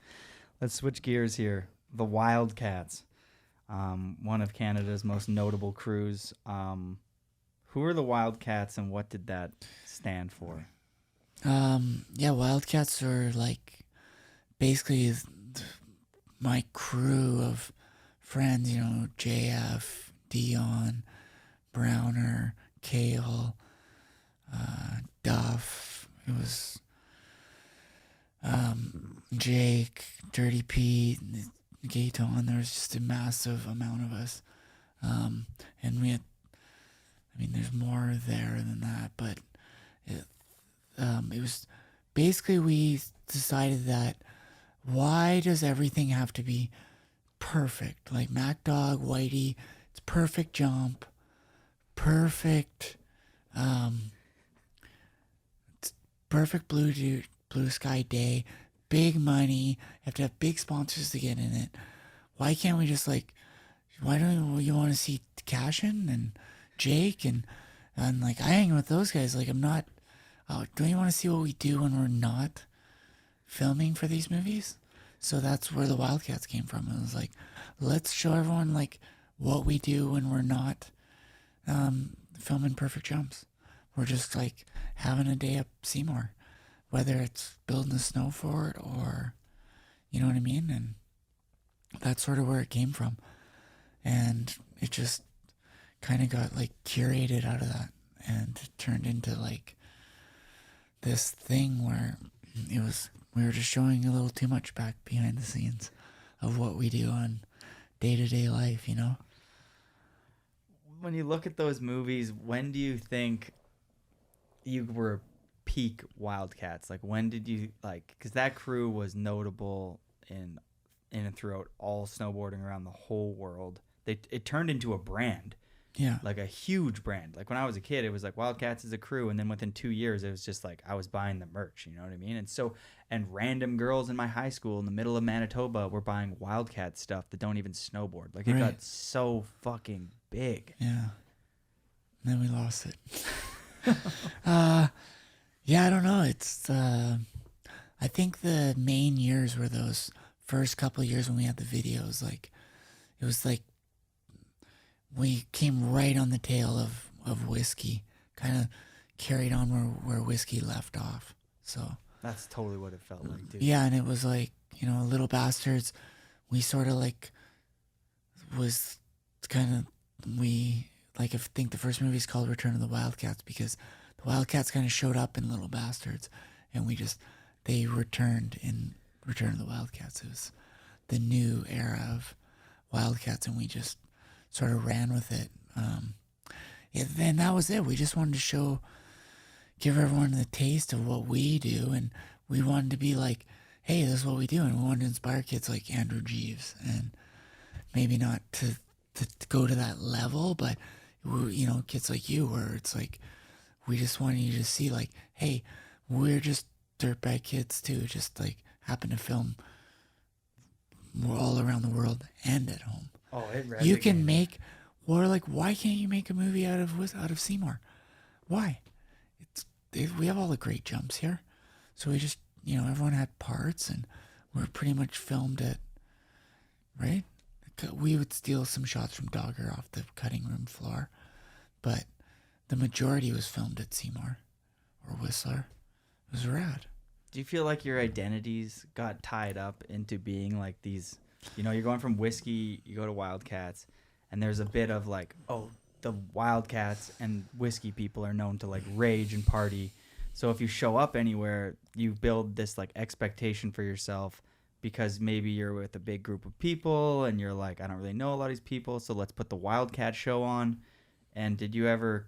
[SPEAKER 7] let's switch gears here. The Wildcats, one of Canada's most notable crews. Who are the Wildcats, and what did that stand for?
[SPEAKER 8] Yeah, Wildcats are like basically my crew of friends, you know, JF, Dion, Browner, Kale, Duff. It was Jake, Dirty Pete, Gaeton. There was just a massive amount of us. And we had, I mean, there's more there than that, but it was basically we decided that why does everything have to be perfect? Like Mac Dog, Whitey, it's perfect jump, perfect, perfect blue sky day, big money. You have to have big sponsors to get in it. Why can't we just like? Why don't you want to see Cashin and Jake and like I hang with those guys? Like I'm not. Don't you want to see what we do when we're not filming for these movies? So that's where the Wildcats came from. It was like, let's show everyone like what we do when we're not filming perfect jumps. We're just like having a day up Seymour, whether it's building a snow fort or, you know what I mean? And that's sort of where it came from. And it just kind of got like curated out of that and turned into like this thing where we were just showing a little too much back behind the scenes of what we do on day-to-day life, you know?
[SPEAKER 7] When you look at those movies, when do you think you were peak Wildcats? Like when did you like, because that crew was notable in and throughout all snowboarding around the whole world. It turned into a brand.
[SPEAKER 8] Yeah.
[SPEAKER 7] Like a huge brand. Like when I was a kid, it was like Wildcats is a crew. And then within 2 years, it was just like I was buying the merch. You know what I mean? And random girls in my high school in the middle of Manitoba were buying Wildcat stuff that don't even snowboard. Like it got so fucking big.
[SPEAKER 8] Yeah. And then we lost it. Yeah, I don't know. It's, I think the main years were those first couple of years when we had the videos. Like, it was like, we came right on the tail of Whiskey, kind of carried on where Whiskey left off. So
[SPEAKER 7] that's totally what it felt like, dude.
[SPEAKER 8] Yeah, and it was like, you know, Little Bastards, we sort of like was kind of, we like, I think the first movie is called Return of the Wildcats because the Wildcats kind of showed up in Little Bastards and they returned in Return of the Wildcats. It was the new era of Wildcats and we just sort of ran with it. Then that was it. We just wanted to give everyone the taste of what we do, and we wanted to be like, hey, this is what we do, and we wanted to inspire kids like Andrew Jeeves, and maybe not to go to that level, but you know, kids like you, where it's like, we just wanted you to see like, hey, we're just dirtbag kids too, just like happen to film all around the world and at home.
[SPEAKER 7] Oh, it resonated.
[SPEAKER 8] You can make, or like, why can't you make a movie out of Seymour? Why? We have all the great jumps here, so we just, you know, everyone had parts, and we're pretty much filmed at, right? We would steal some shots from Dogger off the cutting room floor, but the majority was filmed at Seymour or Whistler. It was rad.
[SPEAKER 7] Do you feel like your identities got tied up into being like these? You know, you're going from Whiskey, you go to Wildcats, and there's a bit of like, oh, the Wildcats and Whiskey people are known to like rage and party. So if you show up anywhere, you build this like expectation for yourself because maybe you're with a big group of people and you're like, I don't really know a lot of these people, so let's put the Wildcat show on. And did you ever,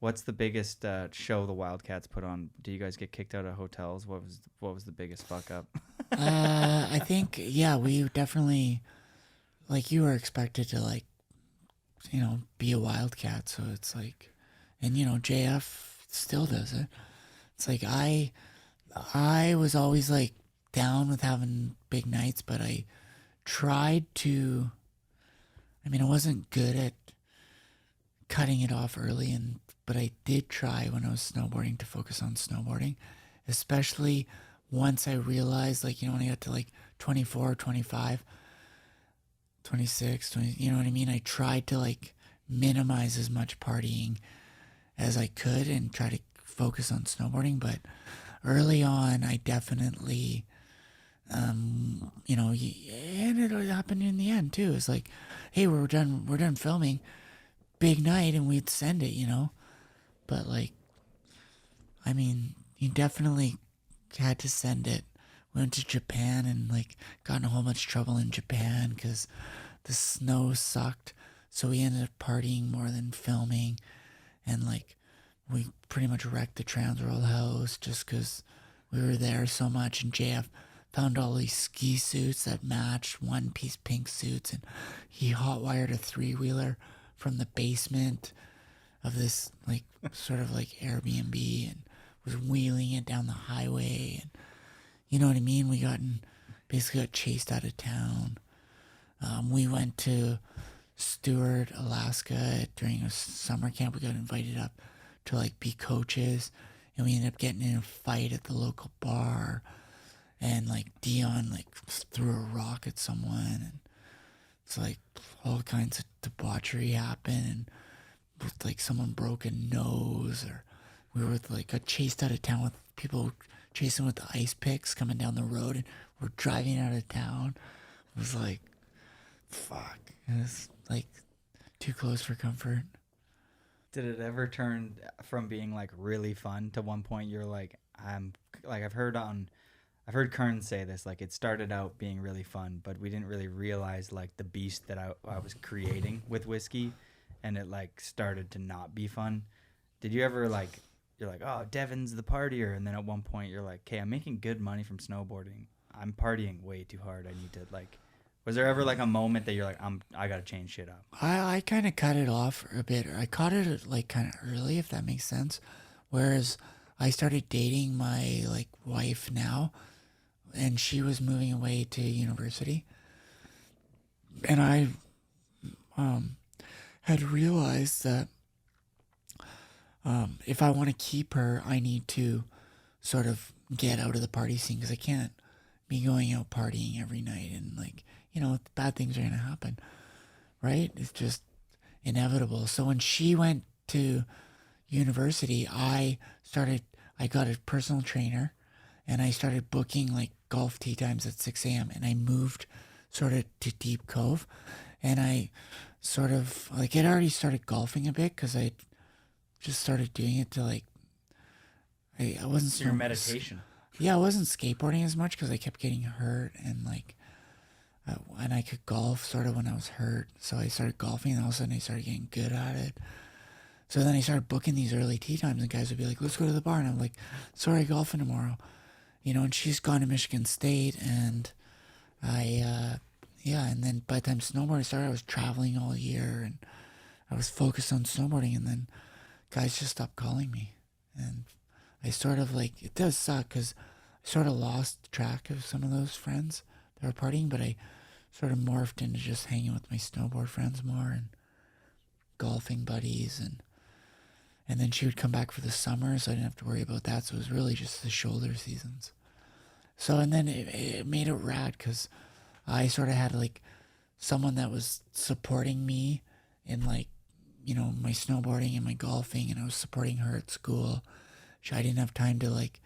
[SPEAKER 7] what's the biggest show the Wildcats put on? Do you guys get kicked out of hotels? What was the biggest fuck up?
[SPEAKER 8] I think, yeah, we definitely, like, you were expected to, like, you know, be a Wildcat, so it's like, and, you know, JF still does it. It's like, I was always, like, down with having big nights, but I tried to, I mean, I wasn't good at cutting it off early, but I did try when I was snowboarding to focus on snowboarding, especially once I realized, like, you know, when I got to like 24, 25, 26, 20, you know what I mean? I tried to like minimize as much partying as I could and try to focus on snowboarding. But early on, I definitely, and it happened in the end too. It's like, hey, we're done filming, big night, and we'd send it, But like, I mean, you definitely had to send it. Went to Japan and like got in a whole bunch of trouble in Japan because the snow sucked. So we ended up partying more than filming, and like we pretty much wrecked the Trans World House just because we were there so much. And JF found all these ski suits that matched one-piece pink suits, and he hot-wired a three-wheeler from the basement of this like sort of like Airbnb and was wheeling it down the highway, and you know what I mean? We basically got chased out of town. We went to Stewart, Alaska during a summer camp. We got invited up to like be coaches, and we ended up getting in a fight at the local bar, and like Dion like threw a rock at someone, and it's like all kinds of debauchery happened, and with like someone broke a nose, or we were like got chased out of town with people chasing with the ice picks coming down the road, and we're driving out of town. It was like, fuck. It was like too close for comfort.
[SPEAKER 7] Did it ever turn from being like really fun to one point you're like, I've heard Kern say this, like it started out being really fun, but we didn't really realize like the beast that I was creating with whiskey, and it like started to not be fun. Did you ever like, you're like, oh, Devun's the partier, and then at one point you're like, okay, I'm making good money from snowboarding. I'm partying way too hard. I need to like, was there ever like a moment that you're like, I gotta change shit up?
[SPEAKER 8] I kind of cut it off a bit. I caught it like kind of early, if that makes sense. Whereas I started dating my like wife now, and she was moving away to university, and I had realized that if I want to keep her, I need to sort of get out of the party scene, because I can't be going out partying every night, and like, bad things are going to happen, right? It's just inevitable. So when she went to university, I got a personal trainer, and I started booking like golf tee times at 6 a.m. and I moved sort of to Deep Cove, and I sort of like had already started golfing a bit because I just started doing it to like, I wasn't
[SPEAKER 7] Your meditation.
[SPEAKER 8] Yeah, I wasn't skateboarding as much because I kept getting hurt, and like, and I could golf sort of when I was hurt. So I started golfing, and all of a sudden I started getting good at it. So then I started booking these early tee times, and guys would be like, let's go to the bar. And I'm like, sorry, golfing tomorrow. And she's gone to Michigan State, and and then by the time snowboarding started, I was traveling all year, and I was focused on snowboarding, and then guys just stopped calling me. And I sort of like, it does suck because I sort of lost track of some of those friends that were partying, but I sort of morphed into just hanging with my snowboard friends more and golfing buddies, and then she would come back for the summer, so I didn't have to worry about that. So it was really just the shoulder seasons. So, and then it made it rad because I sort of had like someone that was supporting me in like, my snowboarding and my golfing, and I was supporting her at school. I didn't have time to like,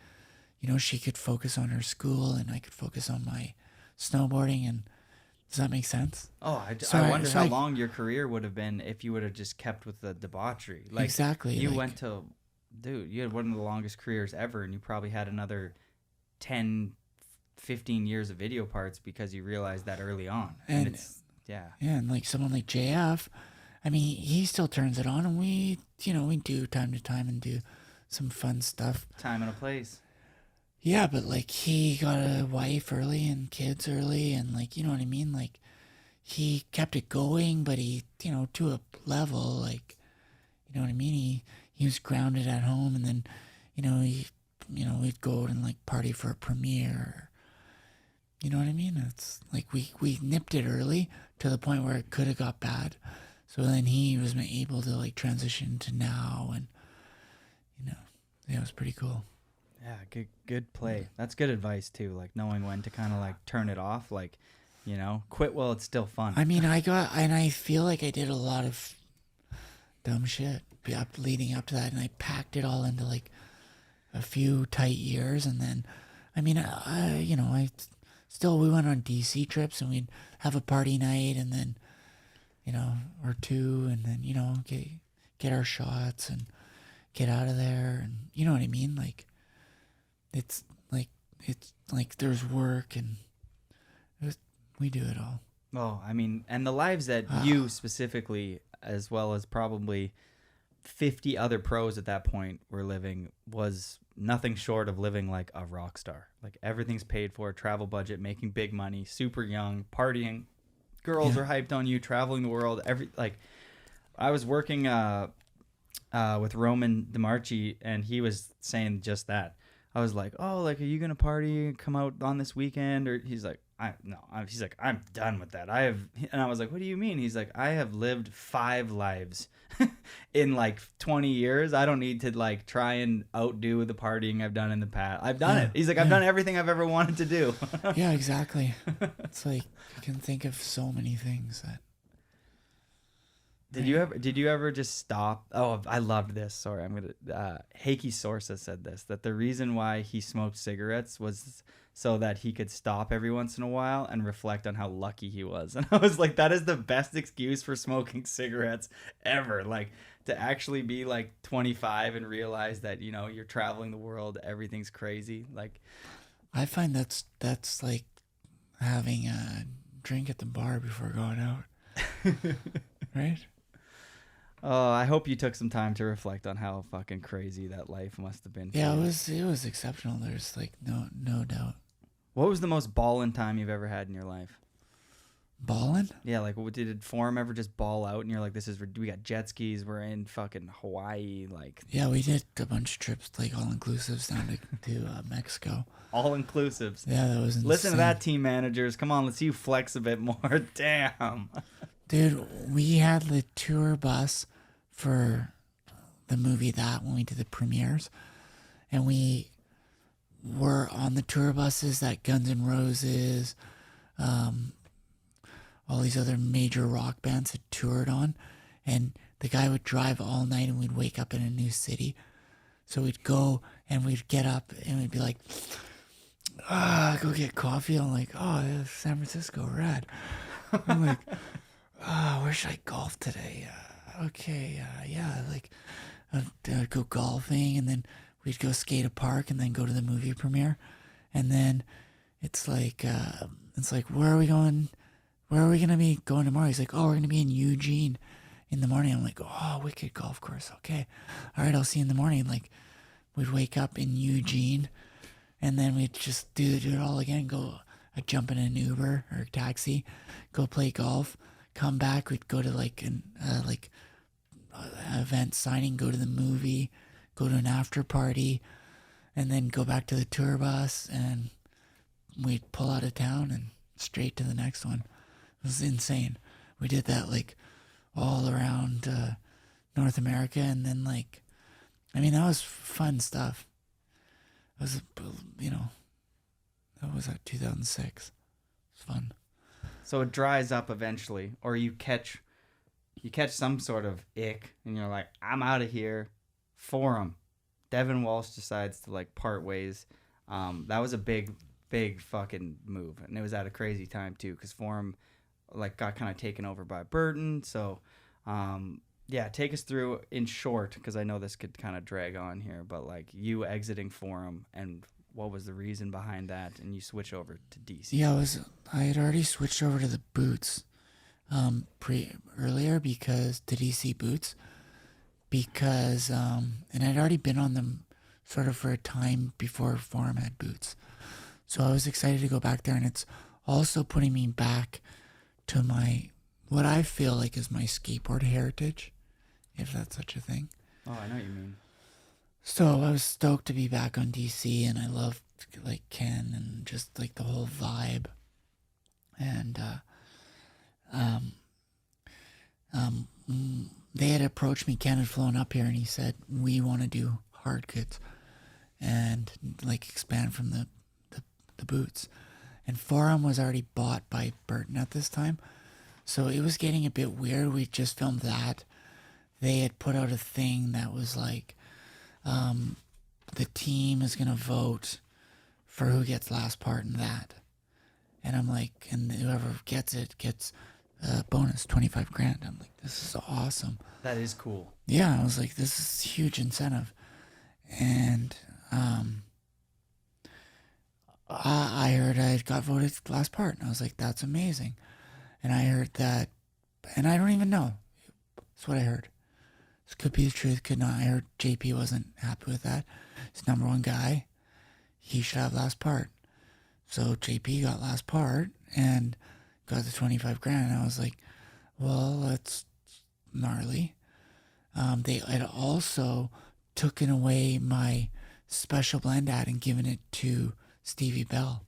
[SPEAKER 8] she could focus on her school and I could focus on my snowboarding. And does that make sense?
[SPEAKER 7] Oh, I wonder how long your career would have been if you would have just kept with the debauchery. Like,
[SPEAKER 8] exactly.
[SPEAKER 7] You went to, dude, you had one of the longest careers ever, and you probably had another 10, 15 years of video parts because you realized that early on. And it's, yeah.
[SPEAKER 8] Yeah, and like someone like JF, I mean, he still turns it on, and we do time to time and do some fun stuff.
[SPEAKER 7] Time and a place.
[SPEAKER 8] Yeah, but like he got a wife early and kids early, and like, you know what I mean? Like he kept it going, but he, to a level, like, you know what I mean? He was grounded at home, and then, we'd go out and like party for a premiere. You know what I mean? It's like we nipped it early to the point where it could have got bad. So then he was able to like transition to now, and yeah, it was pretty cool.
[SPEAKER 7] Yeah, good play. That's good advice too. Like knowing when to kind of like turn it off. Like, quit while it's still fun.
[SPEAKER 8] I mean, I feel like I did a lot of dumb shit leading up to that, and I packed it all into like a few tight years, and then, I mean, we went on DC trips, and we'd have a party night, and then, or two, and then, get our shots and get out of there, and you know what I mean? Like, it's like there's work, and we do it all.
[SPEAKER 7] Oh, I mean, and the lives that you specifically, as well as probably 50 other pros at that point were living, was nothing short of living like a rock star. Like, everything's paid for, travel budget, making big money, super young, partying, girls are hyped on you, traveling the world. I was working with Roman DeMarchi, and he was saying just that. I was like, oh, like, are you gonna party, come out on this weekend? Or he's like, he's like, I'm done with that. And I was like, what do you mean? He's like, I have lived 5 lives in like 20 years. I don't need to like try and outdo the partying I've done in the past. I've done it. He's like, I've done everything I've ever wanted to do.
[SPEAKER 8] Yeah, exactly. It's like, you can think of so many things that.
[SPEAKER 7] Did you ever just stop? Oh, I loved this. Sorry, Heikki Sorsa said this, that the reason why he smoked cigarettes was so that he could stop every once in a while and reflect on how lucky he was. And I was like, that is the best excuse for smoking cigarettes ever. Like, to actually be like 25 and realize that, you're traveling the world, everything's crazy. Like,
[SPEAKER 8] I find that's like having a drink at the bar before going out. Right?
[SPEAKER 7] Oh, I hope you took some time to reflect on how fucking crazy that life must have been.
[SPEAKER 8] Yeah, it was exceptional. There's like no doubt.
[SPEAKER 7] What was the most ballin' time you've ever had in your life?
[SPEAKER 8] Ballin'?
[SPEAKER 7] Yeah, like, did Forum ever just ball out and you're like, we got jet skis, we're in fucking Hawaii, like.
[SPEAKER 8] Yeah, we did a bunch of trips, like all-inclusives down to Mexico.
[SPEAKER 7] All-inclusives.
[SPEAKER 8] Yeah, that was insane.
[SPEAKER 7] Listen to that, team managers. Come on, let's see you flex a bit more. Damn.
[SPEAKER 8] Dude, we had the tour bus for the movie when we did the premieres, and we were on the tour buses that Guns N' Roses, all these other major rock bands had toured on, and the guy would drive all night, and we'd wake up in a new city. So we'd go and we'd get up and we'd be like, go get coffee. I'm like, oh, San Francisco, rad. I'm like, where should I golf today? I'd go golfing, and then we'd go skate a park, and then go to the movie premiere, and then it's like where are we going? Where are we gonna be going tomorrow? He's like, oh, we're gonna be in Eugene in the morning. I'm like, oh, wicked golf course. Okay, all right, I'll see you in the morning. Like, we'd wake up in Eugene, and then we'd just do it all again. I'd jump in an Uber or a taxi, go play golf. Come back, we'd go to an event signing, go to the movie, go to an after party, and then go back to the tour bus, and we'd pull out of town and straight to the next one. It was insane. We did that like all around North America, and then that was fun stuff. It was, that was 2006. It was fun.
[SPEAKER 7] So it dries up eventually, or you catch some sort of ick, and you're like, I'm out of here. Forum. Devun Walsh decides to part ways. That was a big fucking move, and it was at a crazy time too, because Forum got kind of taken over by Burton. So take us through in short, because I know this could kind of drag on here, but you exiting Forum, and what was the reason behind that, and you switch over to DC?
[SPEAKER 8] Yeah, I had already switched over to the Boots earlier because to DC Boots because and I'd already been on them sort of for a time before Forum had Boots, so I was excited to go back there, and it's also putting me back to what I feel like is my skateboard heritage, if that's such a thing.
[SPEAKER 7] Oh, I know what you mean.
[SPEAKER 8] So I was stoked to be back on DC, and I loved Ken and just the whole vibe. And they had approached me. Ken had flown up here, and he said, we want to do hard goods and expand from the Boots. And Forum was already bought by Burton at this time, so it was getting a bit weird. We just filmed that. They had put out a thing that was the team is gonna vote for who gets last part in that. And I'm like, and whoever gets it gets a bonus, 25 grand. I'm like, this is awesome.
[SPEAKER 7] That is cool.
[SPEAKER 8] Yeah, I was like, this is huge incentive. And I heard I got voted last part, and I was like, that's amazing. And I heard that, and I don't even know. That's what I heard. This could be the truth, could not. I heard JP wasn't happy with that. He's number one guy. He should have last part. So JP got last part and got the 25 grand. And I was like, well, that's gnarly. They had also taken away my special blend ad and given it to Stevie Bell.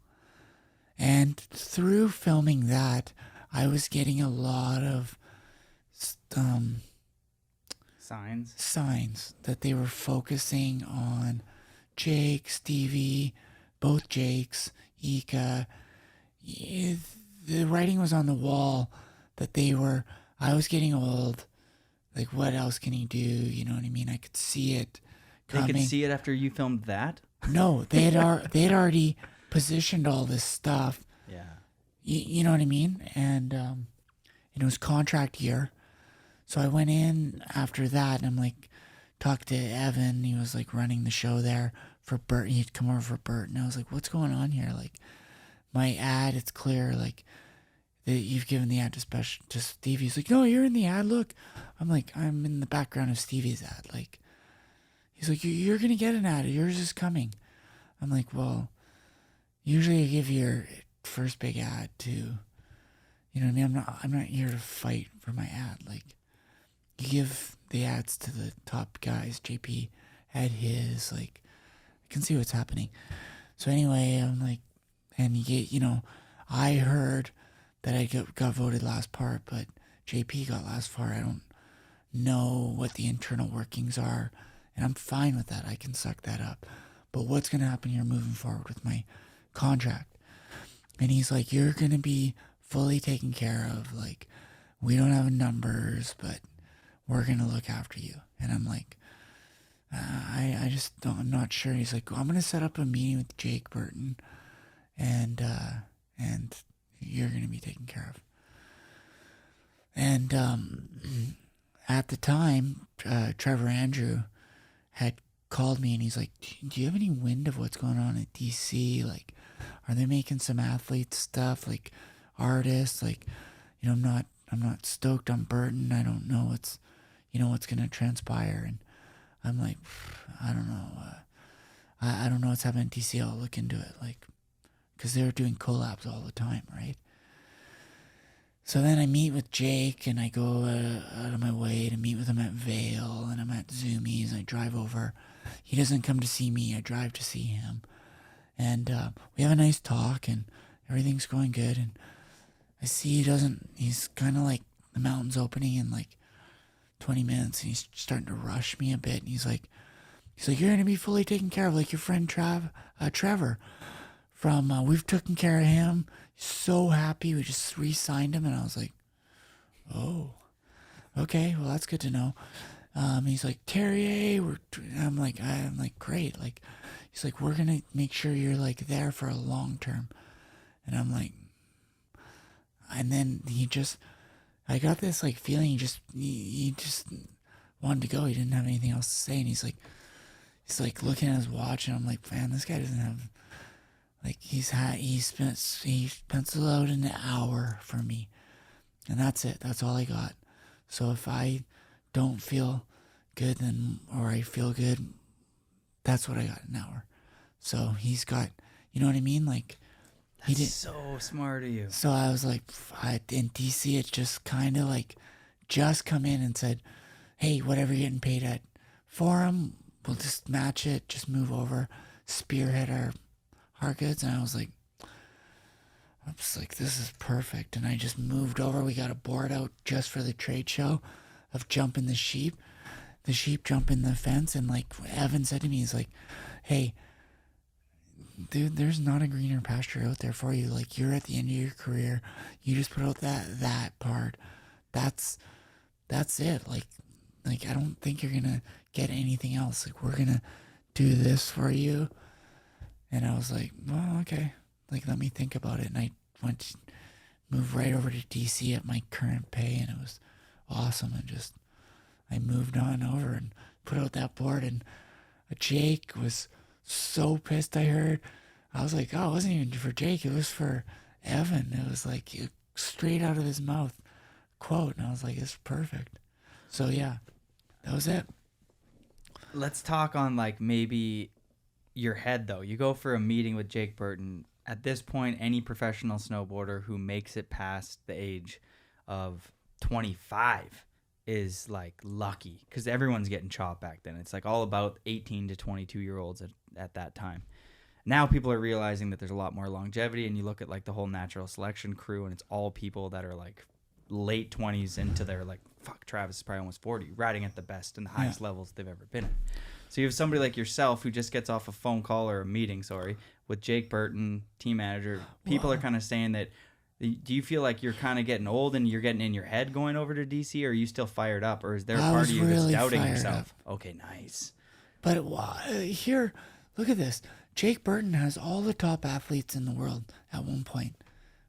[SPEAKER 8] And through filming that, I was getting a lot of signs that they were focusing on Jake, Stevie, both Jakes, Ika. The writing was on the wall that I was getting old. Like, what else can he do? You know what I mean? I could see it coming.
[SPEAKER 7] They could see it after you filmed that?
[SPEAKER 8] No, they had already positioned all this stuff.
[SPEAKER 7] Yeah.
[SPEAKER 8] You know what I mean? And it was contract year. So I went in after that, and I'm like, talked to Evan. He was like running the show there for Bert. He'd come over for Bert, and I was like, what's going on here? Like, my ad, it's clear, like, that you've given the ad to Stevie. He's like, no, you're in the ad, look. I'm like, I'm in the background of Stevie's ad. Like, he's like, you're going to get an ad. Yours is coming. I'm like, well, usually I give your first big ad to, you know what I mean? I'm not here to fight for my ad. Like, you give the ads to the top guys. JP had his, like, I can see what's happening. So anyway, I'm like, and I heard that I got voted last part, but JP got last part. I don't know what the internal workings are, and I'm fine with that. I can suck that up. But what's going to happen here moving forward with my contract? And he's like, you're going to be fully taken care of. Like, we don't have numbers, but we're going to look after you. And I'm like, I just don't, I'm not sure. He's like, I'm going to set up a meeting with Jake Burton, and you're going to be taken care of. And at the time, Trevor Andrew had called me, and he's like, do you have any wind of what's going on at DC? Like, are they making some athlete stuff, like artists? Like, I'm not stoked on Burton. I don't know what's going to transpire. And I'm like, I don't know. I don't know what's happening at DC. I'll look into it. Like, because they're doing collabs all the time, right? So then I meet with Jake, and I go out of my way to meet with him at Vail, and I'm at Zoomies, and I drive over. He doesn't come to see me. I drive to see him. And we have a nice talk, and everything's going good. And I see he's kind of like, the mountain's opening in like 20 minutes, and he's starting to rush me a bit. And he's like, you're going to be fully taken care of, like your friend Trevor. We've taken care of him. He's so happy. We just re-signed him. And I was like, oh, okay, well, that's good to know. He's like, Terrier, I'm like, great. Like, he's like, we're going to make sure you're like there for a long term. And I'm like, and then I got this like feeling he just wanted to go. He didn't have anything else to say. And he's like looking at his watch, and I'm like, man, this guy doesn't have, like, he penciled out an hour for me, and that's it. That's all I got. So if I don't feel good, or I feel good, that's what I got, an hour. So he's got, you know what I mean? Like, he did
[SPEAKER 7] so smart of you.
[SPEAKER 8] So I was like, in DC, it just kind of like just come in and said, hey, whatever you're getting paid at Forum, we'll just match it, just move over, spearhead our hard goods. And I was like, this is perfect. And I just moved over. We got a board out just for the trade show of jumping the sheep jumping the fence. And like Evan said to me, he's like, hey, dude, there's not a greener pasture out there for you. Like, you're at the end of your career. You just put out that part. That's it. Like I don't think you're gonna get anything else. Like, we're gonna do this for you. And I was like, well, okay. Like, let me think about it. And I moved right over to DC at my current pay, and it was awesome. And just, I moved on over and put out that board, and Jake was so pissed. I heard, I was like, oh, it wasn't even for Jake. It was for Evan. It was like straight out of his mouth quote. And I was like, it's perfect. So yeah, that was it.
[SPEAKER 7] Let's talk on like maybe your head though. You go for a meeting with Jake Burton. At this point, any professional snowboarder who makes it past the age of 25 is like lucky, because everyone's getting chopped back then. It's like all about 18 to 22-year-olds at that time. Now people are realizing that there's a lot more longevity, and you look at like the whole natural selection crew, and it's all people that are like late 20s into their like, fuck, Travis is probably almost 40, riding at the best and the highest levels they've ever been at. So you have somebody like yourself who just gets off a phone call or a meeting, with Jake Burton, team manager. People are kind of saying that, do you feel like you're kind of getting old and you're getting in your head going over to DC, or are you still fired up, or is there a part of you that's doubting yourself? Okay, nice.
[SPEAKER 8] But here, look at this. Jake Burton has all the top athletes in the world at one point,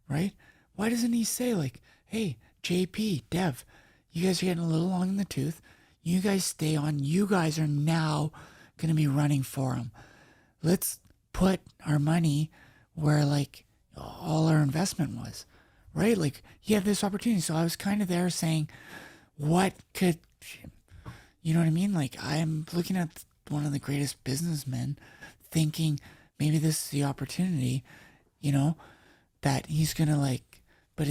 [SPEAKER 8] right? Why doesn't he say like, hey, JP, Dev, you guys are getting a little long in the tooth. You guys stay on. You guys are now going to be running for him. Let's put our money where like all our investment was, right? Like he had this opportunity. So I was kind of there saying, what could, you know what I mean? Like I'm looking at one of the greatest businessmen thinking maybe this is the opportunity, that he's going to like, but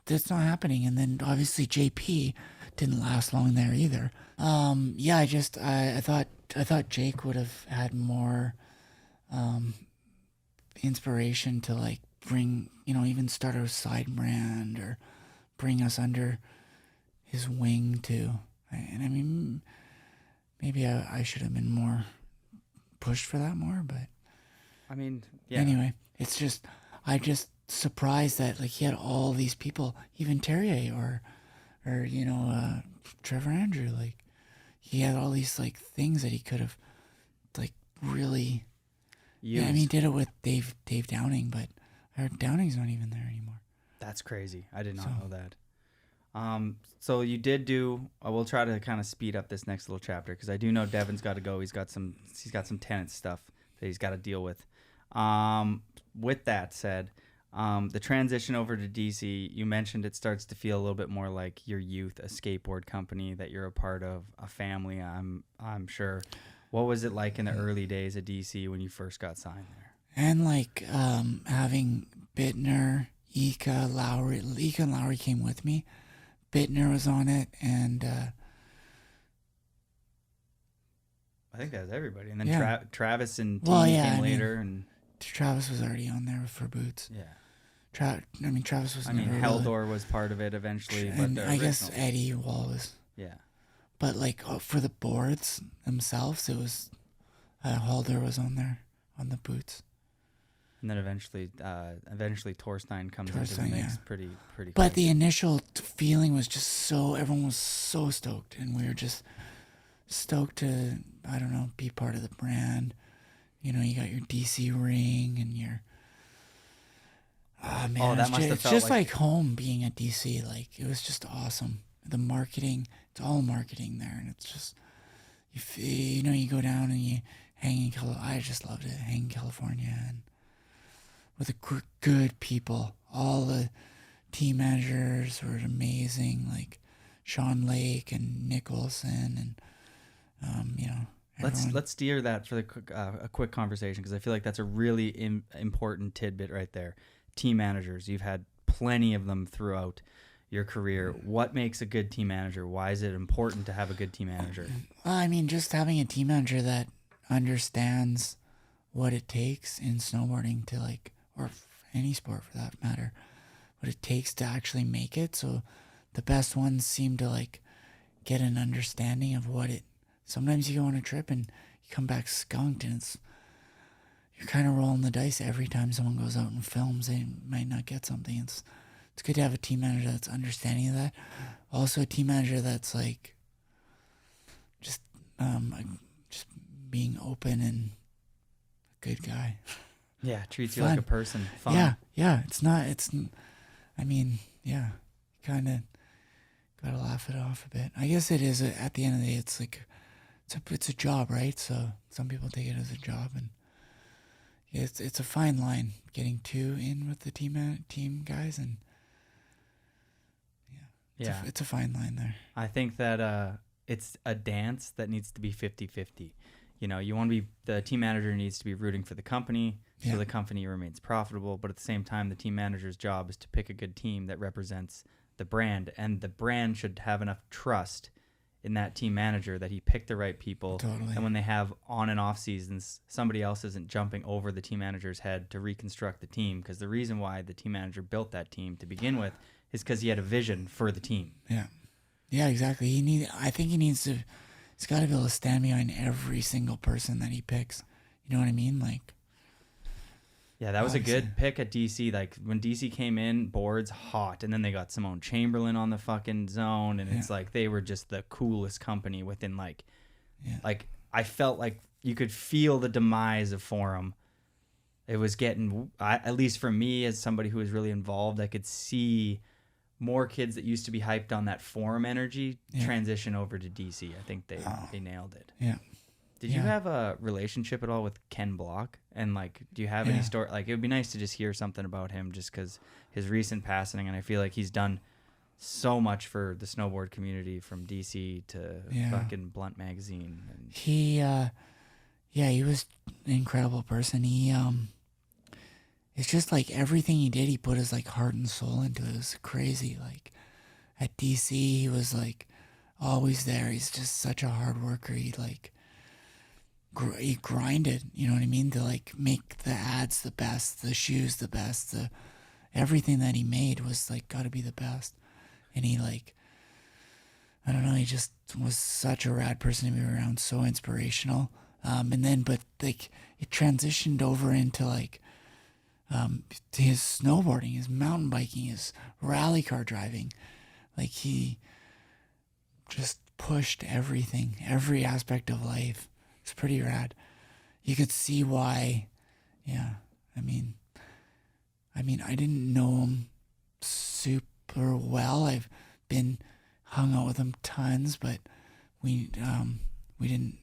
[SPEAKER 8] that's not happening. And then obviously JP didn't last long there either. I thought Jake would have had more inspiration to like bring, even start a side brand or bring us under his wing too. And I mean, maybe I should have been more pushed for that more, but
[SPEAKER 7] I mean, yeah.
[SPEAKER 8] Anyway, it's just, I just surprised that like he had all these people, even Terrier or Trevor Andrew, like he had all these like things that he could have like really used. Yeah, I mean, he did it with Dave Downing, but I heard Downing's not even there anymore.
[SPEAKER 7] That's crazy. I did not know that. So you did do. We'll try to kind of speed up this next little chapter because I do know Devon's got to go. He's got some tenant stuff that he's got to deal with. With that said, the transition over to DC, you mentioned it starts to feel a little bit more like your youth, a skateboard company that you're a part of, a family. I'm sure. What was it like in the early days of DC when you first got signed there?
[SPEAKER 8] And like having Bittner, Ika and Lowry came with me. Bittner was on it, and
[SPEAKER 7] I think that was everybody. And then Travis and T came later, and
[SPEAKER 8] Travis was already on there for Boots.
[SPEAKER 7] Yeah.
[SPEAKER 8] Travis was.
[SPEAKER 7] Heldor was part of it eventually,
[SPEAKER 8] and I guess Eddie Wall was.
[SPEAKER 7] Yeah.
[SPEAKER 8] But like for the boards themselves, it was Heldor was on there on the Boots.
[SPEAKER 7] And then eventually Torstein comes into the mix pretty quick.
[SPEAKER 8] But the initial feeling was just everyone was so stoked, and we were just stoked to, I don't know, be part of the brand. You got your DC ring and your, it's just like home being at DC. Like it was just awesome. The marketing, it's all marketing there, and it's just, you go down and you hang in California. I just loved it, hang in California and with the good people. All the team managers were amazing, like Sean Lake and Nick Olson, and
[SPEAKER 7] Let's steer that for a quick conversation, because I feel like that's a really important tidbit right there. Team managers, you've had plenty of them throughout your career. What makes a good team manager? Why is it important to have a good team manager?
[SPEAKER 8] I mean, just having a team manager that understands what it takes in snowboarding to like, or any sport for that matter, what it takes to actually make it. So the best ones seem to like get an understanding of what it. Sometimes you go on a trip and you come back skunked, and you're kind of rolling the dice every time someone goes out and films. They might not get something. It's good to have a team manager that's understanding of that. Also, a team manager that's like just being open and a good guy.
[SPEAKER 7] Yeah, treats
[SPEAKER 8] Fun.
[SPEAKER 7] you like a person. Fun.
[SPEAKER 8] Yeah. I mean, yeah, kind of gotta laugh it off a bit. I guess it is. At the end of the day, it's like it's a job, right? So some people take it as a job, and it's a fine line getting too in with the team guys, and it's a fine line there.
[SPEAKER 7] I think that it's a dance that needs to be 50-50. You know, you want to be, the team manager needs to be rooting for the company so the company remains profitable, but at the same time, the team manager's job is to pick a good team that represents the brand, and the brand should have enough trust in that team manager that he picked the right people.
[SPEAKER 8] Totally.
[SPEAKER 7] And when they have on and off seasons, somebody else isn't jumping over the team manager's head to reconstruct the team, because the reason why the team manager built that team to begin with is because he had a vision for the team.
[SPEAKER 8] Yeah, exactly. He's got to be able to stand behind every single person that he picks. You know what I mean? Like,
[SPEAKER 7] yeah, that was a good pick at DC. Like, when DC came in, boards hot, and then they got Simone Chamberlain on the fucking zone, and it's like they were just the coolest company within like I felt like you could feel the demise of Forum. It was getting, at least for me as somebody who was really involved, I could see more kids that used to be hyped on that Forum energy transition over to DC. I think they nailed it.
[SPEAKER 8] Yeah.
[SPEAKER 7] Did you have a relationship at all with Ken Block? And like, do you have any story? Like, it would be nice to just hear something about him, just because his recent passing, and I feel like he's done so much for the snowboard community, from DC to fucking Blunt Magazine. And
[SPEAKER 8] he was an incredible person. It's just like everything he did, he put his like heart and soul into it. It was crazy. Like at DC, he was like always there. He's just such a hard worker. He grinded, you know what I mean, to like make the ads the best, the shoes the best, everything that he made was like got to be the best. And he like, I don't know, he just was such a rad person to be around, so inspirational. But like it transitioned over into like to his snowboarding, his mountain biking, his rally car driving. Like he just pushed everything, every aspect of life. It's pretty rad. You could see why. Yeah. I mean, I didn't know him super well. I've been hung out with him tons, but we didn't,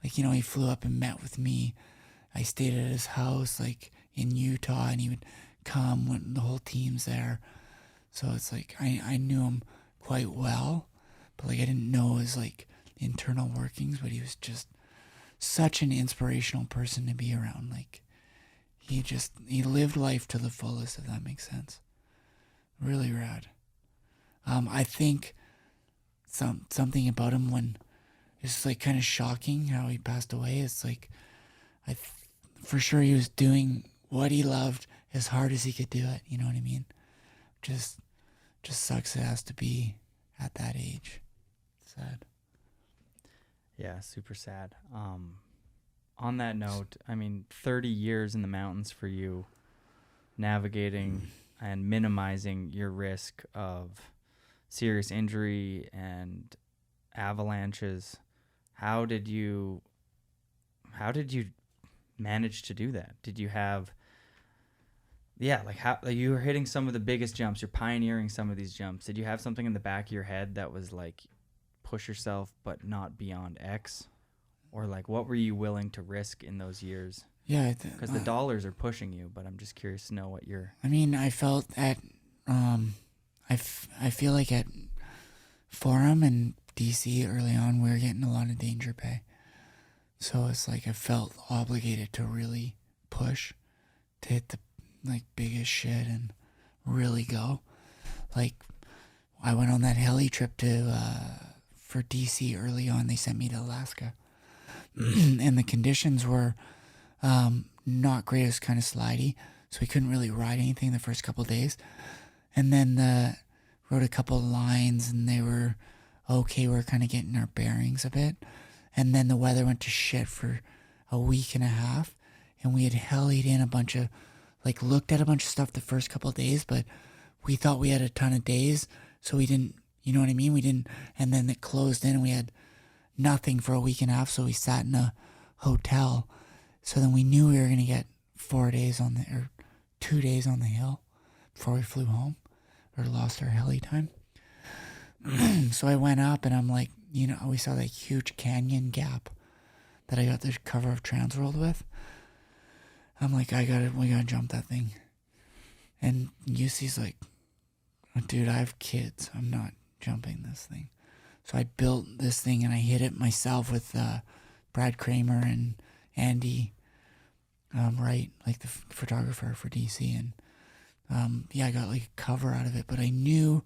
[SPEAKER 8] like, you know, he flew up and met with me. I stayed at his house, like, in Utah, and he would come when the whole team's there. So it's like, I knew him quite well, but, like, I didn't know his, like, internal workings, but he was just such an inspirational person to be around. Like, he lived life to the fullest, if that makes sense. Really rad. I think something about him when it's like kind of shocking how he passed away. It's like, for sure he was doing what he loved as hard as he could do it. You know what I mean? Just sucks it has to be at that age. Sad.
[SPEAKER 7] yeah, super sad. On that note, I mean, 30 years in the mountains for you, navigating and minimizing your risk of serious injury and avalanches. How did you manage to do that? Did you have, how you were hitting some of the biggest jumps, you're pioneering some of these jumps. Did you have something in the back of your head that was like, push yourself but not beyond X? Or like, what were you willing to risk in those years?
[SPEAKER 8] Yeah,
[SPEAKER 7] because the dollars are pushing you, but I'm just curious to know what you're...
[SPEAKER 8] I mean, I felt at, I feel like at Forum and DC early on, we were getting a lot of danger pay. So it's like I felt obligated to really push, to hit the like biggest shit and really go. Like, I went on that heli trip for DC early on. They sent me to Alaska. And the conditions were not great. It was kind of slidey, so we couldn't really ride anything the first couple of days. And then rode a couple of lines, and they were okay. We were kind of getting our bearings a bit. And then the weather went to shit for a week and a half, and we had helied in a bunch of, like, looked at a bunch of stuff the first couple of days, but we thought we had a ton of days, so we didn't, you know what I mean? We didn't, and then it closed in, and we had nothing for a week and a half, so we sat in a hotel. So then we knew we were going to get 4 days or 2 days on the hill before we flew home or lost our heli time. So I went up and I'm like, we saw that huge canyon gap that I got the cover of Transworld with. I'm like, we gotta jump that thing. And UC's like, dude, I have kids. I'm not jumping this thing. So I built this thing and I hit it myself with Brad Kramer and Andy Wright, like the photographer for DC. And I got like a cover out of it. But I knew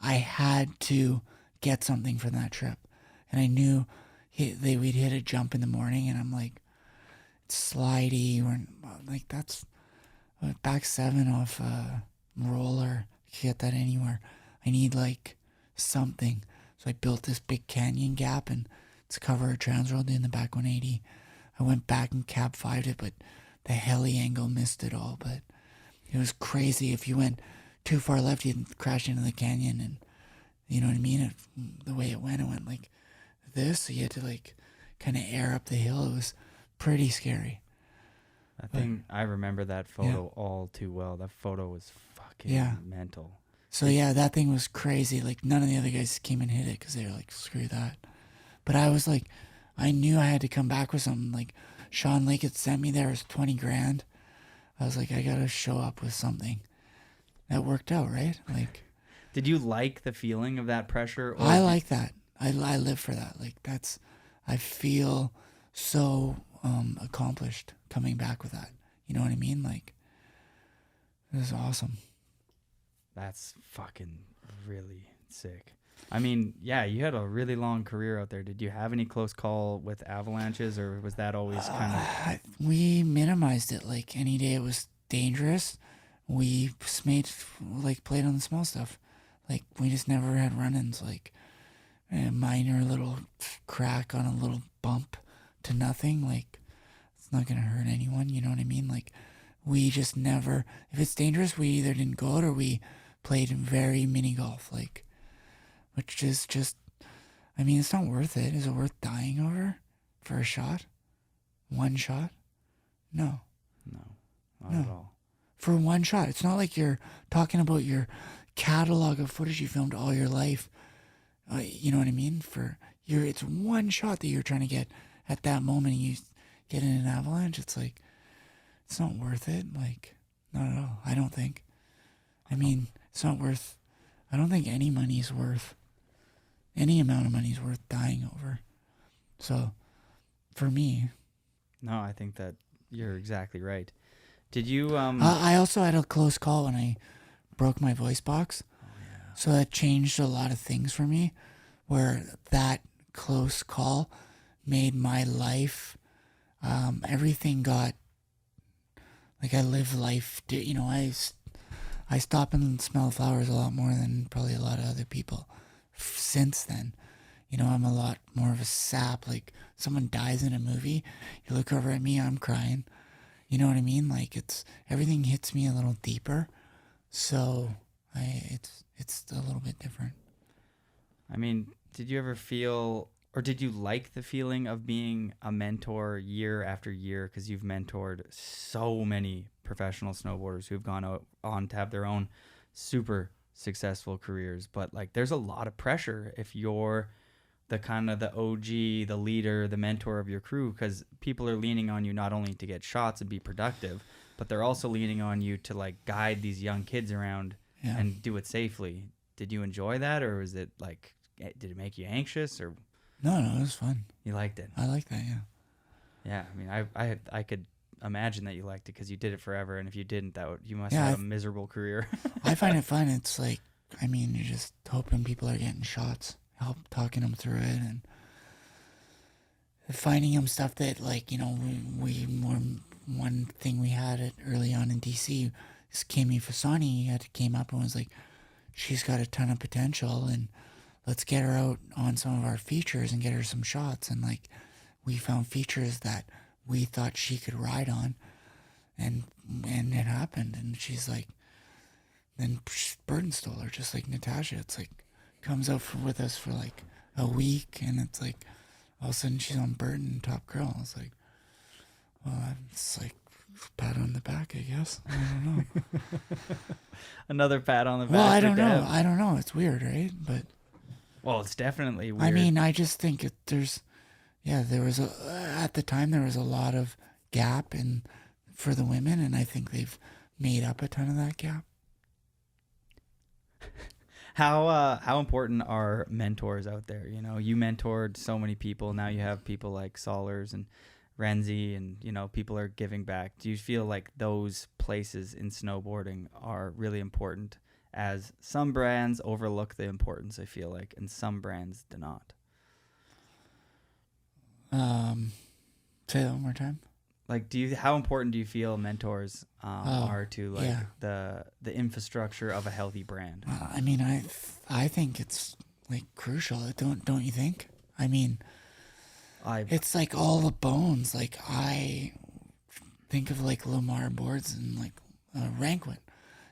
[SPEAKER 8] I had to get something from that trip. And I knew we'd hit a jump in the morning and I'm like, it's slidey. Or like, that's back 7 off roller. You can get that anywhere. I need like something. So I built this big canyon gap and it's cover of Transworld in the back 180. I went back and cab 5'd it, but the heli angle missed it all. But it was crazy. If you went too far left, you'd crash into the canyon. And you know what I mean? The way it went like this. So you had to like kind of air up the hill. It was pretty scary.
[SPEAKER 7] I remember that photo all too well. That photo was fucking mental.
[SPEAKER 8] So that thing was crazy. Like none of the other guys came and hit it because they were like, screw that. But I was like, I knew I had to come back with something. Like Sean Lake had sent me there. It was 20 grand. I was like, I got to show up with something. That worked out, right? Like,
[SPEAKER 7] did you like the feeling of that pressure?
[SPEAKER 8] I like that. I live for that. Like I feel so accomplished coming back with that. You know what I mean? Like, it was awesome.
[SPEAKER 7] That's fucking really sick. I mean, yeah, you had a really long career out there. Did you have any close call with avalanches, or was that always kind of...
[SPEAKER 8] We minimized it. Like, any day it was dangerous, we played on the small stuff. Like, we just never had run-ins, like a minor little crack on a little bump to nothing. Like, it's not going to hurt anyone, you know what I mean? Like, we just never... If it's dangerous, we either didn't go out or we played very mini golf, like... Which is just, I mean, it's not worth it. Is it worth dying over for a shot? One shot? No.
[SPEAKER 7] No, not at all.
[SPEAKER 8] For one shot. It's not like you're talking about your catalog of footage you filmed all your life. You know what I mean? It's one shot that you're trying to get at that moment and you get in an avalanche. It's like, it's not worth it. Like, not at all. I don't think. I mean, it's not worth, I don't think any money is worth. Any amount of money is worth dying over. So, for me...
[SPEAKER 7] No, I think that you're exactly right. Did you...
[SPEAKER 8] I also had a close call when I broke my voice box. Oh, yeah. So that changed a lot of things for me, where that close call made my life... everything got... Like, I live life... You know, I stop and smell flowers a lot more than probably a lot of other people. Since then, you know, I'm a lot more of a sap. Like, someone dies in a movie, you look over at me, I'm crying. You know what I mean? Like, everything hits me a little deeper. So it's a little bit different.
[SPEAKER 7] I mean, did you ever feel, or did you like the feeling of being a mentor year after year? Because you've mentored so many professional snowboarders who've gone on to have their own super successful careers, but like, there's a lot of pressure if you're the kind of the OG, the leader, the mentor of your crew, because people are leaning on you not only to get shots and be productive, but they're also leaning on you to like guide these young kids around and do it safely. Did you enjoy that, or was it like, did it make you anxious? Or
[SPEAKER 8] no, it was fun.
[SPEAKER 7] You liked it?
[SPEAKER 8] I liked that.
[SPEAKER 7] Yeah, I mean, I could imagine that you liked it because you did it forever, and if you didn't, you must have a miserable career.
[SPEAKER 8] I find it fun. It's like, I mean, you're just hoping people are getting shots, help talking them through it, and finding them stuff that, like, you know, one thing we had early on in DC, this Kimi Fasani came up and was like, she's got a ton of potential, and let's get her out on some of our features and get her some shots. And like, we found features that we thought she could ride on, and it happened. And she's like, then Burton stole her, just like Natasha. It's like, comes out with us for like a week, and it's like, all of a sudden she's on Burton Top Girl. I was like, Well, it's like pat on the back, I guess. I don't know.
[SPEAKER 7] Another pat on the back.
[SPEAKER 8] Well, I
[SPEAKER 7] for
[SPEAKER 8] don't know.
[SPEAKER 7] Dev.
[SPEAKER 8] I don't know. It's weird, right? But
[SPEAKER 7] Well, it's definitely weird.
[SPEAKER 8] I mean, I just think there was at the time there was a lot of gap for the women, and I think they've made up a ton of that gap.
[SPEAKER 7] How important are mentors out there? You know, you mentored so many people. Now you have people like Solers and Renzi, and you know, people are giving back. Do you feel like those places in snowboarding are really important? As some brands overlook the importance, I feel like, and some brands do not.
[SPEAKER 8] Say that one more time.
[SPEAKER 7] Like, how important do you feel mentors are to like
[SPEAKER 8] yeah.
[SPEAKER 7] the infrastructure of a healthy brand?
[SPEAKER 8] I mean, I think it's like crucial. Don't you think? I mean, it's like all the bones. Like I think of like Lamar Boards and like Rankwin.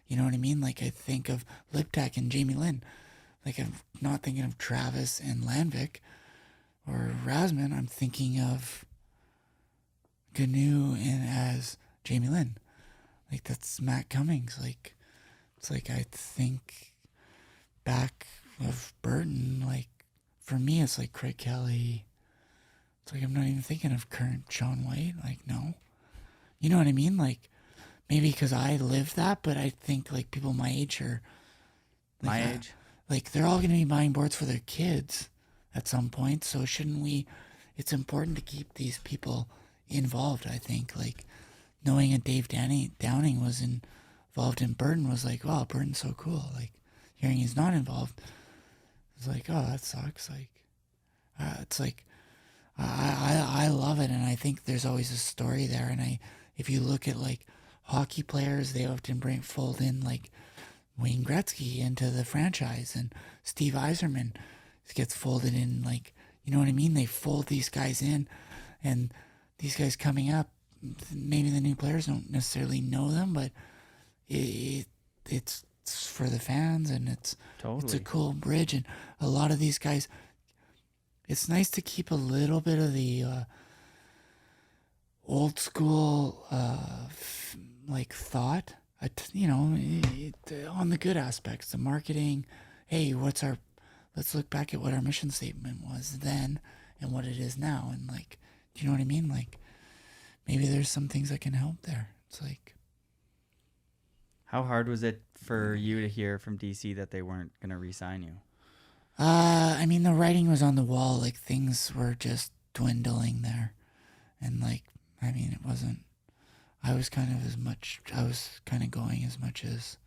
[SPEAKER 8] You know what I mean? Like I think of Liptak and Jamie Lynn. Like I'm not thinking of Travis and Landvik or Rasman. I'm thinking of Gnu and as Jamie Lynn. Like that's Matt Cummings. Like it's like I think back of Burton. Like for me, it's like Craig Kelly. It's like I'm not even thinking of current Sean White. Like no, you know what I mean? Like maybe because I lived that, but I think like people my age are like,
[SPEAKER 7] My age,
[SPEAKER 8] like they're all going to be buying boards for their kids at some point. So shouldn't we? It's important to keep these people involved. I think like knowing a Dave Downing was involved in Burton was like, wow, Burton's so cool. Like hearing he's not involved, it's like, oh, that sucks. Like it's like I love it, and I think there's always a story there. And if you look at like hockey players, they often fold in like Wayne Gretzky into the franchise, and Steve Yzerman gets folded in. Like, you know what I mean? They fold these guys in, and these guys coming up, maybe the new players don't necessarily know them, but it's for the fans, and it's a cool bridge. And a lot of these guys, it's nice to keep a little bit of the old school like thought, you know, on the good aspects, the marketing. Hey, let's look back at what our mission statement was then and what it is now, and like, do you know what I mean? Like, maybe there's some things that can help there. It's like,
[SPEAKER 7] how hard was it for you to hear from DC that they weren't going to re-sign you?
[SPEAKER 8] I mean, the writing was on the wall. Like, things were just dwindling there. And, like, I mean, it wasn't, I was kind of going as much as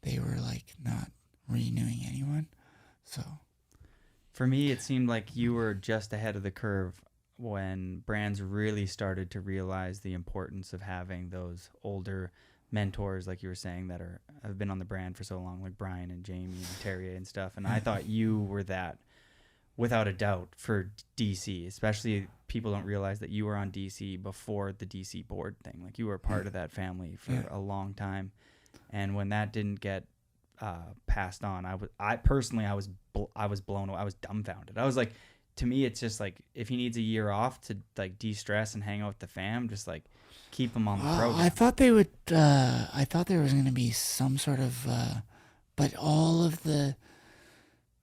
[SPEAKER 8] they were, like, not renewing anyone. So.
[SPEAKER 7] For me, it seemed like you were just ahead of the curve when brands really started to realize the importance of having those older mentors, like you were saying, that have been on the brand for so long, like Brian and Jamie and Terrier and stuff. And I thought you were that without a doubt for DC, especially people don't realize that you were on DC before the DC board thing. Like you were part of that family for a long time. And when that didn't get passed on, I personally was blown away. I was dumbfounded. I was like, to me, it's just like if he needs a year off to like de-stress and hang out with the fam, just like keep him on the program.
[SPEAKER 8] I thought they would. I thought there was going to be some sort of, but all of the.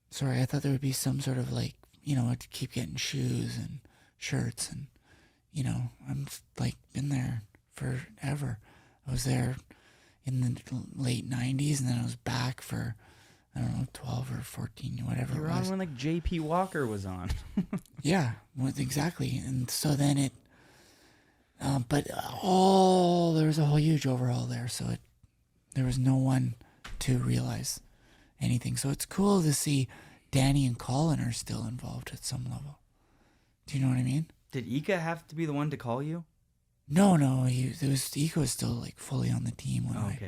[SPEAKER 8] Sorry, I thought there would be some sort of like, you know, to keep getting shoes and shirts, and you know, I'm like been there forever. I was there in the late '90s, and then I was back for, I don't know, 12 or 14, whatever.
[SPEAKER 7] You were
[SPEAKER 8] it was.
[SPEAKER 7] on when like J.P. Walker was on.
[SPEAKER 8] Yeah, exactly. And so then it, but there was a whole huge overhaul there. So there was no one to realize anything. So it's cool to see Danny and Colin are still involved at some level. Do you know what I mean?
[SPEAKER 7] Did Ika have to be the one to call you?
[SPEAKER 8] No. Ika was still like fully on the team when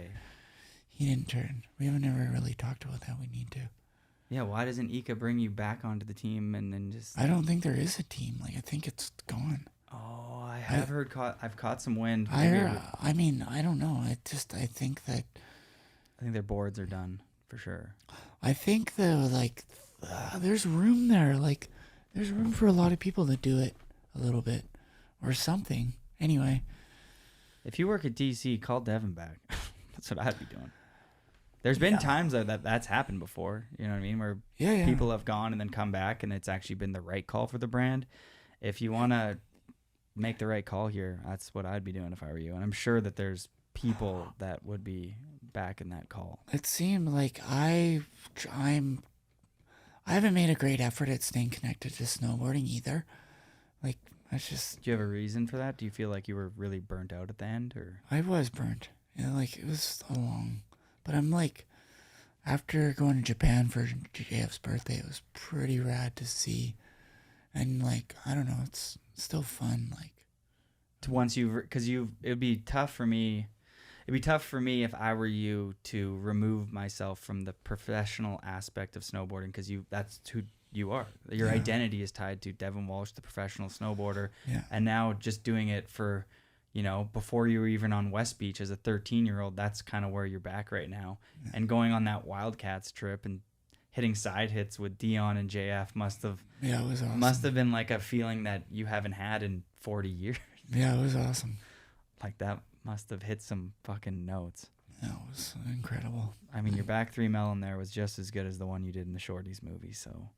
[SPEAKER 8] he didn't turn. We haven't ever really talked about that. We need to.
[SPEAKER 7] Yeah, why doesn't Ika bring you back onto the team and then just...
[SPEAKER 8] I don't think there is a team. Like, I think it's gone.
[SPEAKER 7] Oh, I've caught some wind.
[SPEAKER 8] I mean, I don't know. I think that...
[SPEAKER 7] I think their boards are done, for sure.
[SPEAKER 8] I think that, like, there's room there. Like, there's room for a lot of people to do it a little bit or something. Anyway,
[SPEAKER 7] If you work at DC, call Devun back. That's what I'd be doing. There's been times though that's happened before. You know what I mean? Where people have gone and then come back, and it's actually been the right call for the brand. If you want to make the right call here, that's what I'd be doing if I were you. And I'm sure that there's people that would be back in that call.
[SPEAKER 8] it seemed like I haven't made a great effort at staying connected to snowboarding either. Like, that's just...
[SPEAKER 7] Do you have a reason for that? Do you feel like you were really burnt out at the end, or?
[SPEAKER 8] I was burnt. You know, like, it was a long... But I'm like, after going to Japan for JF's birthday, it was pretty rad to see. And, like, I don't know, it's still fun. Like,
[SPEAKER 7] Once because it would be tough for me. It'd be tough for me if I were you to remove myself from the professional aspect of snowboarding, because that's who you are. Your identity is tied to Devun Walsh, the professional snowboarder.
[SPEAKER 8] Yeah.
[SPEAKER 7] And now just doing it for, before you were even on West Beach as a 13-year-old, that's kind of where you're back right now. Yeah. And going on that Wildcats trip and hitting side hits with Dion and JF must have
[SPEAKER 8] it was awesome.
[SPEAKER 7] Must have been like a feeling that you haven't had in 40 years.
[SPEAKER 8] Yeah, it was awesome.
[SPEAKER 7] Like that must have hit some fucking notes.
[SPEAKER 8] That was incredible.
[SPEAKER 7] I mean, your back 3 melon there was just as good as the one you did in the Shorties movie. So,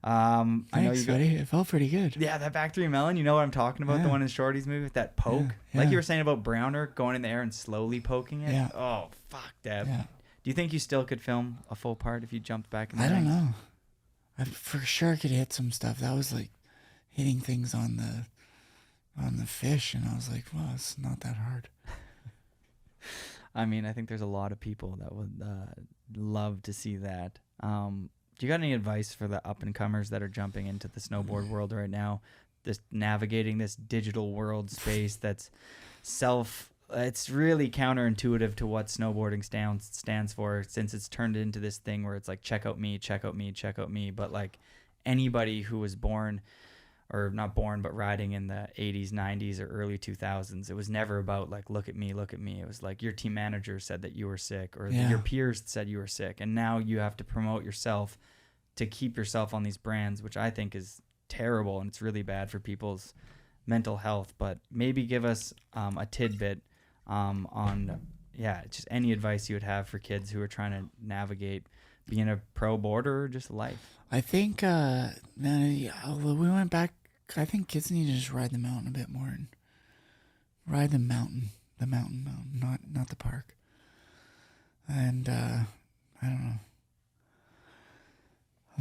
[SPEAKER 7] I know you
[SPEAKER 8] buddy. It felt pretty good.
[SPEAKER 7] Yeah, that back 3 melon. You know what I'm talking about? The one in the Shorties movie with that poke, like you were saying about Browner going in the air and slowly poking it.
[SPEAKER 8] Yeah.
[SPEAKER 7] Oh fuck, Deb.
[SPEAKER 8] Yeah.
[SPEAKER 7] Do you think you still could film a full part if you jumped back in the
[SPEAKER 8] I
[SPEAKER 7] ring?
[SPEAKER 8] don't know. I for sure could hit some stuff. That was like hitting things on the fish, and I was like, well, it's not that hard.
[SPEAKER 7] I mean, I think there's a lot of people that would love to see that. Do you got any advice for the up-and-comers that are jumping into the snowboard world right now, just navigating this digital world space that's it's really counterintuitive to what snowboarding stands for, since it's turned into this thing where it's like, check out me, check out me, check out me. But like anybody who was born, or not born, but riding in the 80s, 90s, or early 2000s, it was never about like, look at me, look at me. It was like your team manager said that you were sick, or your peers said you were sick. And now you have to promote yourself to keep yourself on these brands, which I think is terrible, and it's really bad for people's mental health. But maybe give us a tidbit on just any advice you would have for kids who are trying to navigate being a pro boarder or just life.
[SPEAKER 8] I think, man, we went back. I think kids need to just ride the mountain a bit more, and ride the mountain, not the park. And I don't know.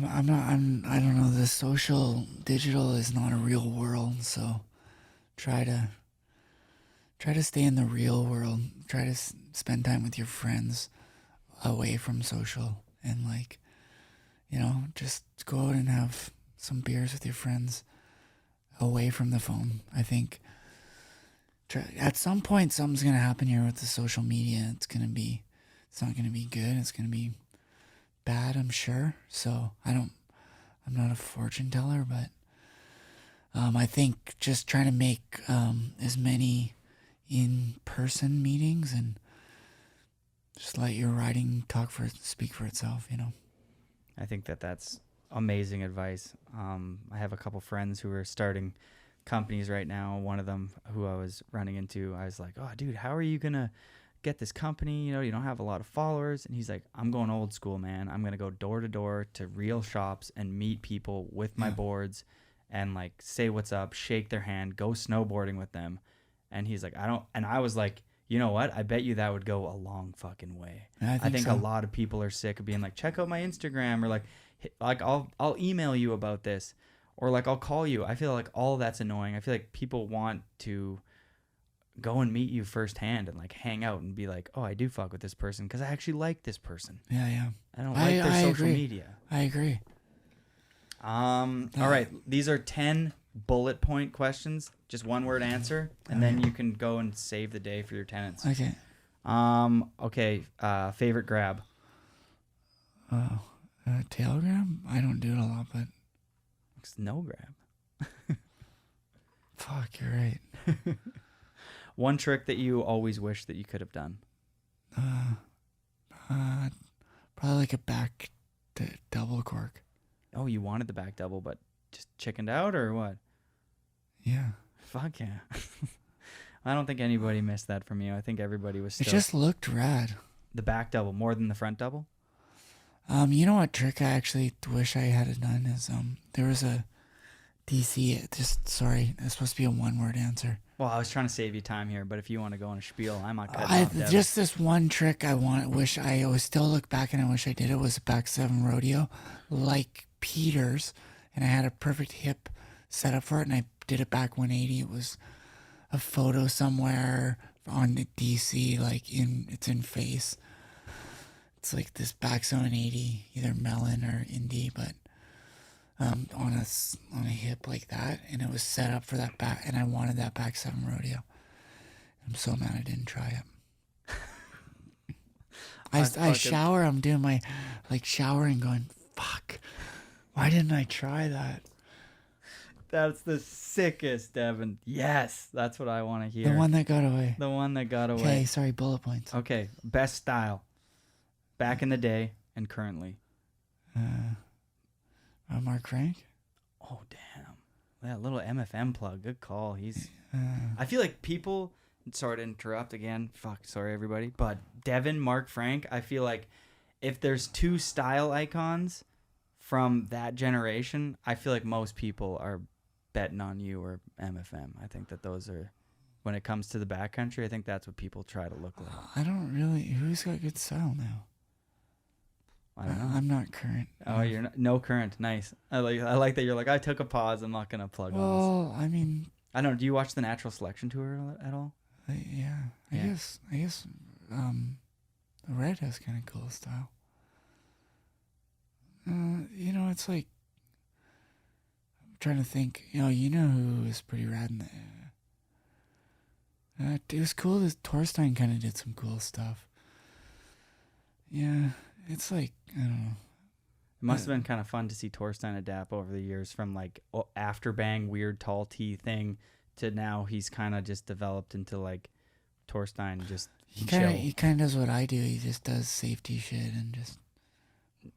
[SPEAKER 8] I don't know. The social digital is not a real world, so try to stay in the real world. Try to spend time with your friends away from social, and like, just go out and have some beers with your friends away from the phone. I think at some point something's going to happen here with the social media. It's not going to be good. It's going to be bad, I'm sure. So I'm not a fortune teller, but I think just trying to make as many in-person meetings, and just let your writing speak for itself,
[SPEAKER 7] I think that's amazing advice. I have a couple friends who are starting companies right now. One of them who I was running into, I was like, oh, dude, how are you going to get this company? You don't have a lot of followers. And he's like, I'm going old school, man. I'm going to go door to door to real shops and meet people with my boards and like say what's up, shake their hand, go snowboarding with them. And he's like, I was like, you know what? I bet you that would go a long fucking way. I think
[SPEAKER 8] so.
[SPEAKER 7] A lot of people are sick of being like, check out my Instagram, or like I'll email you about this, or like I'll call you. I feel like all of that's annoying. I feel like people want to go and meet you firsthand and like hang out and be like, oh, I do fuck with this person because I actually like this person.
[SPEAKER 8] Yeah.
[SPEAKER 7] I don't like their social
[SPEAKER 8] agree.
[SPEAKER 7] media.
[SPEAKER 8] I agree.
[SPEAKER 7] All right. These are 10 bullet point questions, just one word answer, and then you can go and save the day for your tenants.
[SPEAKER 8] Okay.
[SPEAKER 7] Okay. Favorite grab?
[SPEAKER 8] Tail grab? I don't do it a lot, but
[SPEAKER 7] No grab.
[SPEAKER 8] fuck, you're right.
[SPEAKER 7] One trick that you always wish that you could have done?
[SPEAKER 8] Probably like a back double cork.
[SPEAKER 7] Oh, you wanted the back double, but just chickened out, or what?
[SPEAKER 8] Yeah.
[SPEAKER 7] Fuck yeah. I don't think anybody missed that from you. I think everybody was
[SPEAKER 8] It
[SPEAKER 7] still
[SPEAKER 8] just looked rad.
[SPEAKER 7] the back double more than the front double.
[SPEAKER 8] You know what trick I actually wish I had done is there was a DC. Sorry, it's supposed to be a one-word answer.
[SPEAKER 7] Well, I was trying to save you time here, but if you want to go on a spiel, I'm not cutting off Devin.
[SPEAKER 8] Just this one trick wish I always still look back and I wish I did it was a back 7 rodeo like Peter's, and I had a perfect hip set up for it, and I did it back 180. It was a photo somewhere on the DC, it's in face. It's like this back 780, either melon or indie, but on a hip like that, and it was set up for that back, and I wanted that back 7 rodeo. I'm so mad I didn't try it. I shower. I'm doing my showering, going, fuck. Why didn't I try that?
[SPEAKER 7] That's the sickest, Devin. Yes, that's what I want to hear.
[SPEAKER 8] The one that got away.
[SPEAKER 7] The one that got away.
[SPEAKER 8] Okay, sorry, bullet points.
[SPEAKER 7] Okay, best style, back in the day and currently.
[SPEAKER 8] Mark Frank.
[SPEAKER 7] Oh damn, that little MFM plug. Good call. I feel like people. Sorry to interrupt again. Fuck, sorry everybody. But Devin, Mark Frank. I feel like if there's two style icons from that generation, I feel like most people are betting on you or MFM. I think that those are, when it comes to the backcountry, I think that's what people try to look like.
[SPEAKER 8] I don't really. Who's got good style now?
[SPEAKER 7] I don't know.
[SPEAKER 8] I'm not current.
[SPEAKER 7] Oh, you're not, no current. Nice. I like that you're like, I took a pause. I'm not gonna plug on this.
[SPEAKER 8] Well, I mean,
[SPEAKER 7] I don't know. Do you watch the Natural Selection Tour at all?
[SPEAKER 8] Yeah. I guess the red has kind of cool style. It's like, I'm trying to think. You know who was pretty rad in the. It was cool that Torstein kind of did some cool stuff. Yeah, it's like, I don't know.
[SPEAKER 7] It must have been kind of fun to see Torstein adapt over the years from like after bang weird tall T thing to now he's kind of just developed into like Torstein just
[SPEAKER 8] he kind of does what I do. He just does safety shit and just,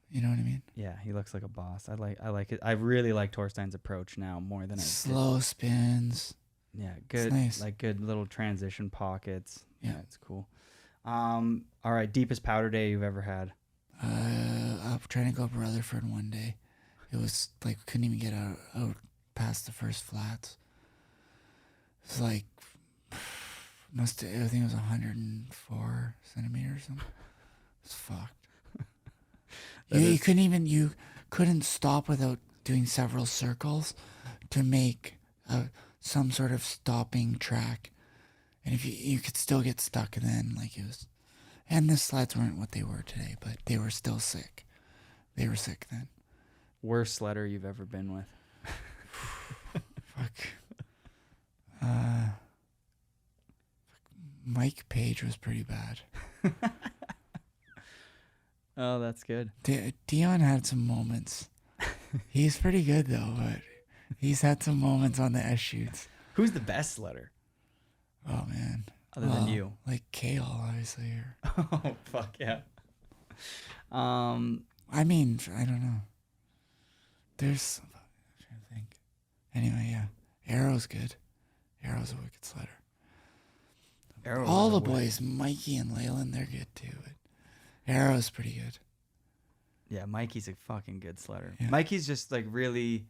[SPEAKER 8] you know what I mean?
[SPEAKER 7] Yeah, he looks like a boss. I like it. I really like Torstein's approach now more than
[SPEAKER 8] slow spins.
[SPEAKER 7] Yeah, good.
[SPEAKER 8] Nice.
[SPEAKER 7] Like good little transition pockets.
[SPEAKER 8] Yeah,
[SPEAKER 7] it's cool. All right, deepest powder day you've ever had?
[SPEAKER 8] I'm trying to go up Rutherford one day. It was like couldn't even get out past the first flats. It was like I think it was 104 centimeters. It was fucked. You couldn't stop without doing several circles to make some sort of stopping track, and if you could still get stuck, and then like it was. And the sleds weren't what they were today, but they were still sick. They were sick then.
[SPEAKER 7] Worst sledder you've ever been with?
[SPEAKER 8] Fuck. Mike Page was pretty bad.
[SPEAKER 7] Oh, that's good.
[SPEAKER 8] Dion had some moments. He's pretty good though, but he's had some moments on the S shoots.
[SPEAKER 7] Who's the best sledder?
[SPEAKER 8] Oh man.
[SPEAKER 7] Other than you.
[SPEAKER 8] Like Kale, obviously.
[SPEAKER 7] Oh, fuck yeah.
[SPEAKER 8] I mean, I don't know. I'm trying to think. Anyway, yeah. Arrow's good. Arrow's a wicked sledder. All the boys, Mikey and Leyland, they're good too. But Arrow's pretty good.
[SPEAKER 7] Yeah, Mikey's a fucking good sledder.
[SPEAKER 8] Yeah.
[SPEAKER 7] Mikey's just like really,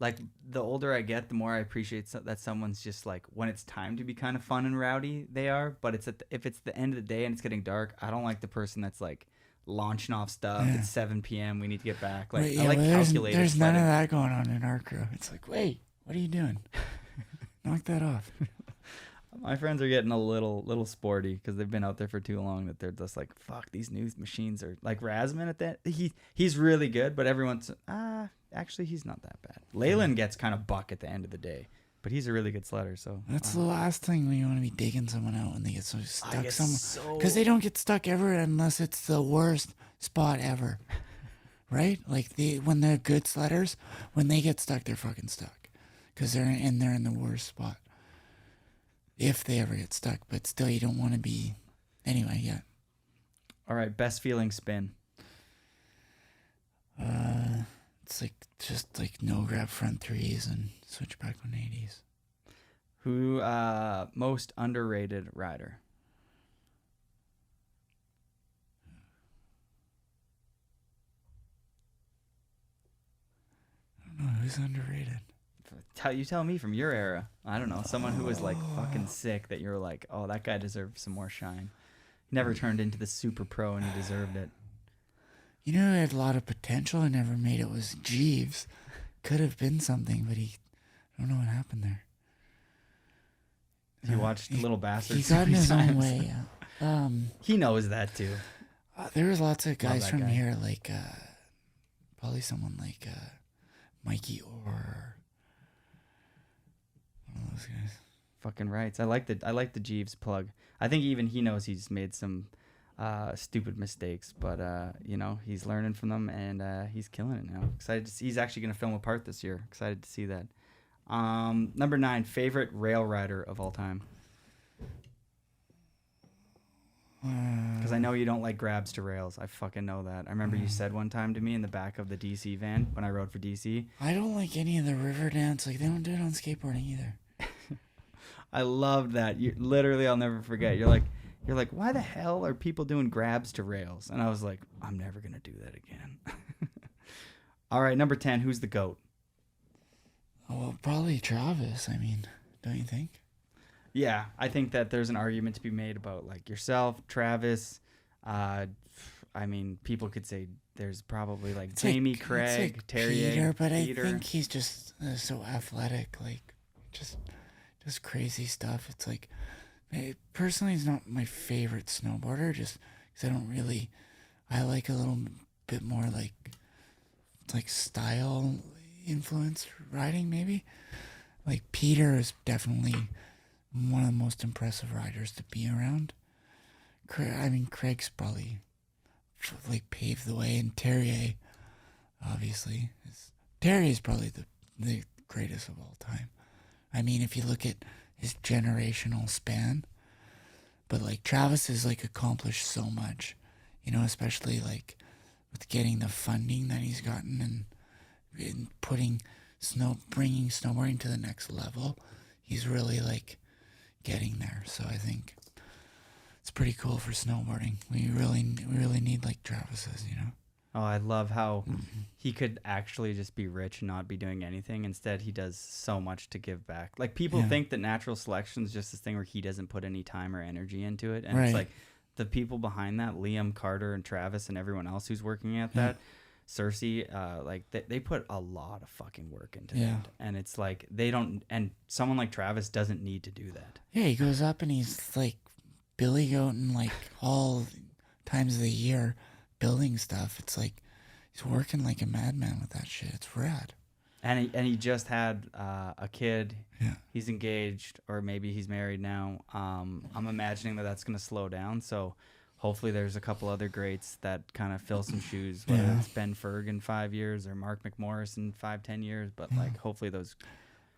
[SPEAKER 7] like the older I get, the more I appreciate that someone's just like when it's time to be kind of fun and rowdy, they are. But if it's the end of the day and it's getting dark, I don't like the person that's like launching off stuff.
[SPEAKER 8] Yeah.
[SPEAKER 7] It's 7 p.m. We need to get back. Like
[SPEAKER 8] Wait,
[SPEAKER 7] I like calculated.
[SPEAKER 8] There's none
[SPEAKER 7] sledding.
[SPEAKER 8] of that going on in our crew. It's like, wait, what are you doing? Knock that off.
[SPEAKER 7] My friends are getting a little sporty because they've been out there for too long that they're just like, fuck, these new machines are like Razman at that. He's really good, but everyone's actually he's not that bad. Leyland gets kind of buck at the end of the day, but he's a really good sledder. So
[SPEAKER 8] that's the last thing when you want to be digging someone out when they get so stuck
[SPEAKER 7] somewhere.
[SPEAKER 8] Because they don't get stuck ever unless it's the worst spot ever, right? Like when they're good sledders, when they get stuck, they're fucking stuck because they're in the worst spot. If they ever get stuck, but still, you don't want to be. Anyway, yeah.
[SPEAKER 7] All right, best feeling spin.
[SPEAKER 8] It's like just like no grab front threes and switchback 180s.
[SPEAKER 7] Who most underrated rider?
[SPEAKER 8] I don't know who's underrated.
[SPEAKER 7] You tell me from your era. I don't know. Someone who was like fucking sick that you're like, oh, that guy deserves some more shine. He never turned into the super pro and he deserved it.
[SPEAKER 8] You know, he had a lot of potential and never made it. Was Jeeves. Could have been something, but I don't know what happened there.
[SPEAKER 7] You watched Little Bastards.
[SPEAKER 8] He got in his own
[SPEAKER 7] times.
[SPEAKER 8] way.
[SPEAKER 7] He knows that too.
[SPEAKER 8] There was lots of guys
[SPEAKER 7] that
[SPEAKER 8] from
[SPEAKER 7] guy.
[SPEAKER 8] here, like probably someone like Mikey or one of those guys.
[SPEAKER 7] Fucking rights. I like the Jeeves plug. I think even he knows he's made some stupid mistakes, but he's learning from them and he's killing it now. Excited to see, he's actually going to film a part this year. Excited to see that. Number 9, favorite rail rider of all time. Because I know you don't like grabs to rails. I fucking know that. I remember you said one time to me in the back of the DC van when I rode for DC.
[SPEAKER 8] I don't like any of the river dance. Like, they don't do it on skateboarding either.
[SPEAKER 7] I loved that. You literally, I'll never forget. You're like, why the hell are people doing grabs to rails? And I was like, I'm never gonna do that again. All right, number 10. Who's the GOAT?
[SPEAKER 8] Oh, well, probably Travis. I mean, don't you think?
[SPEAKER 7] Yeah, I think that there's an argument to be made about like yourself, Travis. I mean, people could say there's probably like Jamie, Craig, Terry,
[SPEAKER 8] Peter, but I think he's just so athletic, like just crazy stuff. It's like, personally, he's not my favorite snowboarder, just because I like a little bit more like style influenced riding, maybe. Like Peter is definitely one of the most impressive riders to be around. Craig's probably like paved the way, and Terrier, obviously, Terrier is probably the greatest of all time. I mean, if you look at his generational span, but like Travis has like accomplished so much, especially like with getting the funding that he's gotten and bringing snowboarding to the next level. He's really like getting there. So I think it's pretty cool for snowboarding. We really need like Travis's,
[SPEAKER 7] Oh, I love how he could actually just be rich and not be doing anything. Instead, he does so much to give back. Like, people think that natural selection is just this thing where he doesn't put any time or energy into it. And it's like the people behind that, Liam, Carter, and Travis, and everyone else who's working at that, Cersei, they put a lot of fucking work into that. And it's like and someone like Travis doesn't need to do that.
[SPEAKER 8] Yeah, he goes up and he's like Billy Goating like all times of the year building stuff. It's like he's working like a madman with that shit. It's rad.
[SPEAKER 7] And he just had a kid.
[SPEAKER 8] Yeah.
[SPEAKER 7] He's engaged, or maybe he's married now. I'm imagining that's going to slow down. So hopefully there's a couple other greats that kind of fill some shoes, whether it's Ben Ferg in 5 years or Mark McMorris in 5-10 years. But like, hopefully those.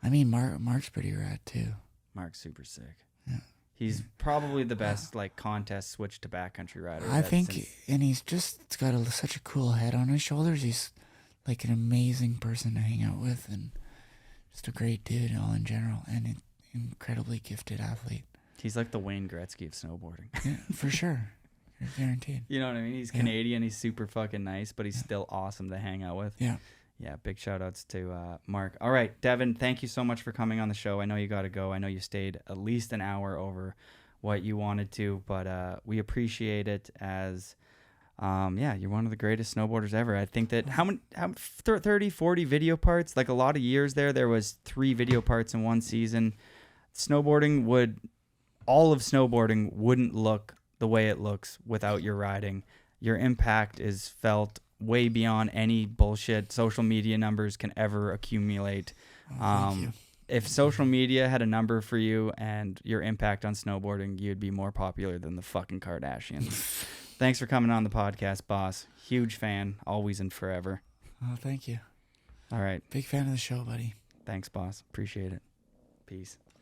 [SPEAKER 8] I mean, Mark's pretty rad too.
[SPEAKER 7] Mark's super sick.
[SPEAKER 8] Yeah.
[SPEAKER 7] He's probably the best like contest switch to backcountry rider.
[SPEAKER 8] I think, and he's just got such a cool head on his shoulders. He's like an amazing person to hang out with, and just a great dude all in general, and an incredibly gifted athlete.
[SPEAKER 7] He's like the Wayne Gretzky of snowboarding.
[SPEAKER 8] Yeah, for sure. You're guaranteed.
[SPEAKER 7] You know what I mean? He's Canadian. He's super fucking nice, but he's still awesome to hang out with.
[SPEAKER 8] Yeah.
[SPEAKER 7] Yeah, big shout outs to Mark. All right, Devun, thank you so much for coming on the show. I know you got to go. I know you stayed at least an hour over what you wanted to, but we appreciate it as, you're one of the greatest snowboarders ever. I think that how 30, 40 video parts, like a lot of years there was 3 video parts in one season. All of snowboarding wouldn't look the way it looks without your riding. Your impact is felt way beyond any bullshit social media numbers can ever accumulate.
[SPEAKER 8] Thank you.
[SPEAKER 7] If social media had a number for you and your impact on snowboarding, you'd be more popular than the fucking Kardashians. Thanks for coming on the podcast, boss. Huge fan, always and forever.
[SPEAKER 8] Oh, thank you.
[SPEAKER 7] All right.
[SPEAKER 8] Big fan of the show, buddy.
[SPEAKER 7] Thanks, boss. Appreciate it. Peace.